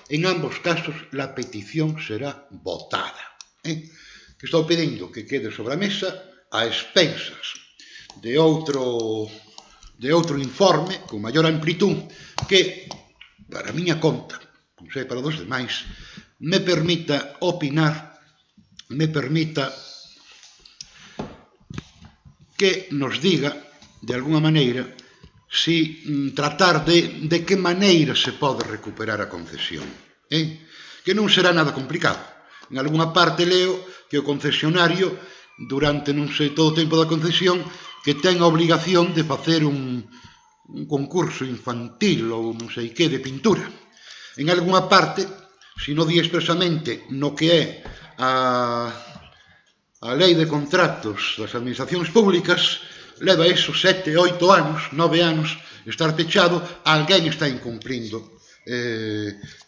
En ambos casos, la petición será votada. Que estou pedindo que quede sobre a mesa a expensas de outro informe con maior amplitud que, para a miña conta, non sei para dos demais, me permita opinar, me permita que nos diga, de alguna maneira, si tratar de que maneira se pode recuperar a concesión. Que non será nada complicado. En algunha parte leo que o concesionario, durante non sei todo o tempo da concesión, que ten a obligación de facer un concurso infantil ou non sei que de pintura. En algunha parte, se non di expresamente no que é a lei de contratos das administracións públicas, leva esos 7, 8 anos, 9 anos, estar pechado, alguén está incumplindo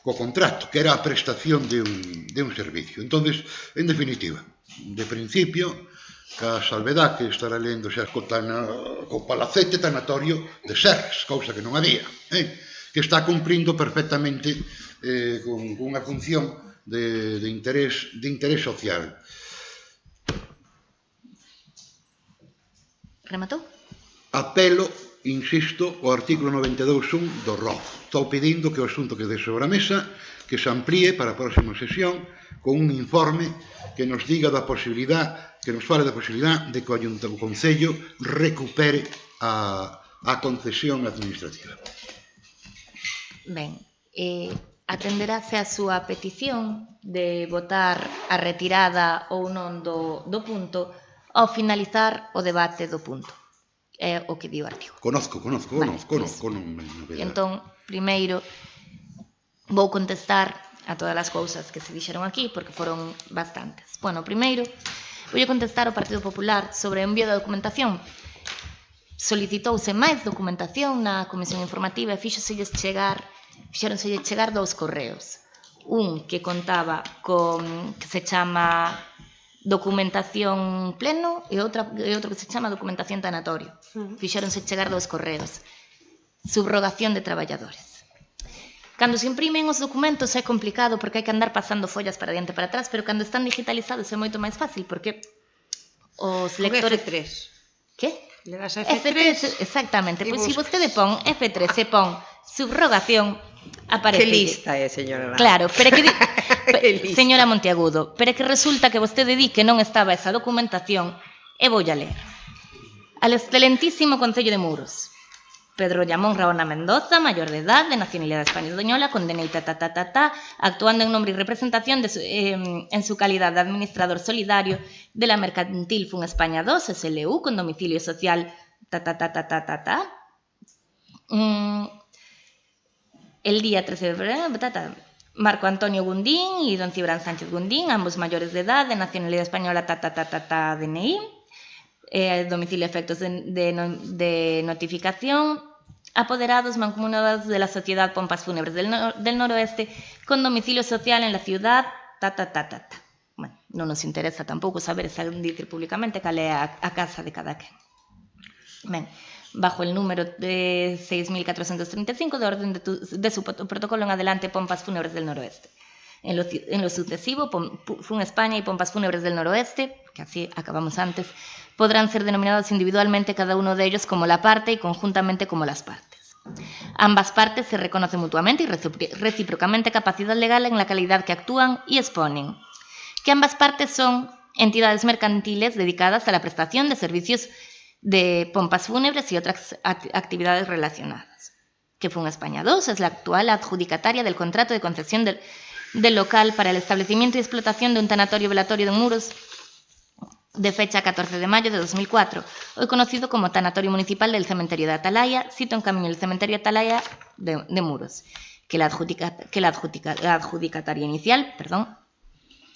co contrato, que era a prestación de un servicio. Entonces, en definitiva, de principio, ca salvedad que estará lendo xa co palacete tanatorio de Serres, cousa que non había, que está cumprindo perfectamente con unha función de interés social. Rematou? Apelo, insisto, ao artículo 92.1 do ROF. Estou pedindo que o asunto quede sobre a mesa, que se amplíe para a próxima sesión con un informe que nos diga da posibilidad, que nos fale da posibilidad de que o Concello recupere a concesión administrativa. Ben, atenderáse a súa petición de votar a retirada ou non do punto ao finalizar o debate do punto. É o que di o artigo. Conozco, non me novedade. Entón, primeiro, vou contestar a todas as cousas que se dixeron aquí, porque foron bastantes. Bueno, primeiro, vou contestar ao Partido Popular sobre o envío da documentación. Solicitouse máis documentación na Comisión Informativa e fixéronselle chegar 2 correos. Un que contaba con, que se chama documentación pleno e outro que se chama documentación tanatorio. Fixéronse chegar 2 correos. Subrogación de traballadores. Cando se imprimen os documentos é complicado porque hai que andar pasando follas para diante e para atrás, pero cando están digitalizados é moito máis fácil porque os lectores... F3. Que? Le das a F3. Exactamente. Pois se vostede pon F3 e pon subrogación, aparece. Que lista é, señora? Claro, pero que señora Monteagudo, pero que resulta que vostede di que non estaba esa documentación e voulla ler. Al excelentísimo Concello de Muros. Pedro Llamón Raona Mendoza, mayor de edad, de nacionalidad española, con DNI actuando en nombre y representación en su calidad de administrador solidario de la mercantil Fun España 2, SLU, con domicilio social el día 13 de febrero, Marco Antonio Gundín y don Cibrán Sánchez Gundín, ambos mayores de edad, de nacionalidad española, DNI, domicilio efectos de notificación, apoderados mancomunados de la Sociedad Pompas Fúnebres del Noroeste, con domicilio social en la ciudad, Bueno, non nos interesa tampouco saber se alguén dicir públicamente cal é a casa de cada quen. Ben, bajo el número de 6.435 de orden de su protocolo en adelante Pompas Fúnebres del Noroeste. En lo sucesivo, Fun España y Pompas Fúnebres del Noroeste, que así acabamos antes, podrán ser denominados individualmente cada uno de ellos como la parte y conjuntamente como las partes. Ambas partes se reconocen mutuamente y recíprocamente capacidad legal en la calidad que actúan y exponen. Que ambas partes son entidades mercantiles dedicadas a la prestación de servicios de pompas fúnebres y otras actividades relacionadas. Que Fun España 2 es la actual adjudicataria del contrato de concesión del local para el establecimiento y explotación de un tanatorio velatorio de Muros de fecha 14 de mayo de 2004, hoy conocido como Tanatorio Municipal del Cementerio de Atalaya, sito en camino del Cementerio de Atalaya de Muros, que la adjudicataria inicial,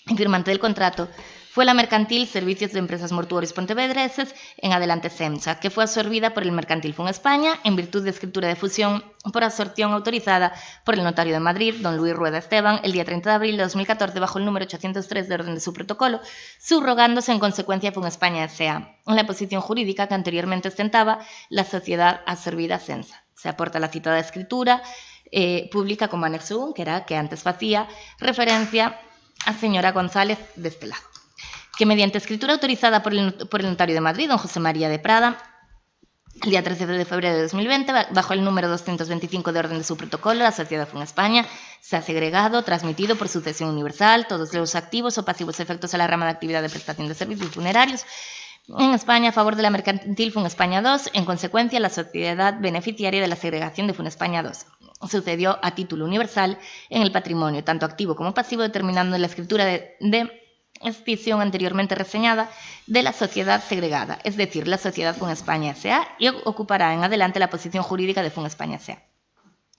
y firmante del contrato, fue la mercantil Servicios de Empresas Mortuorios Pontevedreses, en adelante SEMSA, que fue absorbida por el mercantil Fun España en virtud de escritura de fusión por absorción autorizada por el notario de Madrid, don Luis Rueda Esteban, el día 30 de abril de 2014 bajo el número 803 de orden de su protocolo, subrogándose en consecuencia Fun España S.A. en la posición jurídica que anteriormente ostentaba la sociedad absorbida SEMSA. Se aporta la citada escritura pública como anexo 1, que era que antes hacía referencia a señora González de este lado, que mediante escritura autorizada por el notario de Madrid, don José María de Prada, el día 13 de febrero de 2020, bajo el número 225 de orden de su protocolo, la Sociedad Fun España se ha segregado, transmitido por sucesión universal todos los activos o pasivos efectos a la rama de actividad de prestación de servicios funerarios en España a favor de la mercantil Fun España 2, en consecuencia la sociedad beneficiaria de la segregación de Fun España 2. Sucedió a título universal en el patrimonio, tanto activo como pasivo, determinando en la escritura de extinción anteriormente reseñada de la sociedad segregada, es decir, la Sociedad Fun España S.A., y ocupará en adelante la posición jurídica de Fun España S.A.,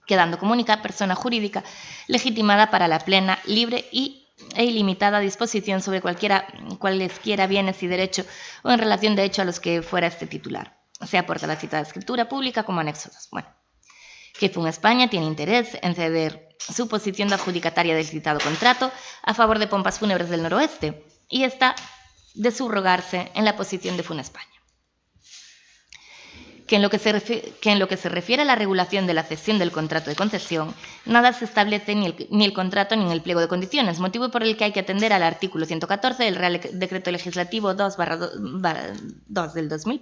quedando como única persona jurídica legitimada para la plena, libre e ilimitada disposición sobre cualesquiera bienes y derechos o en relación de hecho a los que fuera este titular. Se aporta la citada escritura pública como anexo 2. Bueno, que Fun España tiene interés en ceder su posición de adjudicataria del citado contrato a favor de Pompas Fúnebres del Noroeste y está de subrogarse en la posición de Fun España. Que en lo que se refiere a la regulación de la cesión del contrato de concesión, nada se establece ni el contrato ni en el pliego de condiciones, motivo por el que hay que atender al artículo 114 del Real Decreto Legislativo 2 del 2000,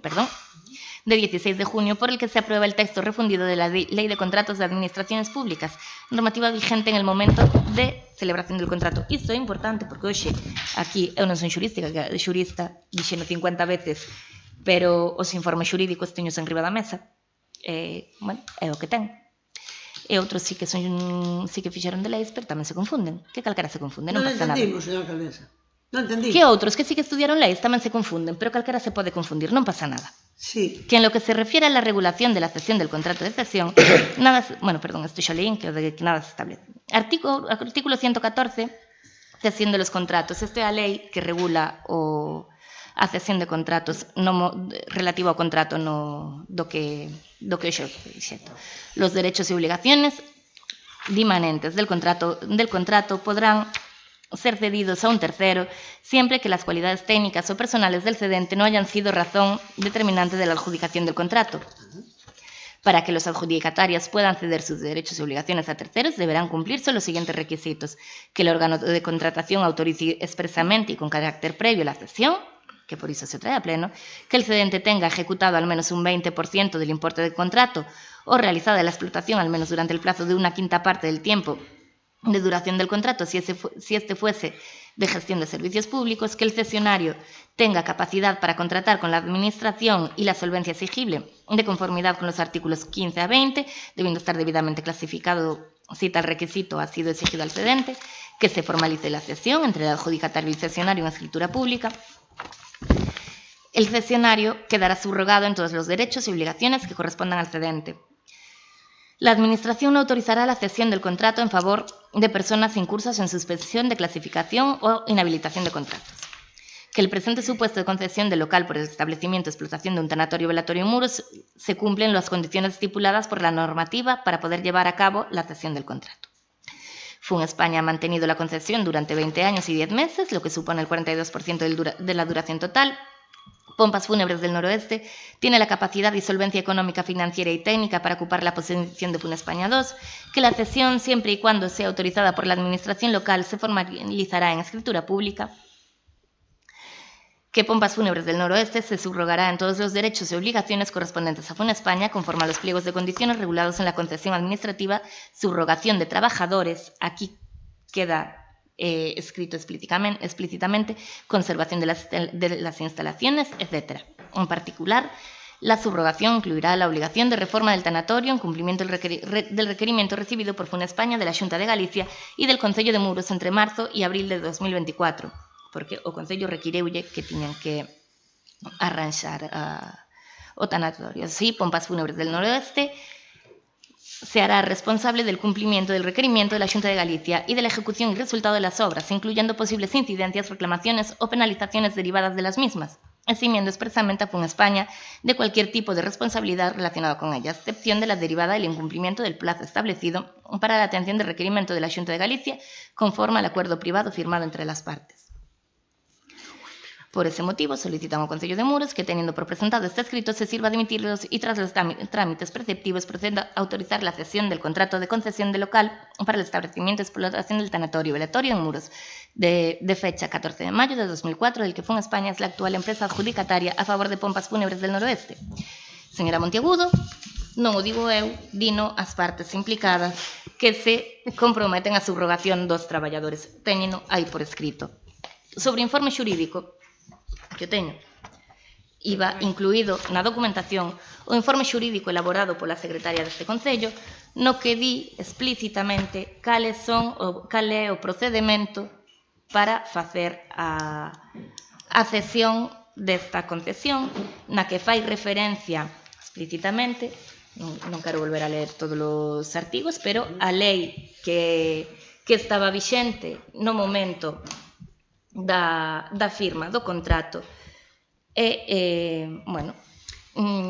de 16 de junio, por el que se aprueba el texto refundido de la Ley de Contratos de Administraciones Públicas, normativa vigente en el momento de celebración del contrato. Isto é importante porque hoxe, aquí, eu non son xurista, dixeno 50 veces, pero os informes xurídicos teños en riba da mesa, bueno, é o que ten. E outros sí que fixeron de leis, pero tamén se confunden. Que calquera se confunde, non pasa nada. Non entendimos, señor alcaldesa. Non entendí. Que outros que sí que estudiaron leis tamén se confunden, pero calquera se pode confundir, non pasa nada. Sí. Que en lo que se refiere a la regulación de la cesión del contrato de cesión, nada, bueno, perdón, esto xa leín, que nada se establece. Artículo 114, cesión de los contratos. Esta é a lei que regula a cesión de contratos relativo ao contrato do que hoxe dixeto. Los derechos e obligaciones dimanentes del contrato podrán ser cedidos a un tercero siempre que las cualidades técnicas o personales del cedente no hayan sido razón determinante de la adjudicación del contrato. Para que los adjudicatarios puedan ceder sus derechos y obligaciones a terceros, deberán cumplirse los siguientes requisitos: que el órgano de contratación autorice expresamente y con carácter previo la cesión, que por eso se trae a pleno, que el cedente tenga ejecutado al menos un 20% del importe del contrato o realizada la explotación al menos durante el plazo de una quinta parte del tiempo de duración del contrato, si este fuese de gestión de servicios públicos, que el cesionario tenga capacidad para contratar con la administración y la solvencia exigible de conformidad con los artículos 15 a 20, debiendo estar debidamente clasificado si tal requisito ha sido exigido al cedente, que se formalice la cesión entre el adjudicatario y el cesionario en escritura pública. El cesionario quedará subrogado en todos los derechos y obligaciones que correspondan al cedente. La Administración no autorizará la cesión del contrato en favor de personas incursas en suspensión de clasificación o inhabilitación de contratos. Que el presente supuesto de concesión del local por el establecimiento o explotación de un tanatorio, velatorio y muros se cumplen las condiciones estipuladas por la normativa para poder llevar a cabo la cesión del contrato. Fun España ha mantenido la concesión durante 20 años y 10 meses, lo que supone el 42% de la duración total. Pompas Fúnebres del Noroeste tiene la capacidad y solvencia económica, financiera y técnica para ocupar la posición de Fun España 2, que la cesión, siempre y cuando sea autorizada por la Administración local, se formalizará en escritura pública, que Pompas Fúnebres del Noroeste se subrogará en todos los derechos y obligaciones correspondientes a Fun España, conforme a los pliegos de condiciones regulados en la concesión administrativa, subrogación de trabajadores, aquí queda escrito explícitamente, conservación de las instalaciones, etc. En particular, la subrogación incluirá la obligación de reforma del tanatorio en cumplimiento del requerimiento recibido por Fun España de la Xunta de Galicia y del Concello de Muros entre marzo y abril de 2024, porque o Concello requireulle que tiñan que arranxar o tanatorio. Así, Pompas Fúnebres del Noroeste se hará responsable del cumplimiento del requerimiento de la Xunta de Galicia y de la ejecución y resultado de las obras, incluyendo posibles incidencias, reclamaciones o penalizaciones derivadas de las mismas, eximiendo expresamente a FUN España de cualquier tipo de responsabilidad relacionada con ella, a excepción de la derivada del incumplimiento del plazo establecido para la atención del requerimiento de la Xunta de Galicia, conforme al acuerdo privado firmado entre las partes. Por ese motivo, solicitamos ao Concello de Muros que, teniendo por presentado este escrito, se sirva de emitirlos y tras los trámites preceptivos proceda a autorizar la cesión del contrato de concesión de local para el establecimiento y explotación del tanatorio velatorio en Muros, de fecha 14 de mayo de 2004, del que FUN España es la actual empresa adjudicataria a favor de Pompas Fúnebres del Noroeste. Señora Monteagudo, non o digo eu, dino as partes implicadas que se comprometen a subrogación dos traballadores. Téñeno aí por escrito. Sobre o informe xurídico, que teño, iba incluído na documentación o informe xurídico elaborado pola secretaria deste Concello, no que di explícitamente cal é o procedimento para facer a cesión desta concesión, na que fai referencia explícitamente, non quero volver a ler todos os artigos, pero a lei que estaba vixente no momento da firma do contrato e, bueno,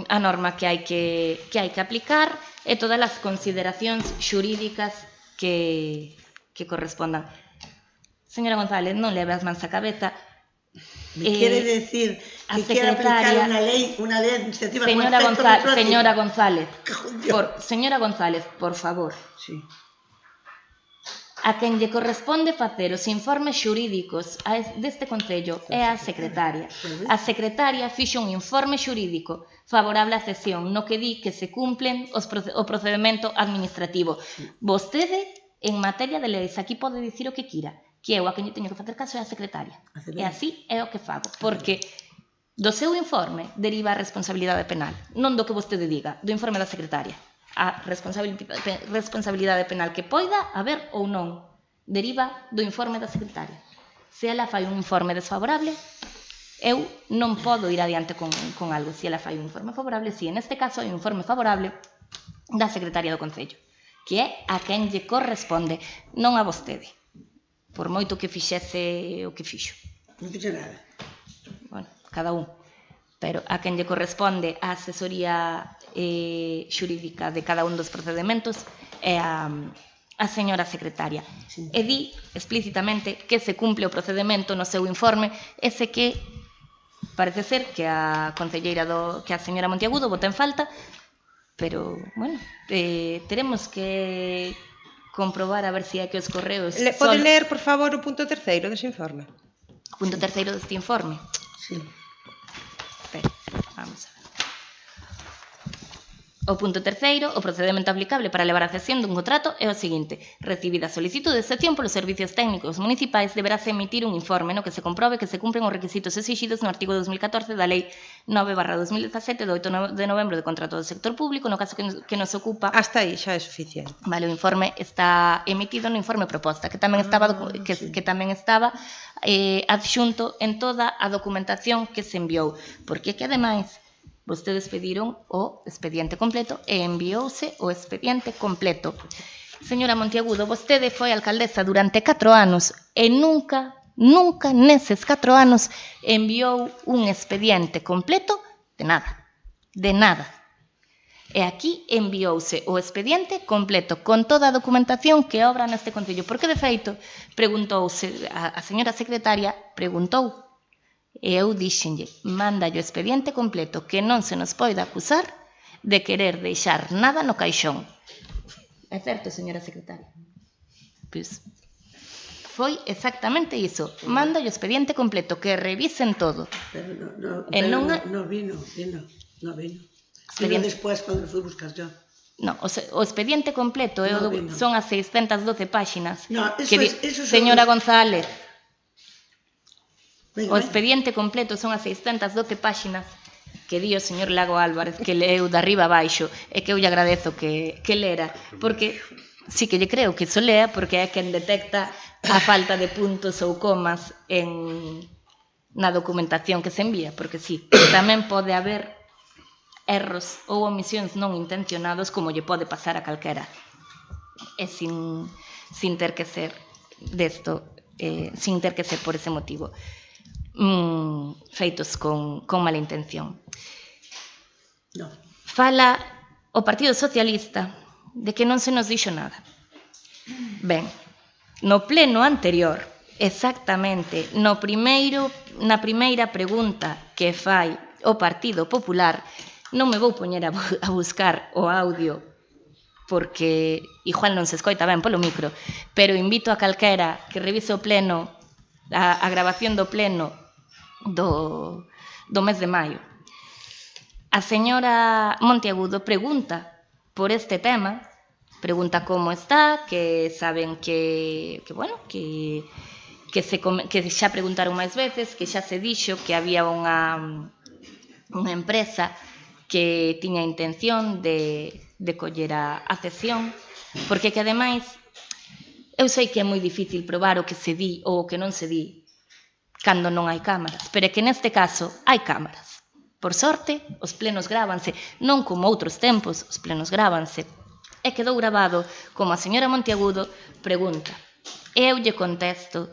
a norma que hai que aplicar e todas as consideracións xurídicas que correspondan. Señora González, non leve as mans á cabeza. Quiere decir que quiere aplicar una ley de iniciativa con efecto retroactivo. Señora González, por favor. Sí. A quen lle corresponde facer os informes xurídicos deste Concello é a secretaria. A secretaria fixo un informe xurídico favorable á cesión, no que di que se cumplen o procedimento administrativo. Vostede, en materia de leis, aquí pode dicir o que quira, que eu a quen lle teño que facer caso é a secretaria. E así é o que fago, porque do seu informe deriva a responsabilidade penal, non do que vostede diga, do informe da secretaria. A responsabilidade penal que poida haber ou non deriva do informe da secretaria. Se ela fai un informe desfavorable, eu non podo ir adiante con algo. Se ela fai un informe favorable, si en este caso hai un informe favorable da secretaria do Concello, que é a quen lle corresponde, non a vostede, por moito que fixese o que fixo. Non fixe nada. Bueno, cada un. Pero a quen lle corresponde a asesoría xurídica de cada un dos procedimentos é a señora secretaria. Sí. E di explícitamente que se cumple o procedimento no seu informe, ese que parece ser que a concelleira que a señora Monteagudo vota en falta, pero, bueno, teremos que comprobar a ver se é que os correos... Pode ler, por favor, o punto terceiro dese informe? O punto terceiro deste informe? Sí. Espera, vamos a ver. O punto terceiro, o procedimento aplicable para levar a cesión dun contrato é o seguinte: recibida a solicitud de cesión polos servicios técnicos municipais, deberase emitir un informe no que se comprobe que se cumpren os requisitos exigidos no artigo 2014 da Lei 9/2017 do 8 de novembro de contrato do sector público, no caso que nos ocupa. Hasta aí xa é suficiente. Vale, o informe está emitido no informe proposta, que tamén estaba adxunto en toda a documentación que se enviou, porque que ademais vostedes pediron o expediente completo e enviouse o expediente completo. Señora Monteagudo, vostede foi alcaldesa durante 4 anos e nunca neses 4 anos enviou un expediente completo de nada. E aquí enviouse o expediente completo con toda a documentación que obra neste Concello, porque de feito preguntouse, a señora secretaria preguntou, e eu dixenlle, manda o expediente completo, que non se nos pode acusar de querer deixar nada no caixón. É certo, señora secretaria? Pois foi exactamente iso. Manda o expediente completo, que revisen todo. Pero no vino. Vino despois cando fui buscar yo. No, o expediente completo son as 612 páxinas. No, señora González, o expediente completo son as 612 páxinas que di o señor Lago Álvarez, que leu de arriba a baixo, e que eu lle agradezo que lera, porque sí que lle creo que iso lea, porque é quen detecta a falta de puntos ou comas na documentación que se envía, porque sí, tamén pode haber erros ou omisións non intencionados como lle pode pasar a calquera. E sin ter que ser desto, sin ter que ser por ese motivo, feitos con mala intención. No. Fala o Partido Socialista de que non se nos dixo nada. Ben, no pleno anterior, exactamente na primeira pregunta que fai o Partido Popular, non me vou poñer a buscar o audio porque igual non se escoita ben polo micro, pero invito a calquera que revise o pleno, a grabación do pleno do mes de maio. A señora Monteagudo pregunta por este tema, pregunta como está, que saben que xa preguntaron máis veces, que xa se dixo que había unha empresa que tiña intención de coller a cesión, porque que ademais eu sei que é moi difícil probar o que se di ou o que non se di cando non hai cámaras, pero é que neste caso hai cámaras. Por sorte, os plenos grábanse, non como outros tempos, os plenos grábanse. E quedou grabado como a señora Monteagudo pregunta. E eu lle contesto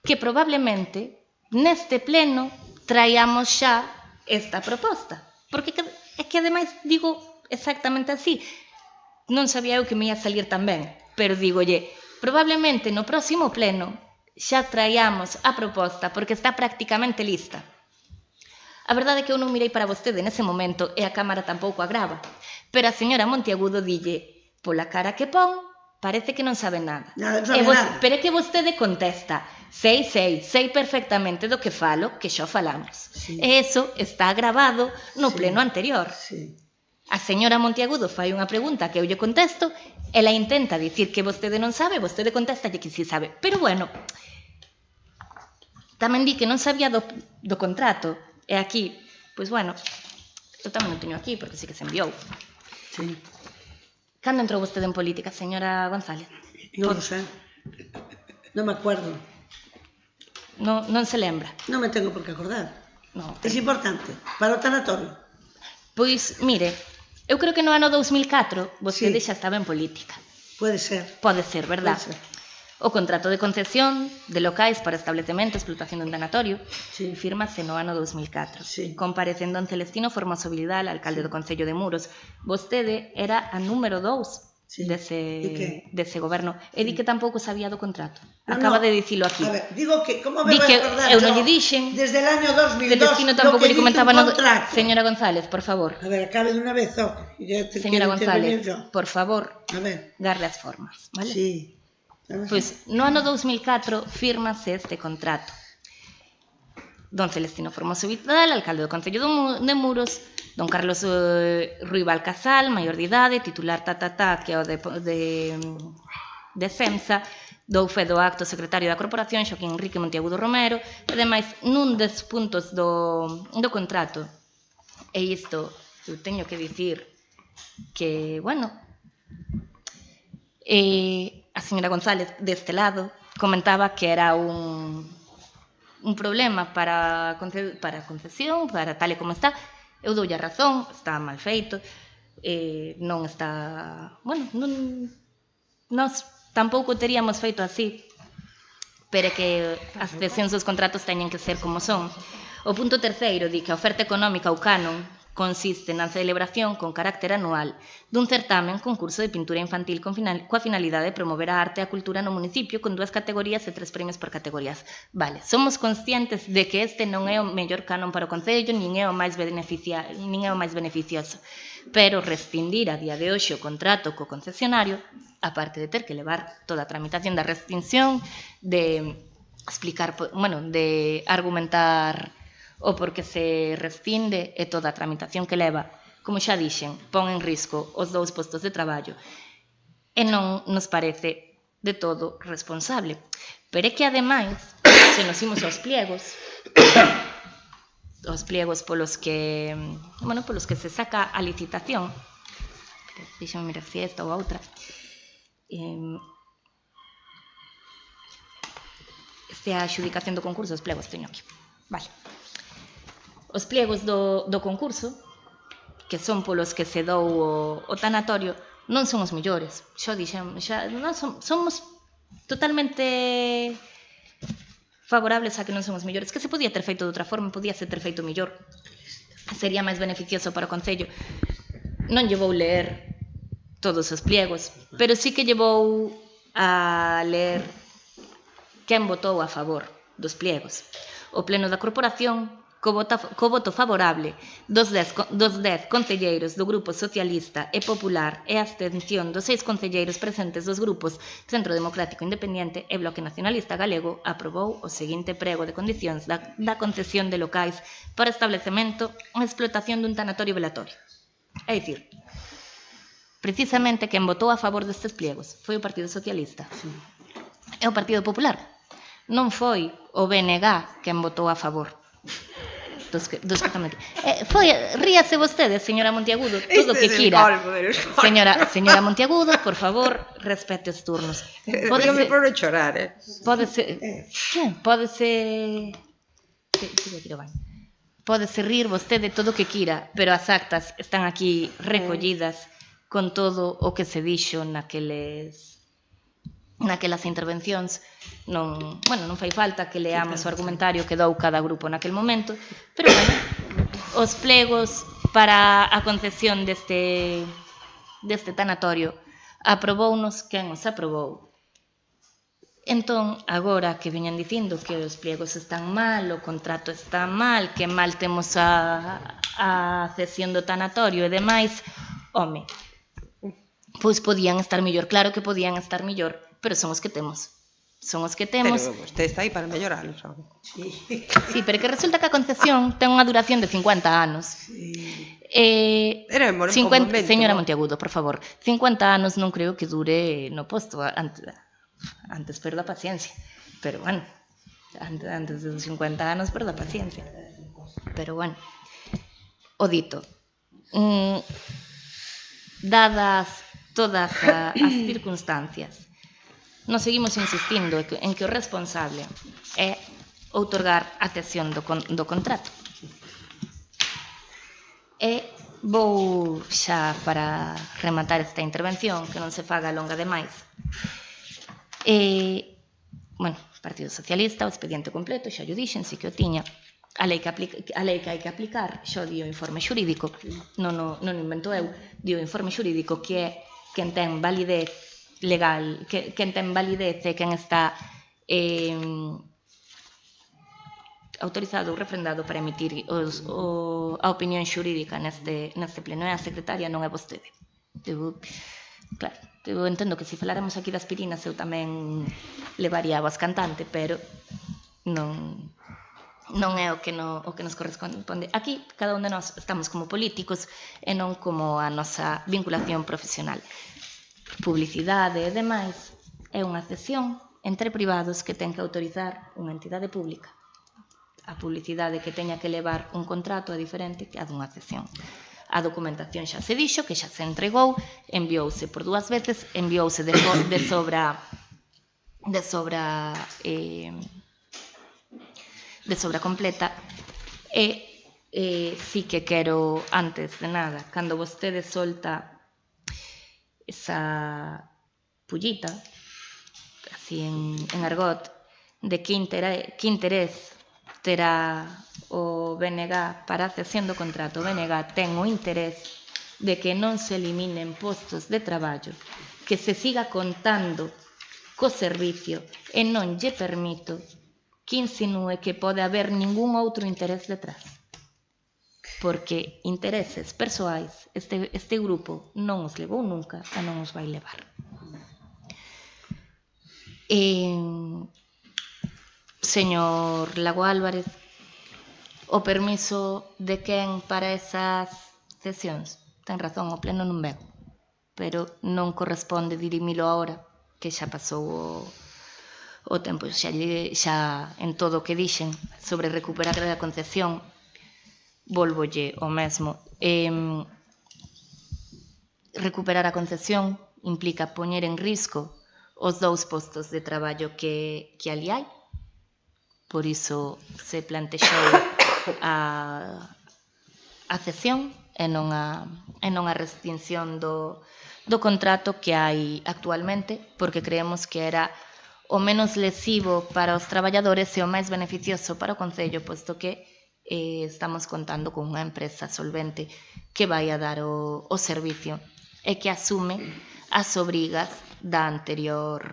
que probablemente neste pleno traíamos xa esta proposta. Porque é que ademais digo exactamente así. Non sabía eu que me ia salir tan ben, pero dígolle, probablemente no próximo pleno xa traíamos a proposta porque está prácticamente lista. A verdade é que eu non mirei para vostede nese momento e a cámara tampouco a grava. Pero a señora Monteagudo dille, pola cara que pon, parece que non sabe nada. Pero é que vostede contesta, sei perfectamente do que falo, que xa falamos. E iso está gravado no pleno anterior. A señora Monteagudo fai unha pregunta que eu lle contesto, ela intenta dicir que vostede non sabe, vostede contesta que si sabe. Pero bueno, tamén di que non sabía do contrato. E aquí, pois bueno, eu tamén non teño aquí, porque sí que se enviou. Sí. Cando entrou vostede en política, señora González? Non lo sé. Non me acuerdo. Non se lembra? Non me tengo por que acordar. No. É importante, para o tanatorio. Pois, mire, eu creo que no ano 2004 vostede xa estaba en política. Pode ser. Pode ser, verdad? Pode ser. O contrato de concesión de locais para establecemento e explotación dun tanatorio firmase no ano 2004. Comparecendo en Celestino Formoso Vidal, alcalde do Concello de Muros. Vostede era a número 2 dese goberno. E di que tampouco sabía do contrato. Acaba de dicilo aquí. A ver, digo que, como me vai acordar eu non lle dixen. Desde el año 2002, Celestino tampouco lle comentaba no contrato. Señora González, por favor. A ver, acabe de unha vez, Señora González, por favor, darle as formas, vale? Sí. Pois, no ano 2004 fírmase este contrato. Don Celestino Formoso Vidal, alcalde do Concello de Muros, don Carlos Ruibal Casal, maior de idade, titular que é o de FEMSA, dou fe do acto secretario da corporación, Xoaquín Enrique Monteagudo Romero, e demais, nun dos puntos do contrato, e isto eu teño que dicir que, bueno, a señora González, deste lado, comentaba que era un problema para a concesión, para tal e como está. Eu doulle a razón, está mal feito, non está... Bueno, nós tampouco teríamos feito así, pero que as cesións dos contratos teñen que ser como son. O punto terceiro di que a oferta económica ou canon consiste na celebración con carácter anual dun certamen concurso de pintura infantil coa finalidade de promover a arte e a cultura no municipio con 2 categorías e 3 premios por categorías. Vale, somos conscientes de que este non é o mellor canon para o Concello, nin é o máis beneficioso, pero rescindir a día de hoxe o contrato co concesionario, aparte de ter que levar toda a tramitación da rescinsión, de explicar, bueno, de argumentar o porque se rescinde e toda a tramitación que leva, como xa dixen, pon en risco os 2 postos de traballo e non nos parece de todo responsable. Pero é que ademais, se nos imos aos pliegos polos que se saca a licitación, deixame mirar se esta ou a outra, este é a adjudicación do concurso, os pliegos teño aquí, vale. Os pliegos do concurso que son polos que se dou o tanatorio, non son os mellores. Xa dixen, non somos totalmente favorables a que non son os mellores, que se podía ter feito de outra forma, podía ser ter feito mellor, sería máis beneficioso para o Concello. Non lle vou ler todos os pliegos, pero sí que lle vou a ler quen votou a favor dos pliegos. O Pleno da Corporación, co voto favorable dos 10 concelleiros do Grupo Socialista e Popular e a abstención dos 6 concelleiros presentes dos grupos Centro Democrático Independiente e Bloque Nacionalista Galego, aprobou o seguinte prego de condicións da concesión de locais para establecemento e explotación dun tanatorio velatorio. É dicir, precisamente quen votou a favor destes pliegos foi o Partido Socialista e o Partido Popular. Non foi o BNG quen votou a favor dos que tamén. Ríase vostede, señora Monteagudo, todo o que quira. Señora Monteagudo, por favor, respete os turnos. Dígame por non chorar, Pódese rir vostede todo o que quira, pero as actas están aquí recollidas con todo o que se dixo naquelas intervencións. Non fai falta que leamos o argumentario que dou cada grupo naquel momento, pero os plegos para a concesión deste tanatorio aprobounos quen os aprobou. Entón, agora que veñan dicindo que os pliegos están mal, o contrato está mal, que mal temos a cesión do tanatorio e demais, home, pois podían estar mellor, claro que podían estar mellor, pero son os que temos. Son os que temos. Pero vostede está aí para melloralo, sabe? Sí, pero que resulta que a concesión ten unha duración de 50 anos. Señora Monteagudo, por favor, 50 anos non creo que dure no posto, antes perdo a paciencia. Pero bueno, antes dos 50 anos perdo a paciencia. Pero bueno, o dito, dadas todas as circunstancias, nos seguimos insistindo en que o responsable é outorgar a cesión do contrato. E vou xa para rematar esta intervención, que non se faga longa demais. Partido Socialista, o expediente completo, xa yo dixen, si que o tiña. A lei que hai que aplicar, xa o di o informe xurídico, non invento eu, di o informe xurídico que é quen ten validez legal, quen ten validez e quen está autorizado ou refrendado para emitir a opinión xurídica neste pleno. É a secretaria, non é vostede. Claro, eu entendo que se faláramos aquí das aspirinas eu tamén levaría a voz cantante, pero non é o que nos corresponde. Aquí, cada un de nós estamos como políticos e non como a nosa vinculación profesional. Publicidade e demais é unha cesión entre privados que ten que autorizar unha entidade pública. A publicidade que teña que levar un contrato é diferente que a dunha cesión. A documentación xa se dixo, que xa se entregou, enviouse por 2 veces, enviouse de sobra completa e sí que quero, antes de nada, cando vostede solta esa pullita, así en argot, de que interés terá o BNG para a cesión do contrato. O BNG ten o interés de que non se eliminen postos de traballo, que se siga contando co servicio e non lle permito que insinúe que pode haber ningún outro interés detrás. Porque intereses persoais este grupo non os levou nunca e non os vai levar. Señor Lago Álvarez, o permiso de quen para esas cesións? Ten razón, o pleno non veu, pero non corresponde dirimilo agora, que xa pasou o tempo, xa en todo o que dixen sobre recuperar a concesión, volvolle o mesmo. Recuperar a concesión implica poñer en risco os 2 postos de traballo que ali hai. Por iso se plantexou a cesión e non a restricción do contrato que hai actualmente, porque creemos que era o menos lesivo para os traballadores e o máis beneficioso para o Concello, posto que estamos contando con unha empresa solvente que vai a dar o servicio e que asume as obrigas da anterior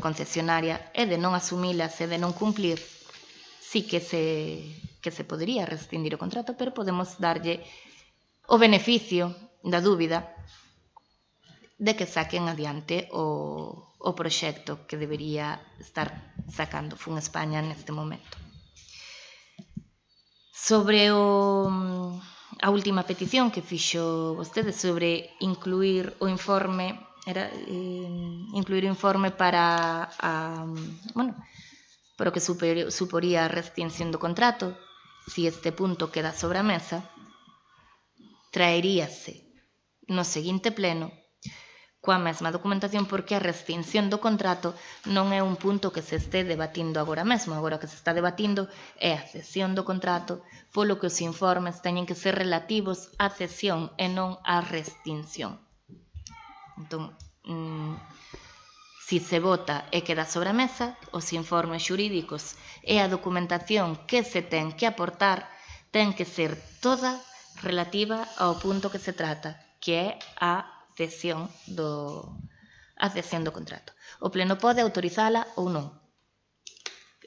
concesionaria, e de non asumilas e de non cumplir sí que se podería rescindir o contrato, pero podemos darlle o beneficio da dúbida de que saquen adiante o proxecto que debería estar sacando Fun España neste momento. Sobre a última petición que fixo vostede sobre incluir o informe, incluir o informe para o que suporía a rescinsión do contrato, si este punto queda sobre a mesa, traeríase no seguinte pleno coa mesma documentación, porque a rescinsión do contrato non é un punto que se este debatindo agora mesmo. Agora que se está debatindo é a cesión do contrato, polo que os informes teñen que ser relativos á cesión e non á rescinsión. Entón, si se vota e queda sobre a mesa, os informes xurídicos e a documentación que se ten que aportar ten que ser toda relativa ao punto que se trata, que é a cesión do contrato. O Pleno pode autorizala ou non.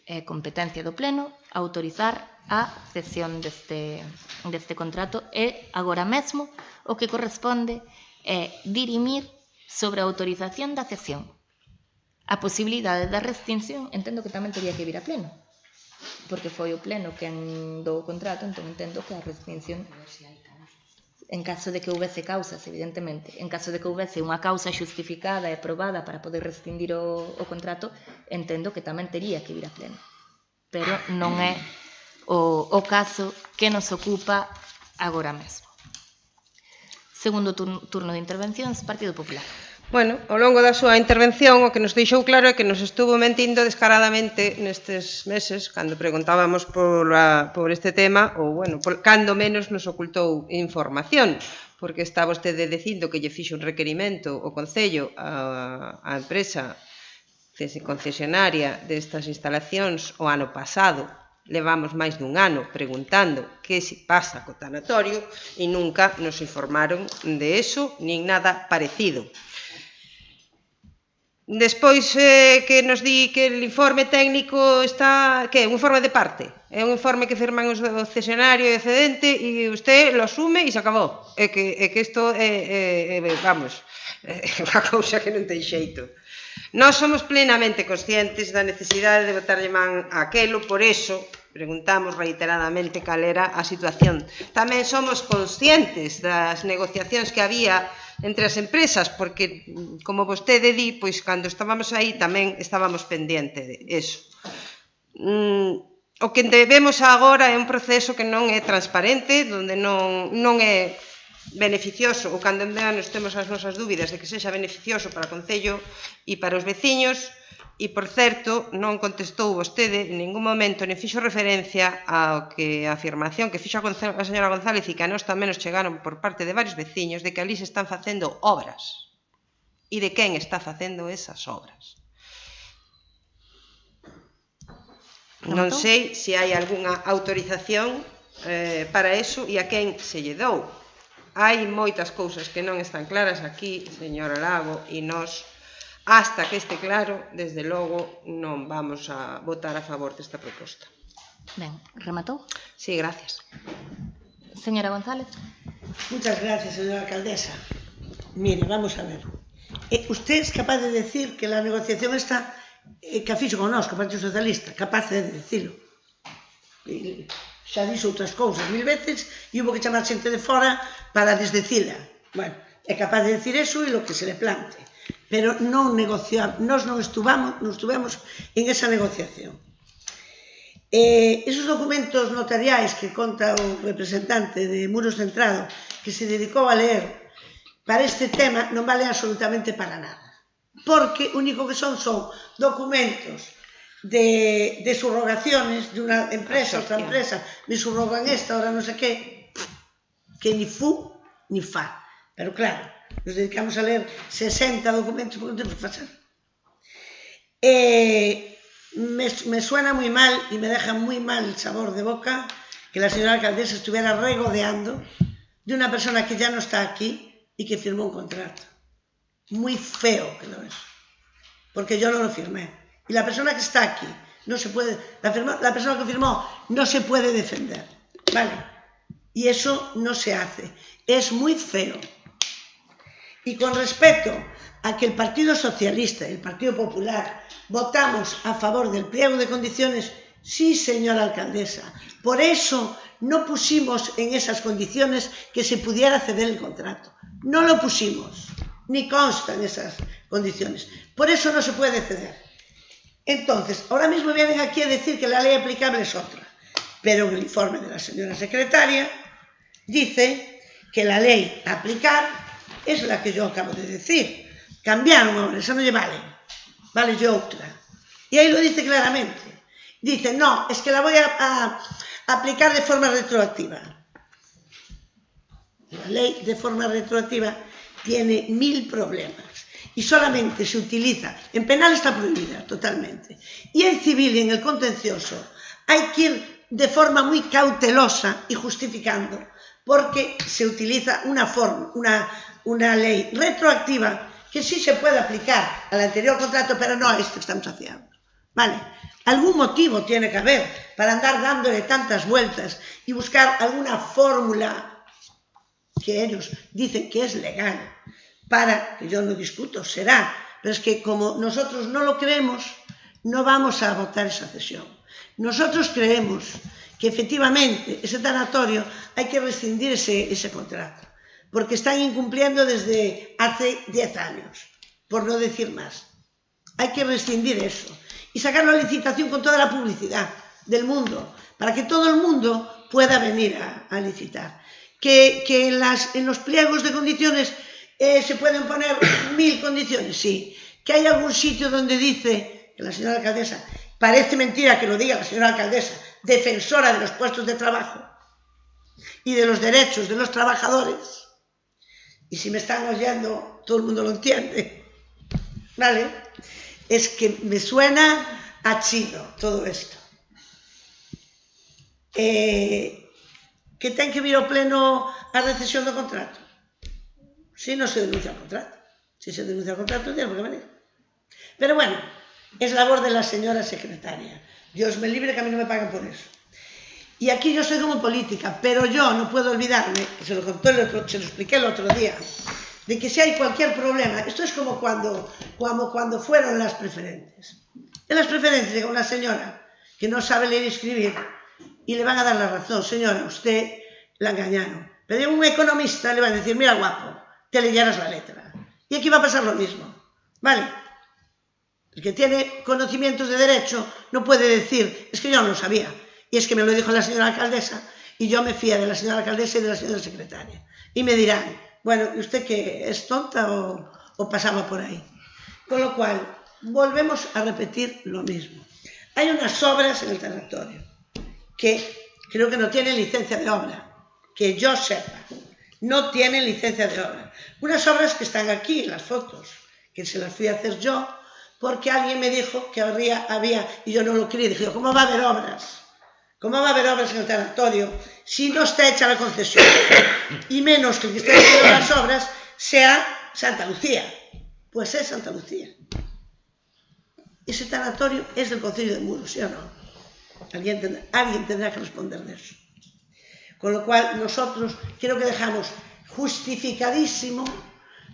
É competencia do Pleno autorizar a cesión deste contrato, e agora mesmo o que corresponde é dirimir sobre a autorización da cesión. A posibilidade da restinción entendo que tamén teria que vir a Pleno, porque foi o Pleno quen do contrato, entón entendo que a restinción, en caso de que houvese causas, evidentemente, en caso de que houvese unha causa xustificada e probada para poder rescindir o contrato, entendo que tamén tería que vir a Pleno. Pero non é o caso que nos ocupa agora mesmo. Segundo turno de intervencións, Partido Popular. Bueno, ao longo da súa intervención o que nos deixou claro é que nos estuvo mentindo descaradamente nestes meses cando preguntábamos por este tema, ou, bueno, cando menos nos ocultou información, porque está vostede dicindo que lle fixo un requerimento o Concello á empresa concesionaria destas instalacións o ano pasado. Levamos máis dun ano preguntando que se pasa co tanatorio e nunca nos informaron de eso, nin nada parecido. Despois que nos di que o informe técnico está... Que é un informe de parte? É un informe que firman os concesionario e o cedente e usted lo asume e se acabou. É que isto é vamos, é unha cousa que non ten xeito. Nós somos plenamente conscientes da necesidade de botarlle man a aquelo, por eso preguntamos reiteradamente cal era a situación. Tamén somos conscientes das negociacións que había entre as empresas, porque, como vostede di, pois cando estábamos aí tamén estábamos pendente de eso. O que debemos agora é un proceso que non é transparente, onde non é beneficioso, ou cando en menos temos as nosas dúbidas de que sexa beneficioso para o Concello e para os veciños. E, por certo, non contestou vostede en ningún momento, nem fixo referencia ao que a afirmación que fixo a señora González e que a nós tamén nos chegaron por parte de varios veciños de que ali se están facendo obras. E de quen está facendo esas obras. Non sei se hai algunha autorización para eso e a quen se lle dou. Hai moitas cousas que non están claras aquí, señora Lago, e nós... Hasta que este claro, desde logo, non vamos a votar a favor desta proposta. Ben, rematou? Sí, gracias. Señora González. Muchas gracias, señora alcaldesa. Mire, vamos a ver. Usted es capaz de decir que la negociación está que a fixo con nós, co Partido Socialista, capaz de decirlo. Xa dixo outras cousas 1000 veces e hubo que chamar xente de fora para desdecila. Bueno, é capaz de decir eso e lo que se le plante. Pero non negociamos, nós non estuvemos en esa negociación. Esos documentos notariais que conta o representante de Muros Centrado, que se dedicou a leer para este tema, non vale absolutamente para nada. Porque o único que son documentos de subrogaciones de unha empresa, outra empresa, me subrogan esta, ahora non sei que. que ni fu ni fa. Pero claro, nos dedicamos a leer 60 documentos porque non temos que facer. Me suena muy mal y me deja muy mal el sabor de boca que la señora alcaldesa estuviera regodeando de una persona que ya no está aquí y que firmó un contrato. Muy feo que lo es, porque yo no lo firmé. Y la persona que está aquí no se puede, la persona que firmó no se puede defender, ¿vale? Y eso no se hace. Es muy feo. Y con respecto a que el Partido Socialista y el Partido Popular votamos a favor del pliego de condiciones, sí, señora alcaldesa. Por eso no pusimos en esas condiciones que se pudiera ceder el contrato. No lo pusimos, ni consta en esas condiciones. Por eso no se puede ceder. Entonces, ahora mismo vienen aquí a decir que la ley aplicable es otra. Pero en el informe de la señora secretaria dice que la ley a aplicar es la que yo acabo de decir. Cambiaron ahora, esa no lle vale. Vale yo otra. Y ahí lo dice claramente. Dice, no, es que la voy a aplicar de forma retroactiva. La ley de forma retroactiva tiene 1000 problemas y solamente se utiliza, en penal está prohibida totalmente, y en civil y en el contencioso hay que ir de forma muy cautelosa y justificando, porque se utiliza una ley retroactiva que sí se puede aplicar al anterior contrato, pero no a esto que estamos haciendo. ¿Vale? Algún motivo tiene que haber para andar dándole tantas vueltas y buscar alguna fórmula que ellos dicen que es legal, para, que yo no discuto, será, pero es que como nosotros no lo creemos, no vamos a votar esa cesión. Nosotros creemos que efectivamente ese tanatorio hay que rescindir ese contrato, porque están incumpliendo desde hace 10 años, por no decir más. Hay que rescindir eso y sacarlo a licitación con toda la publicidad del mundo, para que todo el mundo pueda venir a licitar. Que en los pliegos de condiciones se pueden poner 1000 condiciones, sí. Que hay algún sitio donde dice que la señora alcaldesa, parece mentira que lo diga la señora alcaldesa, defensora de los puestos de trabajo y de los derechos de los trabajadores, y si me están oyendo todo el mundo lo entiende, ¿vale? Es que me suena a chino todo esto. Que ten que vir ao pleno a recesión do contrato. Si non se denuncia o contrato. Si se denuncia o contrato, tiene por qué venir. Pero bueno, es labor de la señora secretaria. Dios me libre que a mí no me pagan por eso. Y aquí yo soy como política, pero yo no puedo olvidarme, se lo expliqué el otro día, de que si hay cualquier problema, esto es como cuando fueron las preferentes. En las preferentes llega una señora que no sabe leer y escribir, y le van a dar la razón, señora, usted la engañaron. Pero un economista le va a decir, mira guapo, te leyeras la letra. Y aquí va a pasar lo mismo, ¿vale? El que tiene conocimientos de derecho no puede decir, es que yo no lo sabía, y es que me lo dijo la señora alcaldesa, y yo me fía de la señora alcaldesa y de la señora secretaria. Y me dirán, bueno, ¿y usted qué, es tonta o pasaba por ahí? Con lo cual, volvemos a repetir lo mismo. Hay unas obras en el tanatorio que creo que no tienen licencia de obra, que yo sepa, no tienen licencia de obra. Unas obras que están aquí en las fotos, que se las fui a hacer yo, porque alguien me dijo que había, y yo no lo creí, dije, ¿cómo va a haber obras? ¿Cómo va a haber obras en el tanatorio si no está hecha la concesión? Y menos que el que esté haciendo las obras sea Santa Lucía. Pues es Santa Lucía. Ese tanatorio es del concello de Muros, ¿sí o no? Alguien tendrá que responder de eso. Con lo cual, nosotros creo que dejamos justificadísimo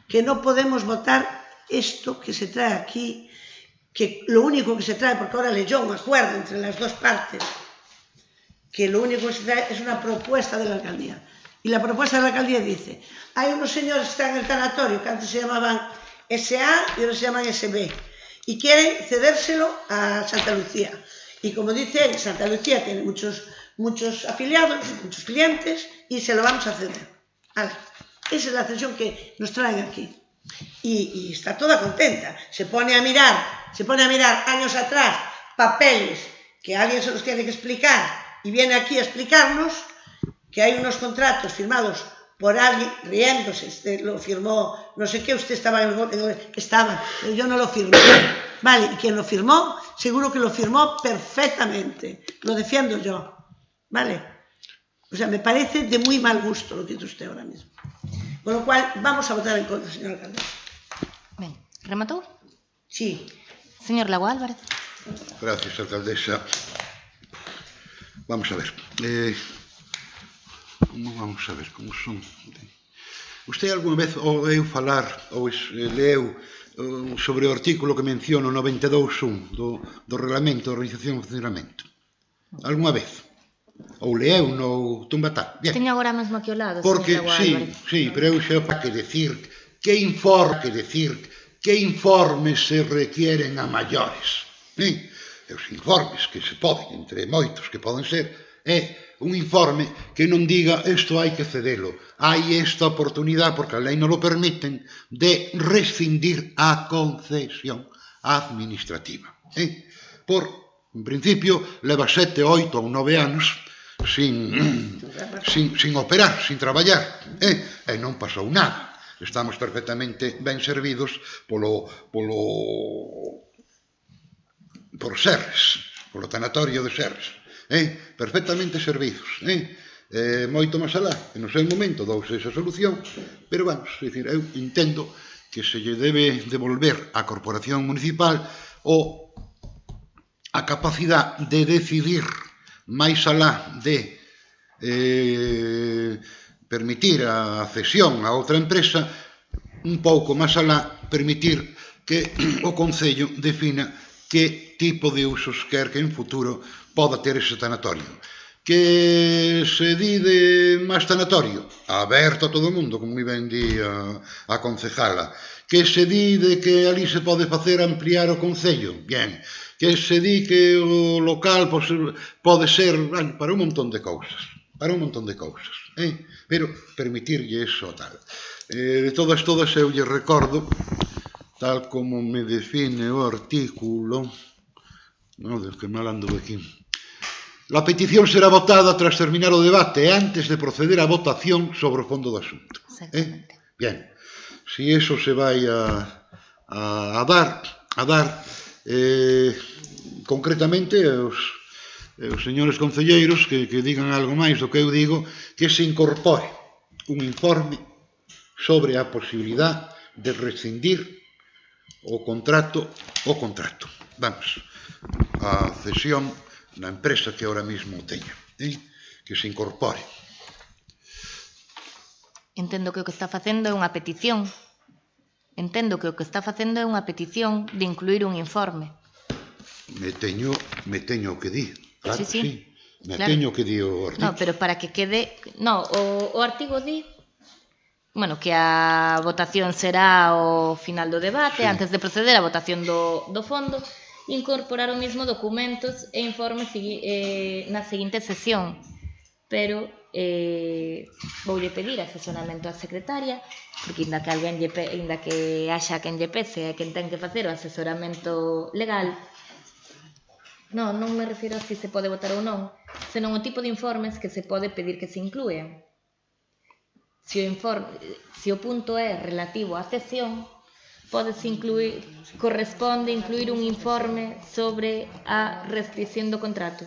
que no podemos votar esto que se trae aquí, que lo único que se trae, porque ahora leyó un acuerdo entre las dos partes, que lo único que se trae es una propuesta de la alcaldía. Y la propuesta de la alcaldía dice, hay unos señores que están en el tanatorio, que antes se llamaban SA y ahora se llaman SB, y quieren cedérselo a Santa Lucía. Y como dice él, Santa Lucía tiene muchos afiliados, muchos clientes, y se lo vamos a ceder. Esa es la cesión que nos traen aquí. Y está toda contenta. Se pone a mirar años atrás papeles que alguien se los tiene que explicar y viene aquí a explicarnos que hay unos contratos firmados por alguien riéndose, lo firmó, no sé qué, usted estaba estaba, pero yo no lo firmé. Vale, y quien lo firmó, seguro que lo firmó perfectamente. Lo defiendo yo. Vale. O sea, me parece de muy mal gusto lo que dice usted ahora mismo. Con lo cual, vamos a votar en contra, señor alcalde. Ben, rematou? Sí. Señor Lago Álvarez. Gracias, alcaldesa. Vamos a ver. Vamos a ver como son. Usted alguna vez ouviu falar ou leu sobre o artículo que menciono 92.1 do Reglamento de Organización e Funcionamento? Alguna vez? Ou leu no tumbatá? Teño agora mesmo aquí ao lado, porque, señor Lago Álvarez. sí, pero eu xa para que decir que informes se requieren a maiores. E os informes que se poden, entre moitos que poden ser, é un informe que non diga isto hai que cedelo, hai esta oportunidade, porque a lei non lo permiten, de rescindir a concesión administrativa. Por, en principio, leva 7, 8 ou 9 anos sin operar, sin traballar, e non pasou nada. Estamos perfectamente ben servidos por Serres, polo tanatorio de Serres. Perfectamente servidos. Moito máis alá, que no seu momento douse esa solución, pero vamos, eu entendo que se lle debe devolver á Corporación Municipal a capacidade de decidir máis alá de permitir a cesión a outra empresa, un pouco máis alá, permitir que o Concello defina que tipo de usos quer que en futuro poda ter ese tanatorio. Que se di de máis tanatorio, aberto a todo o mundo, como moi ben di a concejala. Que se di de que ali se pode facer ampliar o Concello, bien. Que se di que o local pode ser para un montón de cousas, pero permitirlle eso tal. De todas eu lle recordo, tal como me define o artículo, del que mal ando aquí. La petición será votada tras terminar o debate e antes de proceder á votación sobre o fondo do asunto. Bien, si eso se vai a dar, concretamente os señores concelleiros que digan algo máis do que eu digo, que se incorpore un informe sobre a posibilidade de rescindir o contrato, vamos, a cesión na empresa que ahora mismo teño, que se incorpore. Entendo que o que está facendo é unha petición. De incluir un informe. Me teño que di, claro, sí. Me teño que di o artigo. No, pero para que quede... No, o artigo di... Bueno, que a votación será ao final do debate, antes de proceder á votación do fondo, incorporar o mismo documentos e informes na seguinte sesión. Pero voulle pedir asesoramento á secretaria, porque inda que haxa quen lle pese e quen ten que facer o asesoramento legal, non me refiro a se se pode votar ou non, senón o tipo de informes que se pode pedir que se inclúen. Se o punto é relativo á cesión, corresponde incluir un informe sobre a restricción do contrato.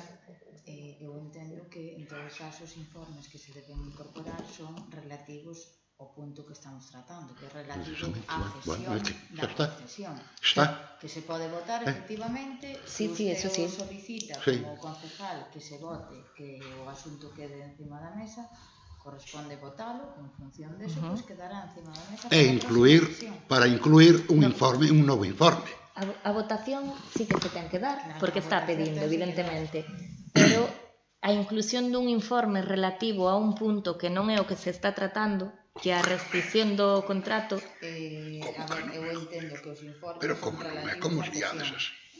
Eu entendo que en todos os casos os informes que se deben incorporar son relativos ao punto que estamos tratando, que é relativo á cesión da concesión. Que se pode votar efectivamente, se usted o solicita como concejal que se vote, que o asunto quede encima da mesa, corresponde votalo, en función de eso, pues quedará encima da mesa. Para incluir un informe, un novo informe. A votación sí que se ten que dar, porque está pedindo, evidentemente, pero a inclusión dun informe relativo a un punto que non é o que se está tratando, que a restricción do contrato... eu entendo que os informes son relativos a cesión.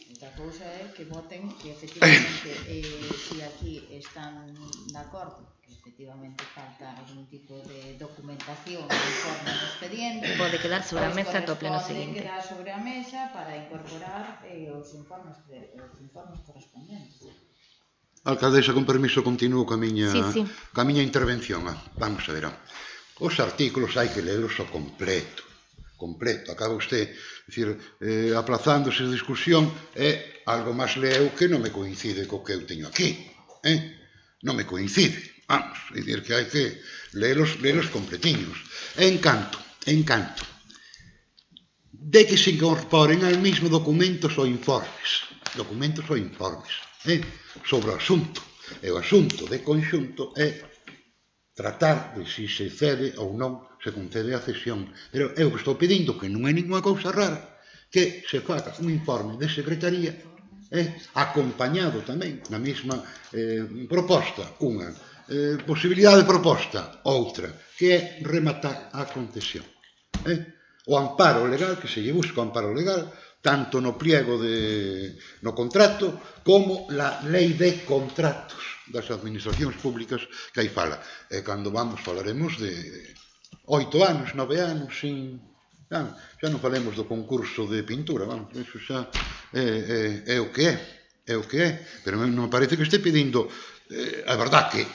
Outra cousa é que voten que efectivamente, se aquí están de acordo, que efectivamente falta algún tipo de documentación do informe no expediente, pode quedar sobre a mesa do pleno seguinte. Pode quedar sobre a mesa para incorporar os informes correspondentes. Alcaldesa, con permiso, continúo ca miña intervención. Vamos a ver. Os artículos hai que lelos ao completo. Acaba usted, aplazándose a discusión, é algo máis leo que non me coincide co que eu teño aquí. Non me coincide. Vamos, é dicir que hai que lelos completiños. En canto de que se incorporen al mismo documentos ou informes sobre o asunto. E o asunto de conxunto é tratar de si se cede ou non se concede a cesión. Pero eu estou pedindo, que non é ninguna cousa rara, que se faga un informe de secretaría acompañado tamén na mesma proposta, unha posibilidade de proposta, outra, que é rematar a concesión. O amparo legal, que se lle busca o amparo legal, tanto no pliego no contrato como la lei de contratos das administracións públicas que aí fala. E cando falaremos de 8 anos, 9 anos, xa non falemos do concurso de pintura, iso xa é o que é, pero non me parece que este pedindo, a verdad que,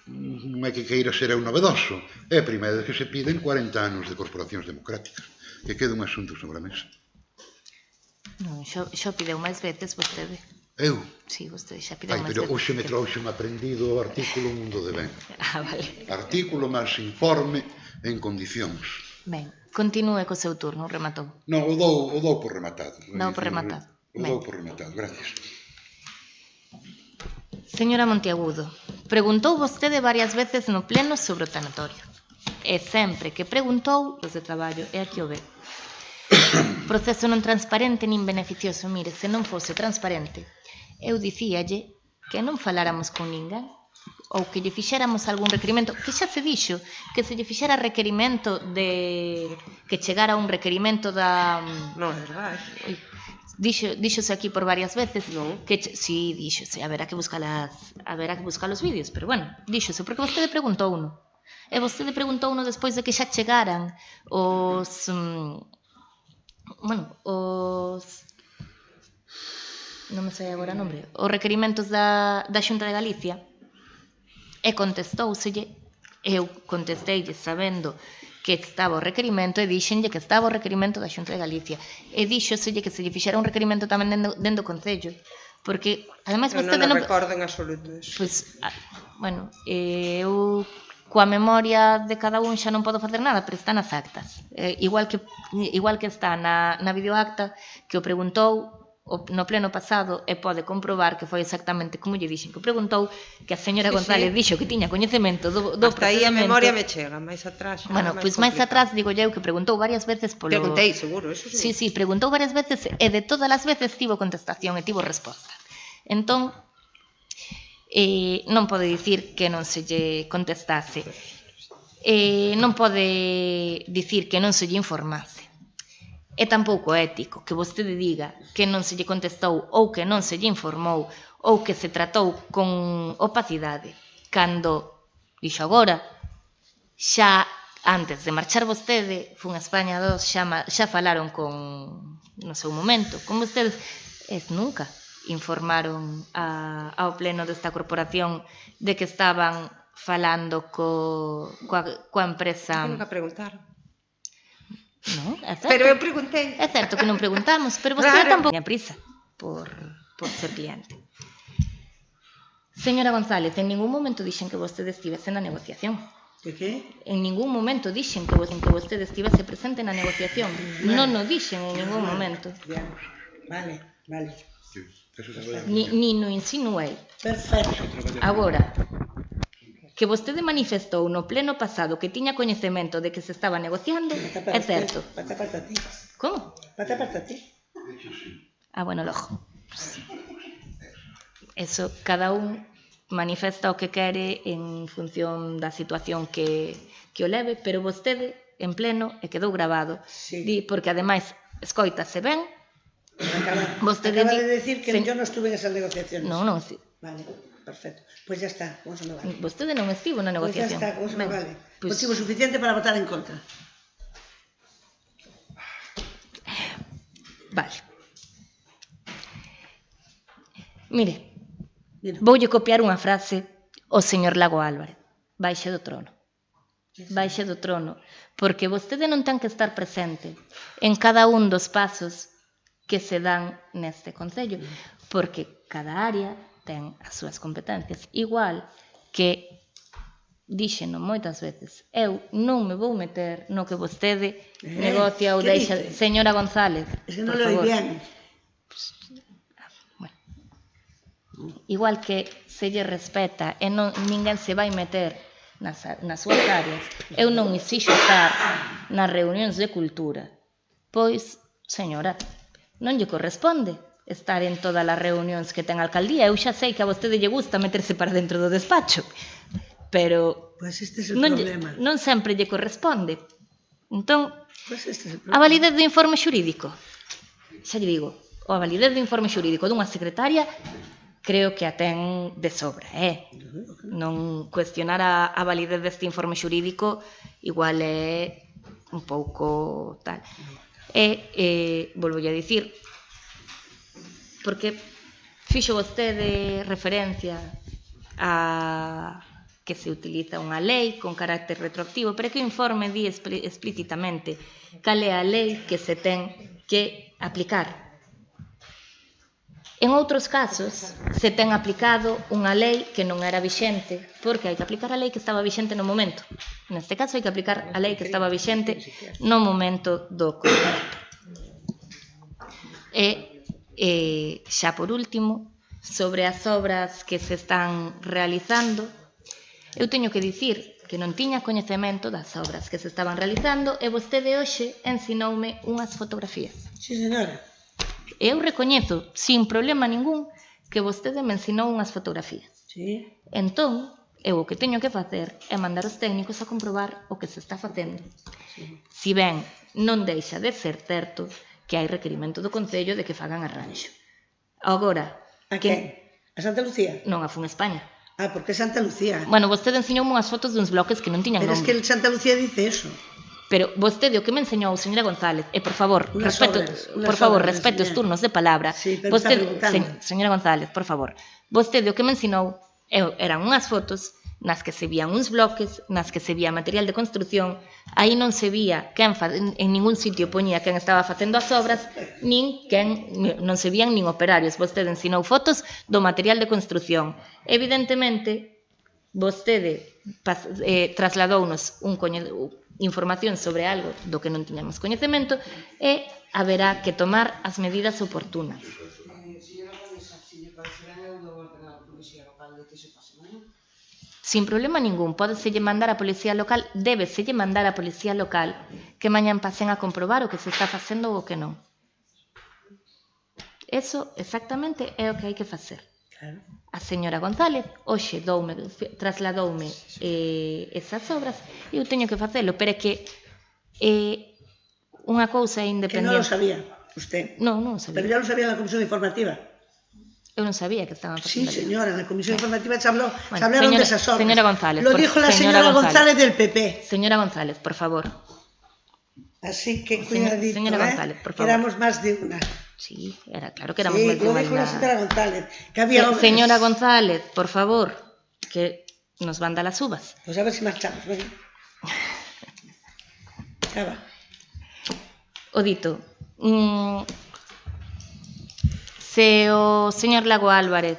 non é que queira ser eu novedoso, é a primeira vez que se piden 40 anos de corporacións democráticas, que queda un asunto sobre a mesa. Non, xa pideu máis veces vostede. Eu? Sí, vostede xa pideu máis Pero veces. hoxe me trouxen aprendido o artículo Mundo de Ben. Vale. Artículo máis informe en condicións. Ben, continúe co seu turno, rematou. Non, o dou por rematado. Dou por rematado. O dou por rematado, gracias. Señora Monteagudo, preguntou vostede varias veces no pleno sobre o tanatorio. E sempre que preguntou, os de traballo, e aquí o ve. Proceso non transparente nin beneficioso. Mire, se non fose transparente, eu dicíalle que non faláramos con ninguén ou que lle fixéramos algún requerimento, que xa se dixo, que se lle fixera requerimento que chegara un requerimento da... Non é verdade. Díxose aquí por varias veces. Non. Sí, díxose, haberá que buscar os vídeos, pero bueno, díxose, porque vostede preguntou uno. E vostede preguntou uno despois de que xa chegaran os non me sai agora o nombre, os requerimentos da Xunta de Galicia, e contestóuselle, eu contesteille sabendo que estaba o requerimento e dixenlle que estaba o requerimento da Xunta de Galicia, e díxoselle que se lle fixera un requerimento tamén dentro do Concello, porque ademais vostede non recordo en absoluto eso. Pois, bueno, eu coa memoria de cada un xa non podo facer nada, pero está nas actas. Igual que está na videoacta, que o preguntou no pleno pasado, e pode comprobar que foi exactamente como lle dixen que o preguntou, que a señora González dixo que tiña coñecemento do procedimento. Hasta aí a memoria me chega, máis atrás. Bueno, pois máis atrás, digo eu, que preguntou varias veces polo... Preguntei, seguro, eso sí. Sí, preguntou varias veces, e de todas as veces tivo contestación e tivo resposta. Entón, non pode dicir que non se lle contestase, non pode dicir que non se lle informase, e tampouco é ético que vostede diga que non se lle contestou ou que non se lle informou ou que se tratou con opacidade, cando, dixo agora, xa antes de marchar vostede, fun a España 2, xa falaron no seu momento, con vostedes, nunca informaron ao pleno desta corporación de que estaban falando coa empresa... Nunca preguntaron. Non, é certo. Pero eu preguntei. É certo que non preguntamos, pero vostede tampouco tiña prisa por ser cliente. Señora González, en ningún momento dixen que vostede estivese na negociación. De que? En ningún momento dixen que vostede estivese presente na negociación. Non o dixen en ningún momento. Vale. Ni no insinuei. Perfecto. Agora, que vostede manifestou no pleno pasado que tiña coñecemento de que se estaba negociando, é certo. Pata ti. Como? Pata ti. Bueno, logo. Eso, cada un manifesta o que quere en función da situación que o leve, pero vostede, en pleno, e quedou grabado, porque ademais escoítase ben. Acaba de decir que yo non estuve en esas negociaciones. Non. Vale, perfecto. Pues ya está, como se me vale. Vostede non estivo na negociación. Pues ya está, como se me vale. Motivo suficiente para votar en contra. Vale. Mire, voulle copiar unha frase ao señor Lago Álvarez, baixe do trono. baixe do trono, porque vostede non ten que estar presente en cada un dos pasos que se dan neste Concello, porque cada área ten as súas competencias. Igual que dixeno moitas veces, eu non me vou meter no que vostede negocia ou deixa. Señora González, es que non lo oí bien. Bueno. Igual que se lle respeta e ninguén se vai meter nas súas áreas, eu non exixo estar nas reunións de cultura, pois, señora, non lle corresponde estar en todas as reunións que ten a alcaldía. Eu xa sei que a vostede lle gusta meterse para dentro do despacho, pero pues este es el problema. Non sempre lle corresponde. Entón, Pues este es el a problema. validez do informe xurídico, xa lle digo, a validez do informe xurídico dunha secretaria creo que a ten de sobra, Non cuestionar a validez deste informe xurídico igual é un pouco tal. Volvo a dicir, porque fixo vostede referencia a que se utiliza unha lei con carácter retroactivo, pero que o informe di explícitamente cal é a lei que se ten que aplicar. En outros casos, se ten aplicado unha lei que non era vixente, porque hai que aplicar a lei que estaba vixente no momento. Neste caso, hai que aplicar a lei que estaba vixente no momento do concerto. E xa por último, sobre as obras que se están realizando, eu teño que dicir que non tiña coñecemento das obras que se estaban realizando e vostede hoxe ensinoume unhas fotografías. Sí, señora. Eu recoñezo, sin problema ningún, que vostede me ensinou unhas fotografías. Sí. Entón, eu o que teño que facer é mandar os técnicos a comprobar o que se está facendo. Sí. Si ben non deixa de ser certo que hai requerimento do Concello de que fagan arranxo. Agora, a quen? A Santa Lucía? Non, a Fun España. Ah, porque é Santa Lucía. Bueno, vostede enseñoume unhas fotos duns bloques que non tiñan Pero nome. es que el Santa Lucía dice eso. Pero vostede o que me enseñou, señora González, e por favor, Unas respete os turnos de palabra. Sí, pero vostede, está preguntando. señora González, por favor, vostede o que me ensinou eran unhas fotos nas que se vían uns bloques, nas que se vía material de construción, aí non se vía en ningún sitio poñía quen estaba facendo as obras, non se vían nin operarios. Vostede ensinou fotos do material de construción. Evidentemente, vostede trasladounos información sobre algo do que non tiñamos coñecemento e haberá que tomar as medidas oportunas. Sin problema ningún, pódeselle mandar a policía local, débeselle mandar a policía local que mañan pasen a comprobar o que se está facendo ou o que non. Eso exactamente é o que hai que facer. Claro. A señora González hoxe trasladoume esas obras e eu teño que facelo, pero é que unha cousa é Que independiente. non lo sabía usted. Non o sabía. Pero ya lo sabía en la comisión informativa. Eu non sabía que estaban Sí, facendo. señora, en la comisión informativa se hablaron señora- de esas obras. señora González, Lo dijo la señora González del PP. Señora González, por favor. Así que cuidadito, señora González, por favor. Éramos más de una. Sí, era claro que éramos Sí, máis de lo unha dijo la na- señora González. Que había obras. Señora González, por favor, que nos van dar las uvas. Pues a ver si marchamos. Venga. Acaba. O dito, se o señor Lago Álvarez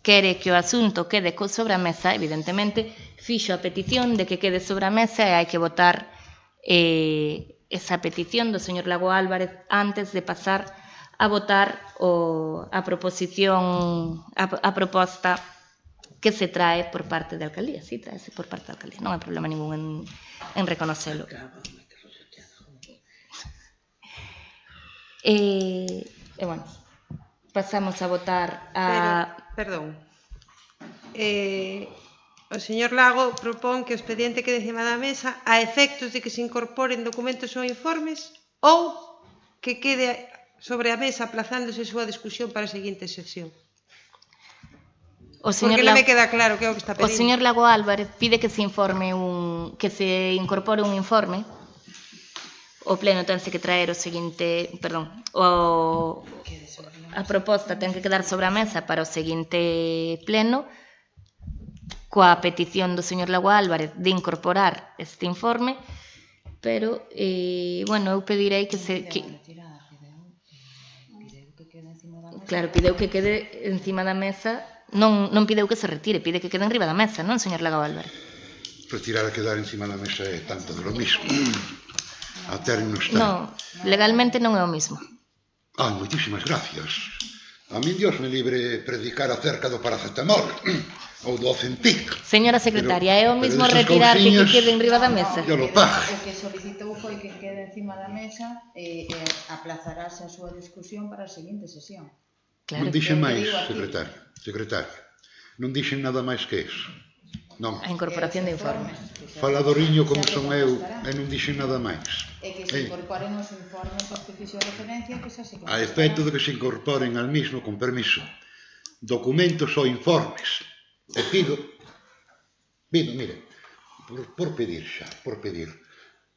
quere que o asunto quede sobre a mesa, evidentemente, fixo a petición de que quede sobre a mesa e hai que votar esa petición do señor Lago Álvarez antes de pasar a votar a proposta que se trae por parte da alcaldía. Sí, traese por parte da alcaldía, non hai problema ningún en reconocelo. E bueno, pasamos a votar a... Perdón. O señor Lago propón que o expediente quede encima da mesa a efectos de que se incorporen documentos ou informes ou que quede sobre a mesa aplazándose a súa discusión para a seguinte sesión. Porque non me queda claro que é o que está O pedindo. señor Lago Álvarez pide que se incorpore un informe. O pleno tense que traer o seguinte, a proposta ten que quedar sobre a mesa para o seguinte pleno coa petición do señor Lago Álvarez de incorporar este informe, pero, bueno, eu pedirei que se... Claro, pideu que quede encima da mesa, non pideu que se retire, pide que quede enriba da mesa, non, señor Lago Álvarez? Retirar a quedar encima da mesa é tanto de lo mismo. A término está. Non, legalmente non é o mismo. Moitísimas gracias. A min Dios me libre predicar acerca do paracetamol ou do Ozempic. Señora secretaria, é o mismo retirar que quede enriba da mesa? Eu lo pague. O que solicitou foi que quede encima da mesa e aplazarase a súa discusión para a seguinte sesión. Non dixen máis, secretaria. Non dixen nada máis que eso. Non. A incorporación de informes. Faladoriño como son eu e non dixen nada máis. E que se incorporen os informes aos que fixo referencia que xa se A efecto de que se incorporen al mismo, con permiso, documentos ou informes. E pido, mire, por pedir xa,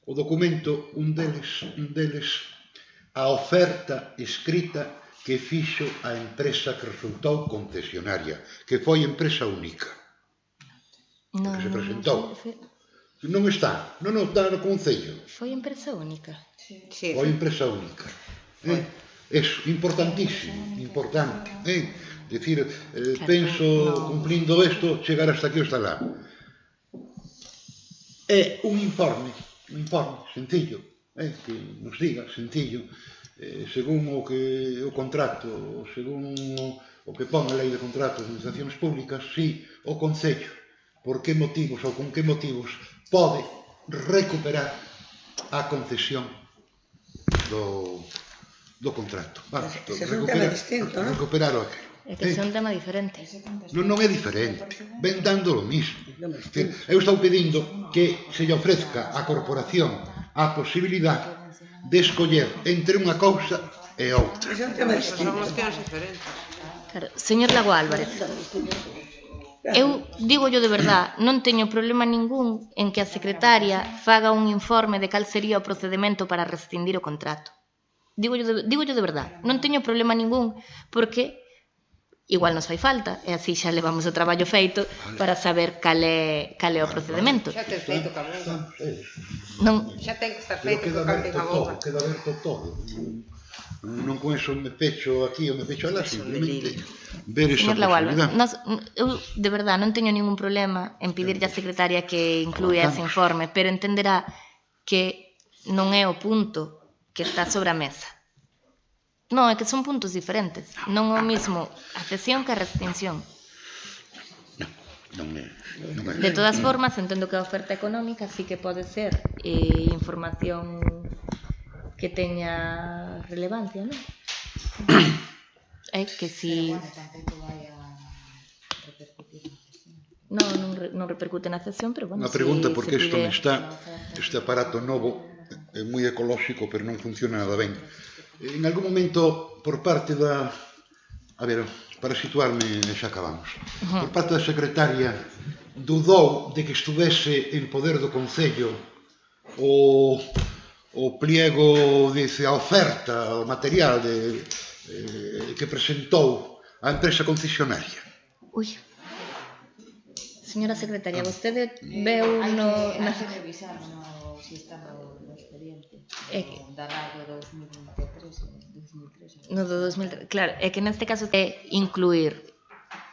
o documento, un deles, a oferta escrita que fixo a empresa que resultou concesionaria, que foi empresa única. Que se presentou. Non está no Concello. Foi empresa única. Foi empresa única. Eso, importantísimo, importante. Decir, penso, cumplindo isto, chegar hasta aquí ou hasta lá. É un informe sencillo, que nos diga, sencillo, según o que o contrato, según o que pon a lei de contratos de administracións públicas, si o Concello, por que motivos ou con que motivos pode recuperar a concesión do contrato. Ese é un tema distinto, non? Recuperar o aquel. É que é un tema diferente. Non é diferente, ven dando lo mismo. Eu estou pedindo que se lle ofrezca á corporación a posibilidade de escoller entre unha cousa e outra. Ese é un tema distinto. Son mocións diferentes. Claro, señor Lago Álvarez, eu dígollo de verdad, non teño problema ningún en que a secretaria faga un informe de cal sería o procedimento para rescindir o contrato. Dígollo de verdad, non teño problema ningún, porque igual nos fai falta, e así xa levamos o traballo feito para saber cal é o procedimento. Xa ten feito tamén. Non, Xa ten que estar feito co cal ten a boca. Queda aberto todo. Non con eso me pecho aquí ou me pecho alá, simplemente ver esa señor Lago Álvarez, posibilidade. eu de verdad non teño ningún problema en pedirlle á secretaria que inclúa ese informe, pero entenderá que non é o punto que está sobre a mesa. Non, é que son puntos diferentes. Non é o mismo a cesión que a restricción. Non é. De todas formas, entendo que a oferta económica sí que pode ser información que teña relevancia, non? É que si... Non repercute na cesión, pero bueno... Unha pregunta, porque isto me está... Este aparato novo é moi ecolóxico, pero non funciona nada ben. En algún momento, por parte da... A ver, para situarme, xa acabamos. Por parte da secretaria, dudou de que estuvese en poder do Concello o pliego, dice, a oferta, o material que presentou a empresa concesionaria. Ui. Señora secretaria, vostede veu no... Hai que revisar no sistema do expediente. Da radio 2003. No do 2003, claro, é que neste caso é incluir,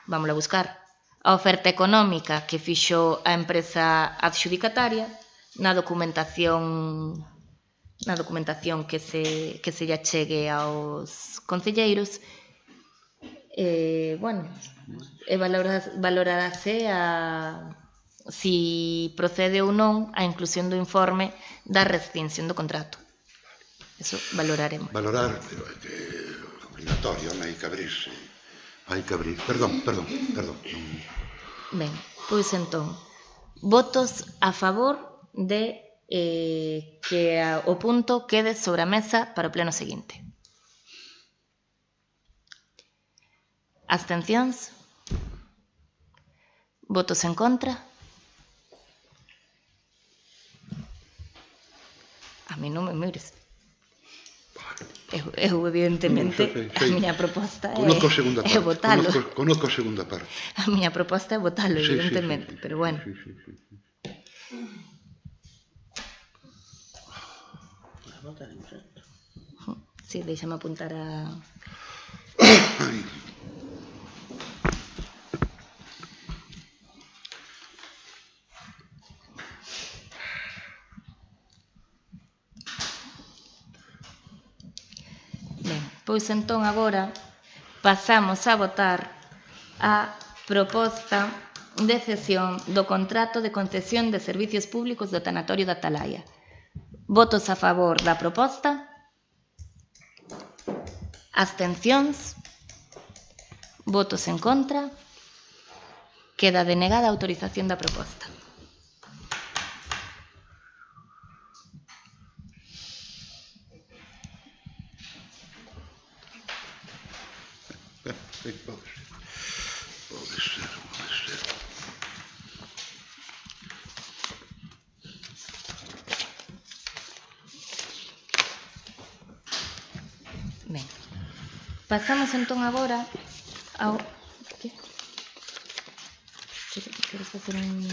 vamos a buscar, a oferta económica que fixo a empresa adxudicataria na documentación que se lle achegue aos concelleiros. Bueno, e valorarase si procede ou non a inclusión do informe da rescinsión do contrato. Eso valoraremos. Valorar, pero é que obligatorio, non hai que abrirse. Hai que abrir. Perdón. Ben, pois entón, votos a favor de que o punto quede sobre a mesa para o pleno seguinte. Abstencións? Votos en contra? A mí non me mires. Eu evidentemente, a miña proposta Conozco a segunda é parte. votalo. Conozco a segunda parte. A miña proposta é votalo, evidentemente, pero bueno. Sí, déxame apuntar a... Ben, pois entón agora pasamos a votar a proposta de cesión do contrato de concesión de servicios públicos do Tanatorio da Atalaya. Votos a favor da proposta? Abstencións? Votos en contra? Queda denegada a autorización da proposta. Pode ser. Ben, pasamos entón agora ao... Que? Quero facer un...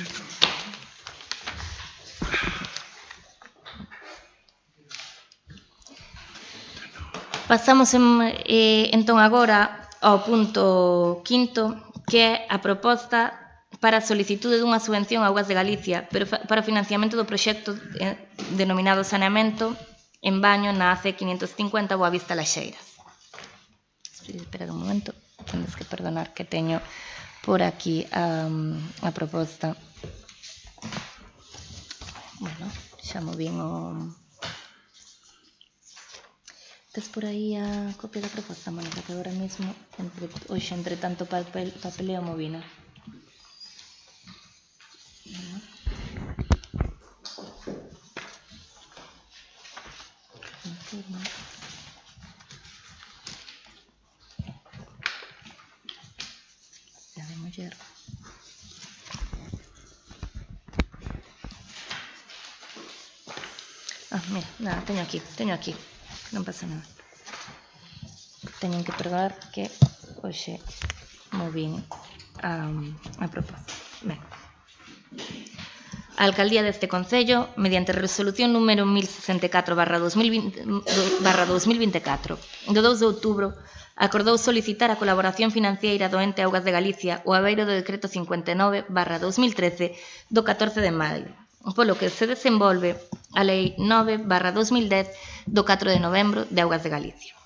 Pasamos entón agora ao punto quinto, que é a proposta para a solicitude dunha subvención a Augas de Galicia, pero para o financiamento do proxecto denominado Saneamento en baño na AC 550 Boavista Laxeiras. Espera un momento, tendes que perdonar que teño por aquí a proposta. Bueno, xa mo vin o... Tes por aí a copia da proposta, Mónica, que agora mesmo, hoxe, entre tanto papeleo movina. La de muller. Mira, nada, teño aquí. Non pasa nada. Teñen que perdoar que hoxe movín a proposta. Ben. A alcaldía deste concello, mediante resolución número 1064/2024, do 2 de outubro, acordou solicitar a colaboración financiera do ente Augas de Galicia o abeiro do decreto 59/2013 do 14 de maio, polo que se desenvolve a Lei 9/2010 do 4 de novembro de Augas de Galicia.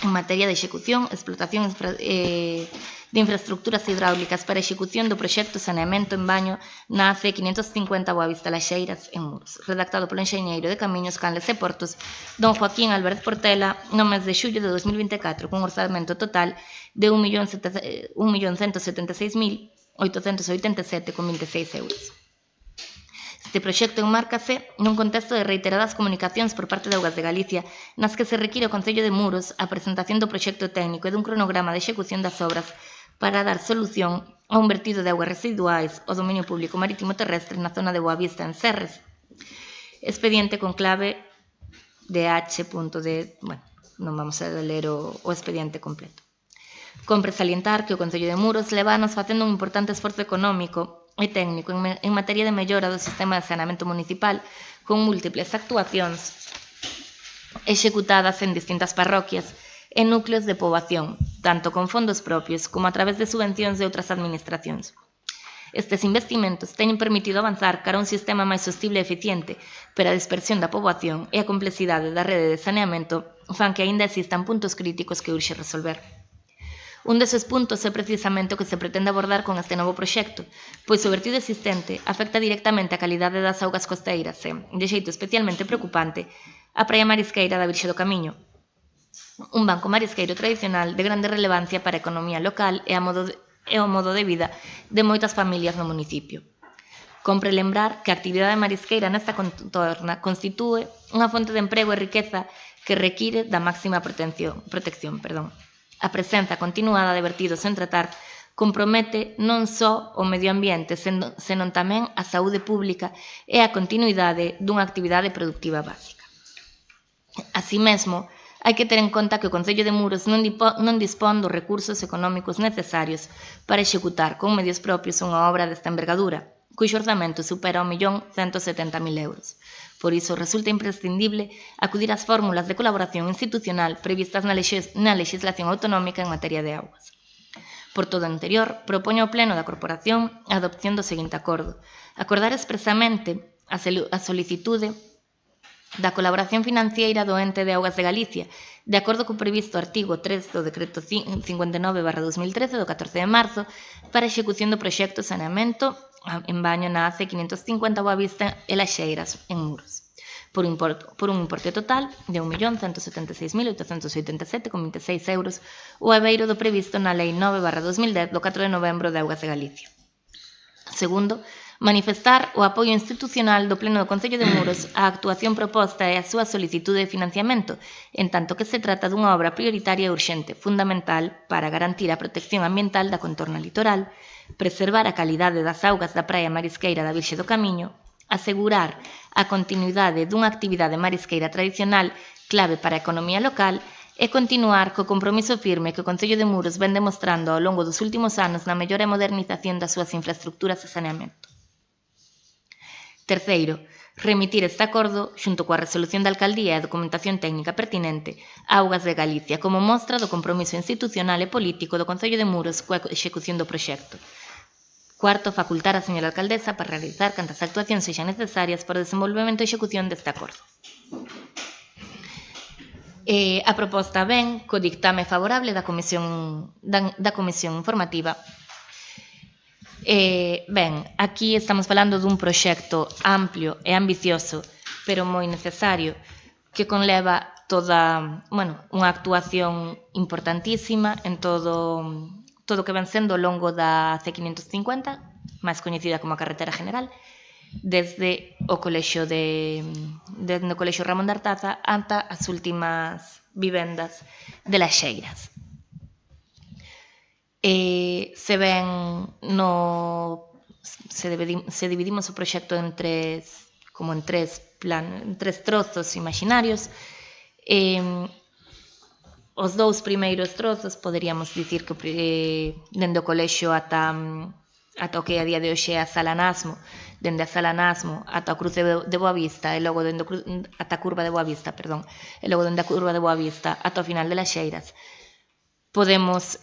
En materia de execución, explotación de infraestructuras hidráulicas para a execución do proxecto Saneamento en baño na AC 550 Boavista Laxeiras en Muros, redactado polo enxeñeiro de Camiños, Canles e Portos, don Joaquín Álvarez Portela, no mes de xullo de 2024, cun orzamento total de 1.176.887,26 euros. Este proxecto enmárcase nun contexto de reiteradas comunicacións por parte de Augas de Galicia nas que se require ao Concello de Muros a presentación do proxecto técnico e dun cronograma de execución das obras para dar solución a un vertido de augas residuais ao dominio público marítimo terrestre na zona de Boavista en Serres. Expediente con clave de H.D. Bueno, non vamos a ler o expediente completo. Compre salientar que o Concello de Muros leva anos facendo un importante esforzo económico e técnico en materia de mellora do sistema de saneamento municipal con múltiples actuacións executadas en distintas parroquias e núcleos de poboación, tanto con fondos propios como a través de subvencións de outras administracións. Estes investimentos teñen permitido avanzar cara a un sistema máis sostible e eficiente, pero a dispersión da poboación e a complexidade da rede de saneamento fan que aínda existan puntos críticos que urxe resolver. Un deses puntos é precisamente o que se pretende abordar con este novo proxecto, pois o vertido existente afecta directamente a calidade das augas costeiras e, de xeito especialmente preocupante, a praia marisqueira da Virxe do Camiño, un banco marisqueiro tradicional de grande relevancia para a economía local e o modo de vida de moitas familias no municipio. Compre lembrar que a actividade marisqueira nesta contorna constitúe unha fonte de emprego e riqueza que require da máxima protección. A presenza continuada de vertidos sen tratar compromete non só o medio ambiente, senón tamén a saúde pública e a continuidade dunha actividade productiva básica. Así mesmo, Hai que ter en conta que o Concello de Muros non dispón dos recursos económicos necesarios para executar con medios propios unha obra desta envergadura, cuxo orzamento supera 1.170.000 euros. Por iso, resulta imprescindible acudir ás fórmulas de colaboración institucional previstas na legislación autonómica en materia de augas. Por todo o anterior, propoño ao Pleno da Corporación a adopción do seguinte acordo. Acordar expresamente a solicitude da colaboración financiera do Ente de Augas de Galicia, de acordo co previsto artigo 3 do Decreto 59/2013 do 14 de marzo, para a execución do proxecto de saneamento en baño na AC 550 Boavista e Laxeiras, en Muros, por un importe total de 1.176.887,26 euros, o abeiro do previsto na Lei 9/2010 do 4 de novembro de Augas de Galicia. Segundo, manifestar o apoio institucional do Pleno do Concello de Muros á actuación proposta e a súa solicitude de financiamento, en tanto que se trata dunha obra prioritaria e urxente, fundamental para garantir a protección ambiental da contorna litoral, preservar a calidade das augas da praia marisqueira da Virxe do Camiño, asegurar a continuidade dunha actividade marisqueira tradicional clave para a economía local e continuar co compromiso firme que o Concello de Muros vén demostrando ao longo dos últimos anos na mellora e modernización das súas infraestructuras de saneamento. Terceiro, remitir este acordo, xunto coa resolución da Alcaldía e a documentación técnica pertinente, a Augas de Galicia como mostra do compromiso institucional e político do Concello de Muros coa execución do proxecto. Cuarto, facultar a señora alcaldesa para realizar cantas actuacións sexan necesarias para o desenvolvemento e execución deste acordo. A proposta ven co dictame favorable da Comisión Informativa. Aquí estamos falando dun proxecto amplio e ambicioso, pero moi necesario, que conleva toda, unha actuación importantísima en todo o que ven sendo ao longo da C550, máis coñecida como a Carretera General, desde o Colexio Ramón de Artaza ata as últimas vivendas de Laxeiras. Se dividimos o proxecto en tres trozos imaginarios. Os dous primeiros trozos poderíamos dicir que dende o colexio ata o que a día de hoxe é a Sala Nasmo, dende a Sala Nasmo ata o cruce de Boavista e logo ata a curva de Boavista, e logo dende a curva de Boavista ata o final de Laxeiras. Podemos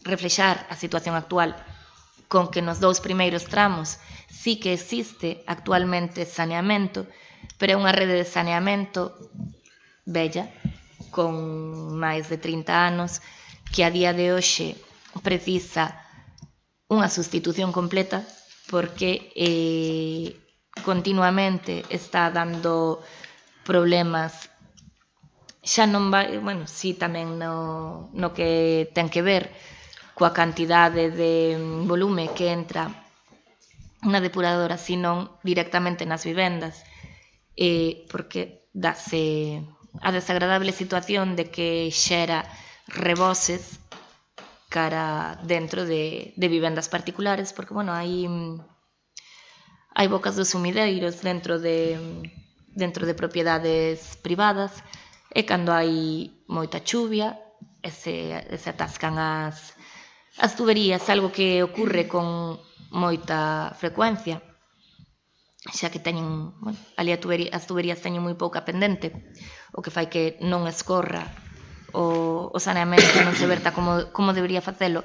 reflexar a situación actual con que nos dous primeiros tramos sí que existe actualmente saneamento, pero é unha rede de saneamento bella, con máis de 30 anos, que a día de hoxe precisa unha sustitución completa porque continuamente está dando problemas. Xa non vai, sí, tamén no que ten que ver coa cantidade de volume que entra na depuradora, senón directamente nas vivendas, porque dase a desagradable situación de que xera reboses cara dentro de vivendas particulares, porque, hai bocas dos sumideiros dentro de propiedades privadas, e cando hai moita chuvia se atascan as tuberías, algo que ocorre con moita frecuencia, xa que teñen, ali as tuberías teñen moi pouca pendente, o que fai que non escorra o saneamento, non se verta como debería facelo,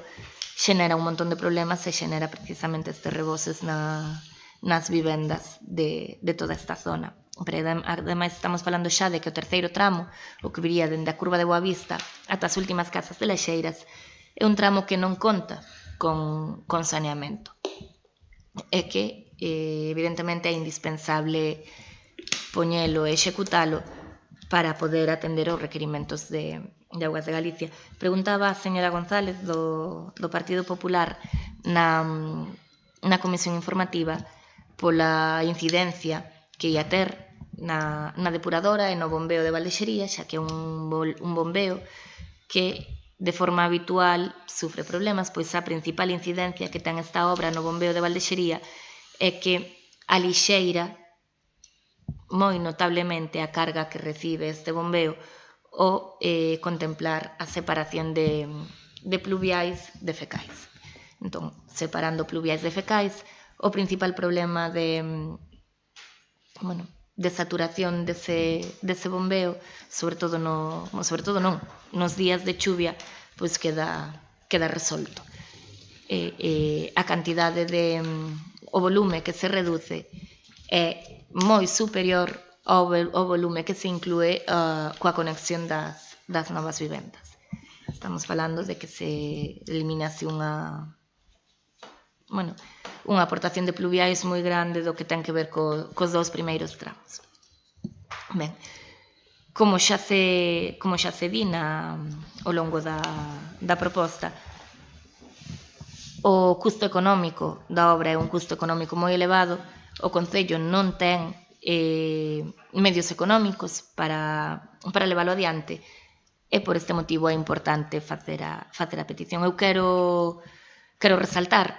xenera un montón de problemas e xenera precisamente estes reboses nas vivendas de toda esta zona. Pero ademais estamos falando xa de que o terceiro tramo, o que viría dende a curva de Boavista ata as últimas casas de Laxeiras, é un tramo que non conta con saneamento. É que, evidentemente, é indispensable poñelo e executalo para poder atender os requerimentos de Augas de Galicia. Preguntaba a señora González do Partido Popular na Comisión Informativa pola incidencia que ia ter na depuradora e no bombeo de Valdexería, xa que é un bombeo que de forma habitual sufre problemas, pois a principal incidencia que ten esta obra no bombeo de Valdexería é que alixeira moi notablemente a carga que recibe este bombeo o contemplar a separación de pluviais de fecais. Entón, separando pluviais de fecais, o principal problema de saturación dese bombeo, sobre todo nos días de chuvia, pois queda resolto. A cantidade o volume que se reduce é moi superior ao volume que se inclúe coa conexión das novas vivendas. Estamos falando de que se eliminase unha aportación de pluviais moi grande do que ten que ver cos 2 primeiros tramos. Ben, como xa se di ao longo da proposta, o custo económico da obra é un custo económico moi elevado, o Concello non ten medios económicos para leválo adiante, e por este motivo é importante facer a petición. Eu quero resaltar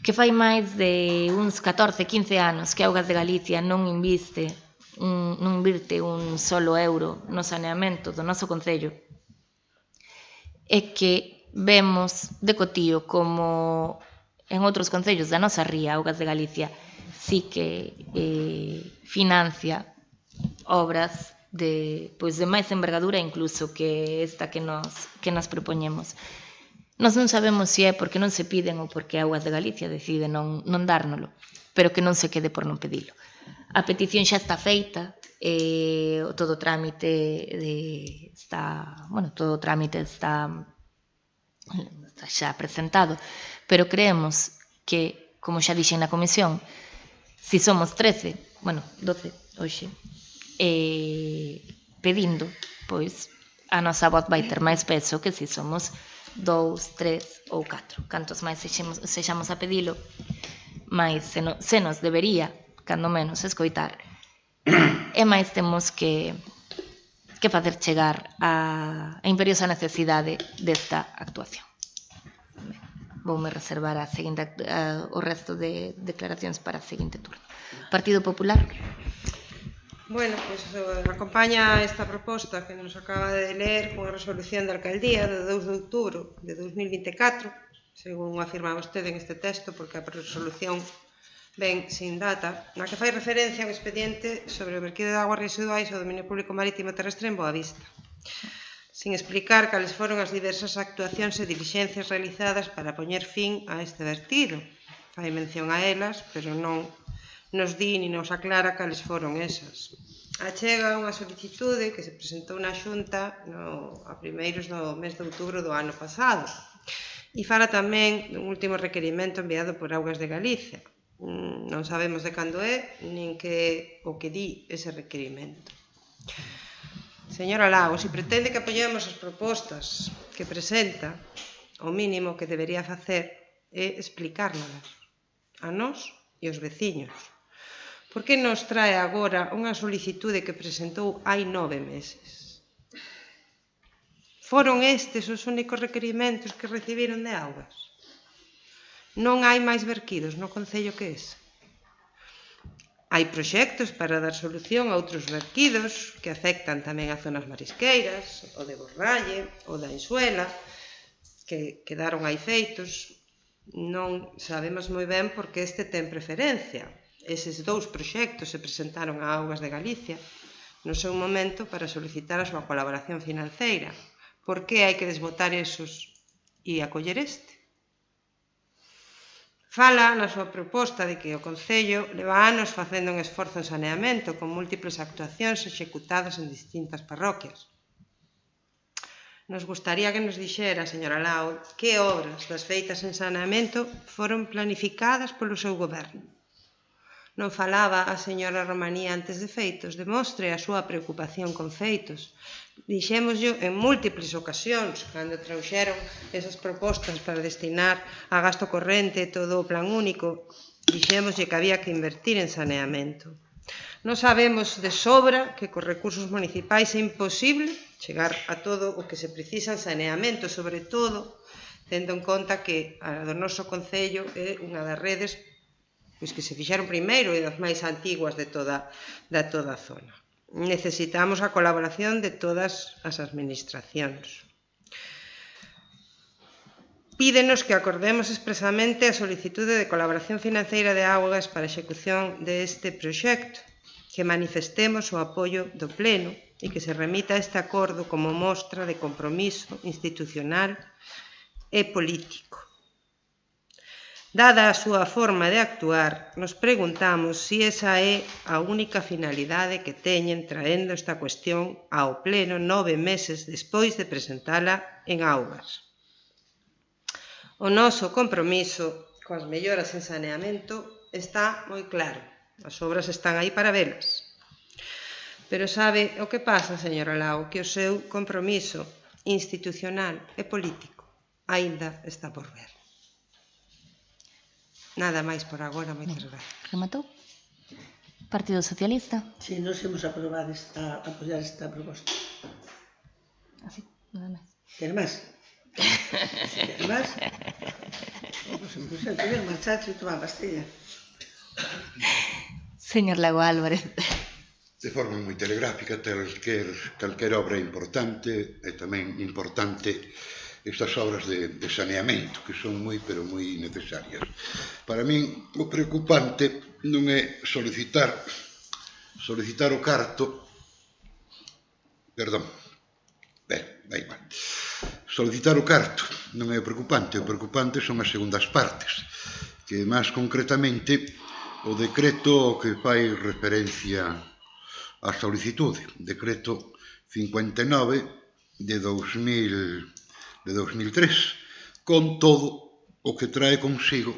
que fai máis de uns 14-15 anos que Augas de Galicia non invirte un solo euro no saneamento do noso Concello, e que vemos de cotío como en outros concellos da nosa ría, Augas de Galicia sí que financia obras de máis envergadura incluso que esta que nos propoñemos. Nós non sabemos se é porque non se piden ou porque Augas de Galicia decide non dárnolo, pero que non se quede por non pedilo. A petición xa está feita, todo o trámite está xa presentado, pero creemos que, como xa dixen na comisión, si somos 12 hoxe, pedindo, pois a nosa voz vai ter máis peso que se somos 2, 3 ou 4. Cantos máis sexamos a pedilo, máis se nos debería, cando menos, escoitar. E máis temos que facer chegar a imperiosa necesidade desta actuación. Voume reservar o resto de declaracións para a seguinte turno. Partido Popular. Bueno, pois acompaña esta proposta que nos acaba de ler cunha resolución da alcaldía do 2 de outubro de 2024, según afirma vostede en este texto, porque a resolución ven sin data, na que fai referencia a un expediente sobre o verquido de aguas residuais ao dominio público marítimo terrestre en Boavista, sin explicar cales foron as diversas actuacións e dilixencias realizadas para poñer fin a este vertido. Fai mención a elas, pero non nos di ni nos aclara cales foron esas. Achega unha solicitude que se presentou na Xunta a primeiros do mes de outubro do ano pasado e fala tamén dun último requerimento enviado por Augas de Galicia. Non sabemos de cando é, nin que o que di ese requerimento. Señora Lago, se pretende que apoyemos as propostas que presenta, o mínimo que debería facer é explicárnoslas a nós e aos veciños. Por que nos trae agora unha solicitude que presentou hai 9 meses? Foron estes os únicos requerimentos que recibiron de Augas? Non hai máis verquidos no concello que ese? Hai proxectos para dar solución a outros verquidos que afectan tamén a zonas marisqueiras, o de Borralle, o da Ensuela, que quedaron aí feitos. Non sabemos moi ben por que este ten preferencia. Eses 2 proxectos se presentaron a Augas de Galicia no seu momento para solicitar a súa colaboración financeira. Por que hai que desbotar esos e acoller este? Fala na súa proposta de que o Concello leva anos facendo un esforzo en saneamento con múltiples actuacións executadas en distintas parroquias. Nos gustaría que nos dixera, señora Lao, que obras das feitas en saneamento foron planificadas polo seu goberno. Non falaba a señora Romanía antes de feitos, demostre a súa preocupación con feitos. Dixémoslle en múltiples ocasións, cando trouxeron esas propostas para destinar a gasto corrente todo o plan único, dixémoslle que había que invertir en saneamento. Non sabemos de sobra que cos recursos municipais é imposible chegar a todo o que se precisa en saneamento, sobre todo tendo en conta que a do noso concello é unha das redes pois que se fixeron primeiro e das máis antiguas de toda a zona. Necesitamos a colaboración de todas as administracións. Pídenos que acordemos expresamente a solicitude de colaboración financeira de augas para a execución deste proxecto, que manifestemos o apoio do Pleno e que se remita este acordo como mostra de compromiso institucional e político. Dada a súa forma de actuar, nos preguntamos se esa é a única finalidade que teñen traendo esta cuestión ao Pleno 9 meses despois de presentala en augas. O noso compromiso coas melloras en saneamento está moi claro. As obras están aí para velas. Pero sabe o que pasa, señora Lago, que o seu compromiso institucional e político aínda está por ver. Nada máis por agora, moitas gracias. Rematou? Partido Socialista? Si, nos hemos aprobado apoyar esta proposta. Así, nada máis. Quer máis? Quer máis? Pois en Bruxelas, que ver, marchaste e tomar pastilla. Señor Lago Álvarez. De forma moi telegráfica, calquera obra importante, é tamén importante estas obras de saneamento, que son moi, pero moi necesarias. Para min, o preocupante non é solicitar o carto, perdón, vai mal. Solicitar o carto non é o preocupante son as segundas partes, que máis concretamente o decreto que fai referencia á solicitude, decreto 59 de 2003, con todo o que trae consigo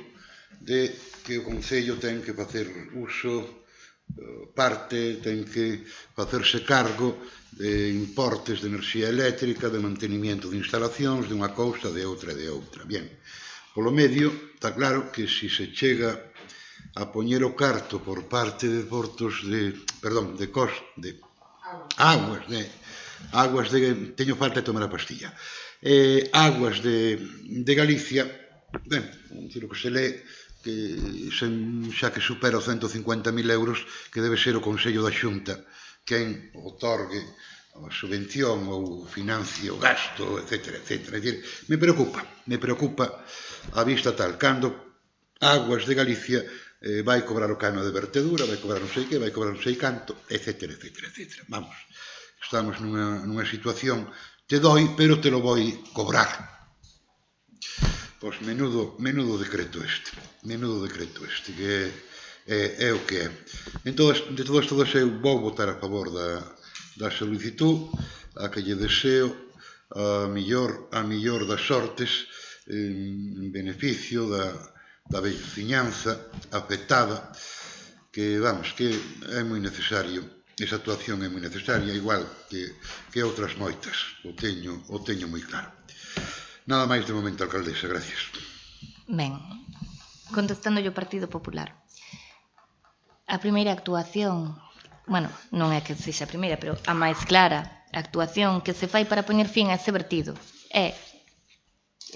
de que o Concello ten que facer uso, ten que facerse cargo de importes de enerxía eléctrica, de mantenimiento de instalacións, de unha cousa, de outra. Bien, polo medio, está claro que se chega a poñer o carto por parte de Aguas de teño falta de tomar a pastilla. Aguas de Galicia, ben, tiro que se lee que xa que supera os 150.000 euros, que debe ser o Consello da Xunta quen otorgue a subvención ou financie o gasto, etc. É dicir, me preocupa a vista tal, cando Aguas de Galicia vai cobrar o cano de vertedura, vai cobrar non sei que, vai cobrar non sei canto, etc. Vamos, estamos nunha situación, te doi, pero te lo voi cobrar. Pois menudo decreto este, que é o que é. De todas eu vou votar a favor da solicitud, a que lle deseo a millor das sortes en beneficio da veciñanza afectada, que, vamos, que é moi necesario, esa actuación é moi necesaria, igual que outras moitas, o teño moi claro. Nada máis de momento, alcaldesa, gracias. Ben, contestando o Partido Popular. A primeira actuación, bueno, non é que sexa a primeira, pero a máis clara actuación que se fai para poñer fin a ese vertido é,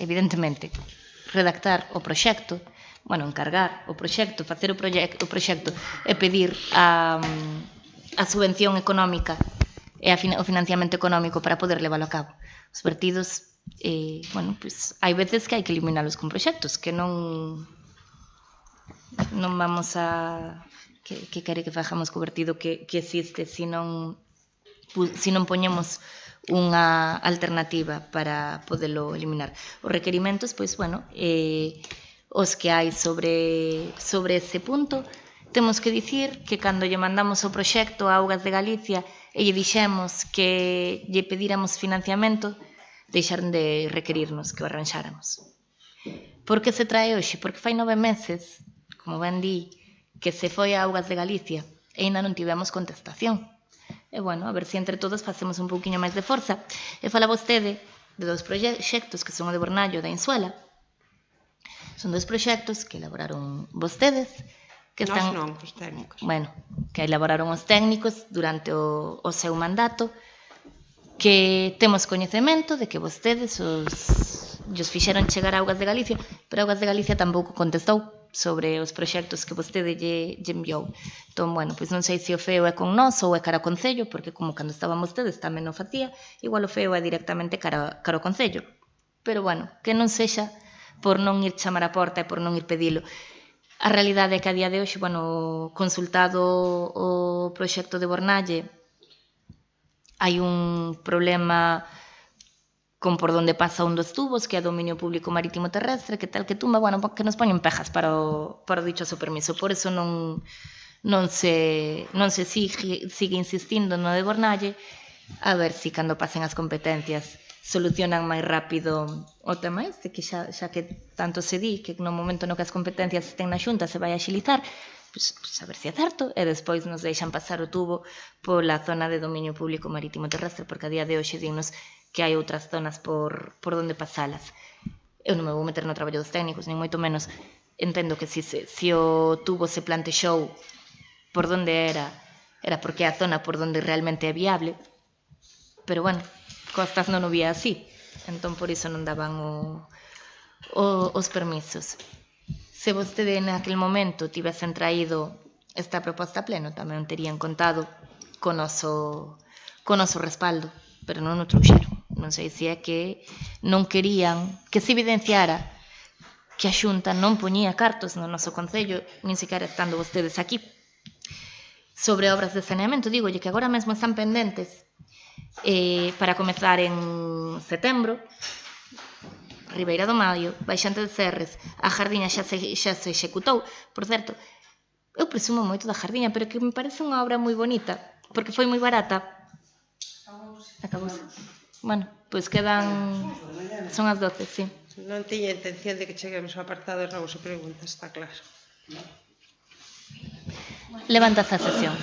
evidentemente, redactar o proxecto, encargar o proxecto, facer o proxecto e pedir a subvención económica e o financiamento económico para poder leválo a cabo. Os vertidos, hai veces que hai que eliminalos con proxectos, que non vamos a... que quere que fajamos co vertido que existe se non poñemos unha alternativa para podelo eliminar. Os requerimentos, os que hai sobre ese punto, temos que dicir que cando lle mandamos o proxecto a Augas de Galicia e lle dixemos que lle pedíramos financiamento, deixaron de requerirnos que o arranxáramos. Por que se trae hoxe? Porque fai 9 meses, como ben di, que se foi a Augas de Galicia e ainda non tivemos contestación. E, a ver se entre todos facemos un pouquiño máis de forza. E fala vostede de 2 proxectos que son o de Bornallo e da Insuela. Son 2 proxectos que elaboraron vostedes, que están... Non, os técnicos. Que elaboraron os técnicos durante o seu mandato, que temos coñecemento de que vostedes os fixeron chegar a Augas de Galicia, pero Augas de Galicia tampouco contestou. sobre os proxectos que vostede lle enviou. Entón, bueno, pois non sei se o feo é con nós ou é cara ao Concello, porque como cando estaban vostedes tamén non facía, igual o feo é directamente cara ao Concello. Pero, bueno, que non sexa por non ir chamar a porta e por non ir pedilo. A realidade é que a día de hoxe, bueno, consultado o proxecto de Bornalle, hai un problema con por donde pasa un dos tubos, que é dominio público marítimo terrestre, que tal que tumba, bueno, que nos poñen pejas para o dichoso permiso. Por eso non se sigue insistindo no de Bornalle, a ver si cando pasen as competencias solucionan máis rápido o tema este, que xa que tanto se di que no momento no que as competencias estén na Xunta se vai a axilizar, pues a ver se é certo, e despois nos deixan pasar o tubo pola zona de dominio público marítimo terrestre, porque a día de hoxe dinos que hai outras zonas por onde pasalas. Eu non me vou meter no traballo dos técnicos, nin moito menos. Entendo que se o tubo se plantexou por onde era porque é a zona por onde realmente é viable, pero, bueno, Costas non o vía así, entón por iso non daban os permisos. Se vostede naquele momento tivesen traído esta proposta a pleno, tamén terían contado co noso respaldo, pero non o trouxeron. Non sei se é que non querían que se evidenciara que a Xunta non poñía cartos no noso Concello, nin sequera estando vostedes aquí. Sobre obras de saneamento, dígolle que agora mesmo están pendentes para comezar en setembro, Ribeira do Maio, Baixante de Serres, a Jardiña xa se executou. Por certo, eu presumo moito da Jardiña, pero que me parece unha obra moi bonita, porque foi moi barata. Acabouse. Bueno, pois quedan... Son as 12, sí. Non tiña intención de que cheguemos ao apartado de robos e preguntas, está claro. Levantase a sesión.